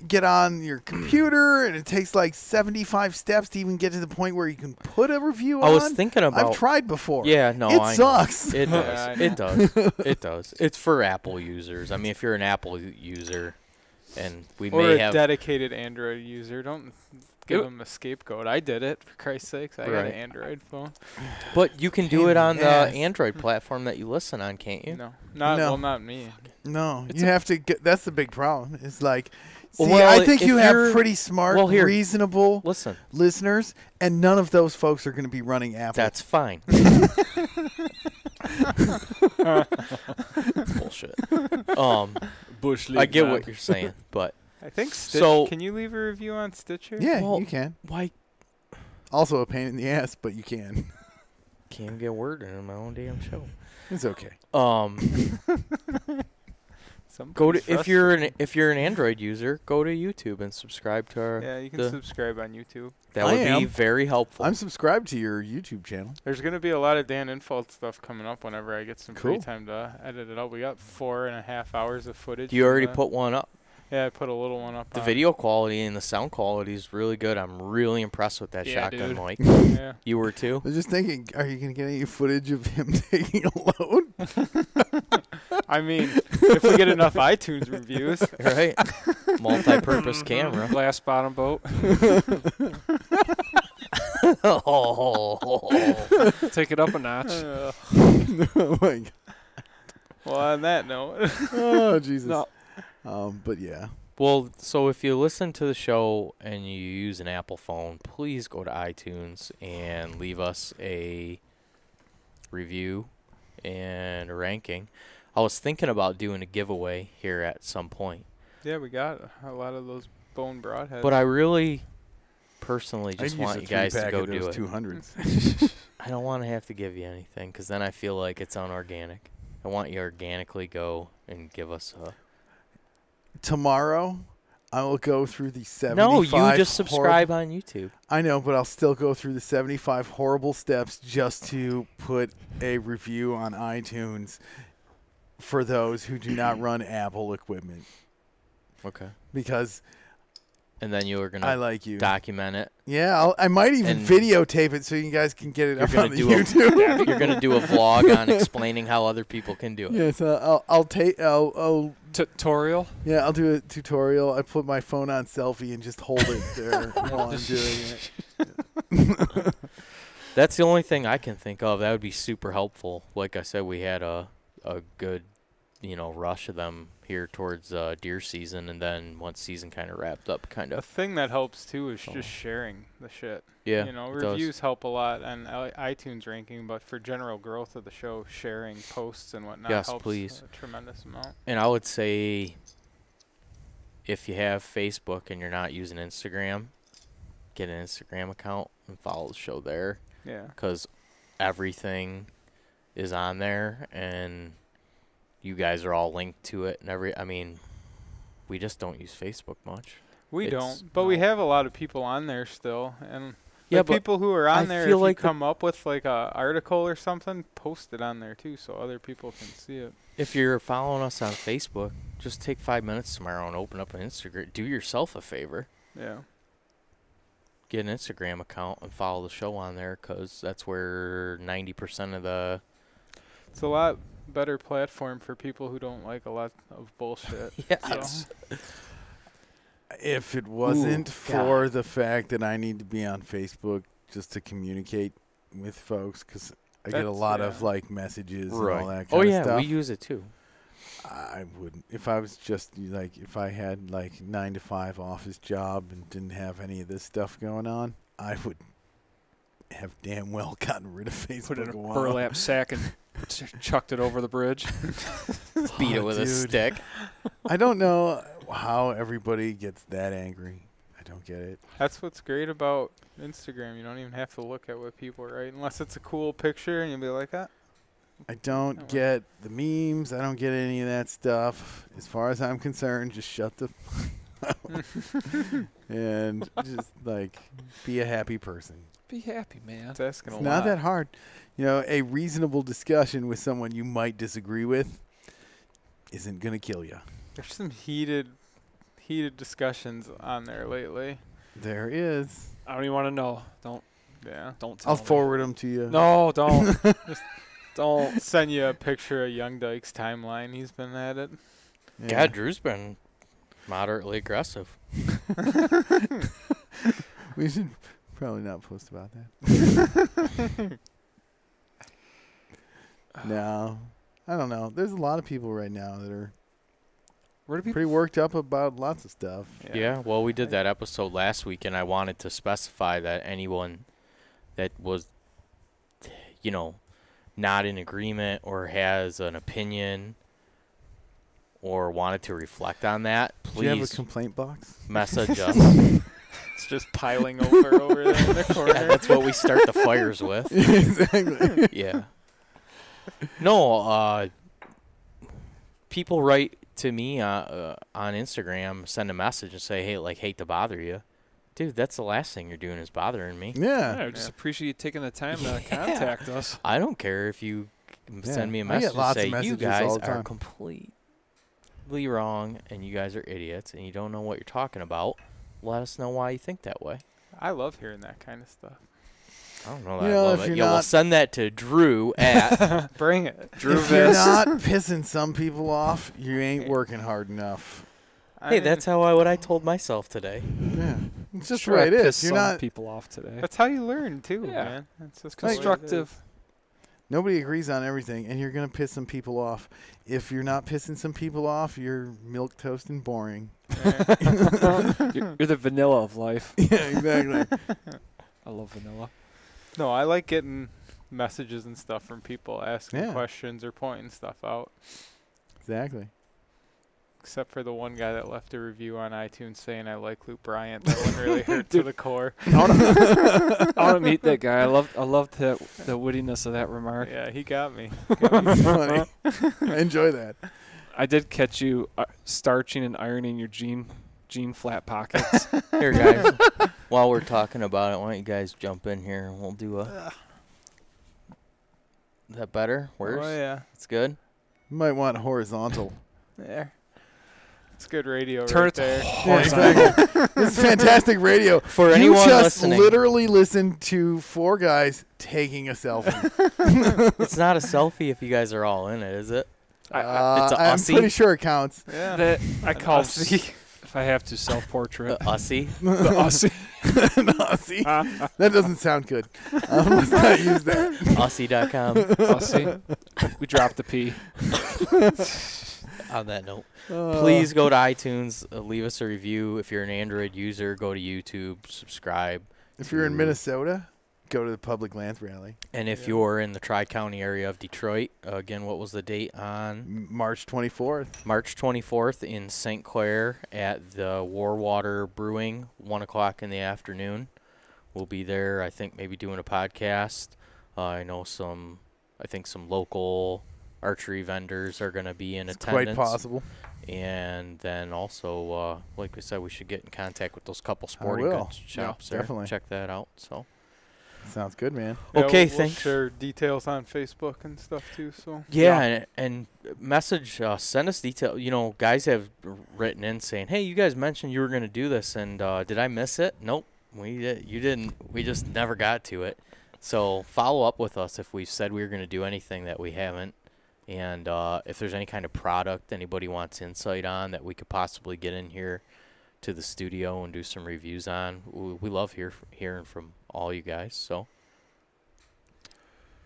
get on your computer, and it takes like 75 steps to even get to the point where you can put a review on. I was thinking about. I've tried before. Yeah, no, it sucks. It does. It does. It does. It's for Apple users. I mean, if you're an Apple user, and we may have a dedicated Android user, don't give them a scapegoat. I did it, for Christ's sakes. I got an Android phone. But you can do it on the Android platform that you listen on, can't you? No, not me. No, you have to get. That's the big problem. It's like. See, I think you have pretty smart, reasonable listeners, and none of those folks are going to be running Apple. That's fine. Bullshit. Bush League, I get what you're saying, but I think Stitcher. Can you leave a review on Stitcher? Yeah, you can. Why? Also a pain in the ass, but you can. Can't get a word in my own damn show. It's okay. Go to if you're an Android user, go to YouTube and subscribe to our. Yeah, you can subscribe on YouTube. That would be very helpful. I'm subscribed to your YouTube channel. There's going to be a lot of Dan Infalt stuff coming up whenever I get some free time to edit it out. We got 4.5 hours of footage. You already put one up? Yeah, I put a little one up. The video quality and the sound quality is really good. I'm really impressed with that shotgun mic. Yeah. You were too? I was just thinking, are you going to get any footage of him taking a load? I mean, if we get enough iTunes reviews. Right. Multi-purpose camera. Glass bottom boat. Take it up a notch. Oh, my God. Well, on that note. Oh, Jesus. No. But yeah. Well, so if you listen to the show and you use an Apple phone, please go to iTunes and leave us a review and a ranking. I was thinking about doing a giveaway here at some point. Yeah, we got a lot of those bone broadheads. But I really, personally, just want you guys to go do it. 200s. I don't want to have to give you anything because then I feel like it's unorganic. I want you to organically go and give us a... Tomorrow, I will go through the 75. No, you just subscribe on YouTube. I know, but I'll still go through the 75 horrible steps just to put a review on iTunes for those who do not run Apple equipment. Okay. Because... And then you are going to document it. Yeah, I might even videotape it so you guys can get it up on YouTube. You're going to do a vlog on explaining how other people can do it. Yes, I'll tutorial. Yeah, I'll do a tutorial. I put my phone on selfie and just hold it there while I'm doing it. That's the only thing I can think of. That would be super helpful. Like I said, we had a good, rush of them here towards deer season, and then once season kind of wrapped up, kind of. A thing that helps too is just sharing the shit. Yeah, reviews help a lot on iTunes ranking, but for general growth of the show, sharing posts and whatnot helps a tremendous amount. And I would say, if you have Facebook and you're not using Instagram, get an Instagram account and follow the show there. Yeah, because everything is on there, and you guys are all linked to it, and we just don't use Facebook much. We don't, but we have a lot of people on there still, and people who are on there, if you come up with like a article or something, post it on there too, so other people can see it. If you're following us on Facebook, just take 5 minutes tomorrow and open up an Instagram. Do yourself a favor. Yeah. Get an Instagram account and follow the show on there, because that's where 90% of the... It's a lot better platform for people who don't like a lot of bullshit. Yes. So. If it wasn't for the fact that I need to be on Facebook just to communicate with folks, because I get a lot of messages and all that kind of stuff. We use it too. I wouldn't. If I was just if I had 9 to 5 office job and didn't have any of this stuff going on, I would have damn well gotten rid of Facebook. Put it in a burlap sack and Chucked it over the bridge. Beat it with a stick. I don't know how everybody gets that angry. I don't get it. That's what's great about Instagram. You don't even have to look at what people write unless it's a cool picture and you'll be like, ah. I don't get the memes. I don't get any of that stuff. As far as I'm concerned, just shut the and just like be a happy person. Be happy, man. It's asking a lot. Not that hard. You know, a reasonable discussion with someone you might disagree with isn't going to kill you. There's some heated discussions on there lately. There is. I don't even want to know. Don't tell I'll me. forward them to you. No, don't. Just don't. Send you a picture of Young Dyke's timeline. He's been at it. Yeah, Drew's been moderately aggressive. We should probably not post about that. No. I don't know. There's a lot of people right now that are pretty worked up about lots of stuff. Yeah, well, we did that episode last week, and I wanted to specify that anyone that was, not in agreement or has an opinion or wanted to reflect on that, please. Do you have a complaint box? Message us. It's just piling over there in the corner. Yeah, that's what we start the fires with. Exactly. Yeah. No, people write to me on Instagram, send a message and say, hey, hate to bother you. Dude, that's the last thing you're doing is bothering me. Yeah. I just appreciate you taking the time to contact us. I don't care if you send me a message and say, you guys are completely wrong and you guys are idiots and you don't know what you're talking about. Let us know why you think that way. I love hearing that kind of stuff. I don't know that I love it. Yeah, well, send that to Drew at Bring it. Drew. If you're not pissing some people off, you ain't working hard enough. Hey, that's what I told myself today. Yeah, it's just the way it is. You're not people off today. That's how you learn too, man. It's just constructive. Nobody agrees on everything, and you're gonna piss some people off. If you're not pissing some people off, you're milk toast and boring. You're the vanilla of life. Yeah, exactly. I love vanilla. No, I like getting messages and stuff from people asking questions or pointing stuff out. Exactly. Except for the one guy that left a review on iTunes saying I like Luke Bryant. That one really hurt to the core. I want to meet that guy. I loved the wittiness of that remark. Yeah, he got me. Funny. I enjoy that. I did catch you starching and ironing your jean flat pockets. Here, guys. While we're talking about it, why don't you guys jump in here and we'll do a... Is that better? Worse? Oh, yeah. It's good? You might want horizontal. There. It's good radio Turn right it there. Exactly. This is fantastic radio. For anyone listening. listening. Literally listened to four guys taking a selfie. It's not a selfie if you guys are all in it, is it? It's a I'm Ussy? pretty sure it counts. Yeah. That I call Ussy. if I have to self-portrait. Ussy? The Ussy. Ussy. That doesn't sound good. Let's not use that. Ussy.com. Ussy. We dropped the P. On that note, please go to iTunes, leave us a review. If you're an Android user, go to YouTube, subscribe. If you're in Minnesota, go to the Public Lands Rally. And if you're in the Tri-County area of Detroit, again, what was the date on? March 24th. March 24th in St. Clair at the Warwater Brewing, 1 o'clock in the afternoon. We'll be there, I think, maybe doing a podcast. I know some local archery vendors are going to be in attendance. Quite possible. And then also, like we said, we should get in contact with those couple sporting goods shops there. Definitely. Check that out. So. Sounds good, man. Yeah, Okay, we'll thanks. share details on Facebook and stuff too. So Yeah, and message, send us detail. You know, guys have written in saying, "Hey, you guys mentioned you were going to do this, and did I miss it?" Nope, you didn't. We just never got to it. So follow up with us if we said we were going to do anything that we haven't, and if there's any kind of product anybody wants insight on that we could possibly get in here to the studio and do some reviews on. We love hearing from all you guys. So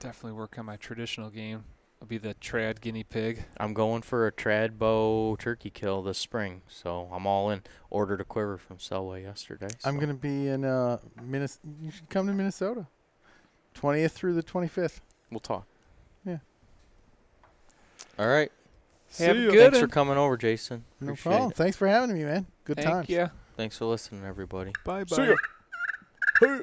definitely work on my traditional game. I'll be the trad guinea pig. I'm going for a trad bow turkey kill this spring, so I'm all in. Ordered a quiver from Selway yesterday. So. I'm going to be in Minnesota. You should come to Minnesota. 20th through the 25th. We'll talk. Yeah. All right. Have a good Thanks one. for coming over, Jason. No Appreciate problem. it. Thanks for having me, man. Good Thank times. ya. Thanks for listening, everybody. Bye-bye. See ya.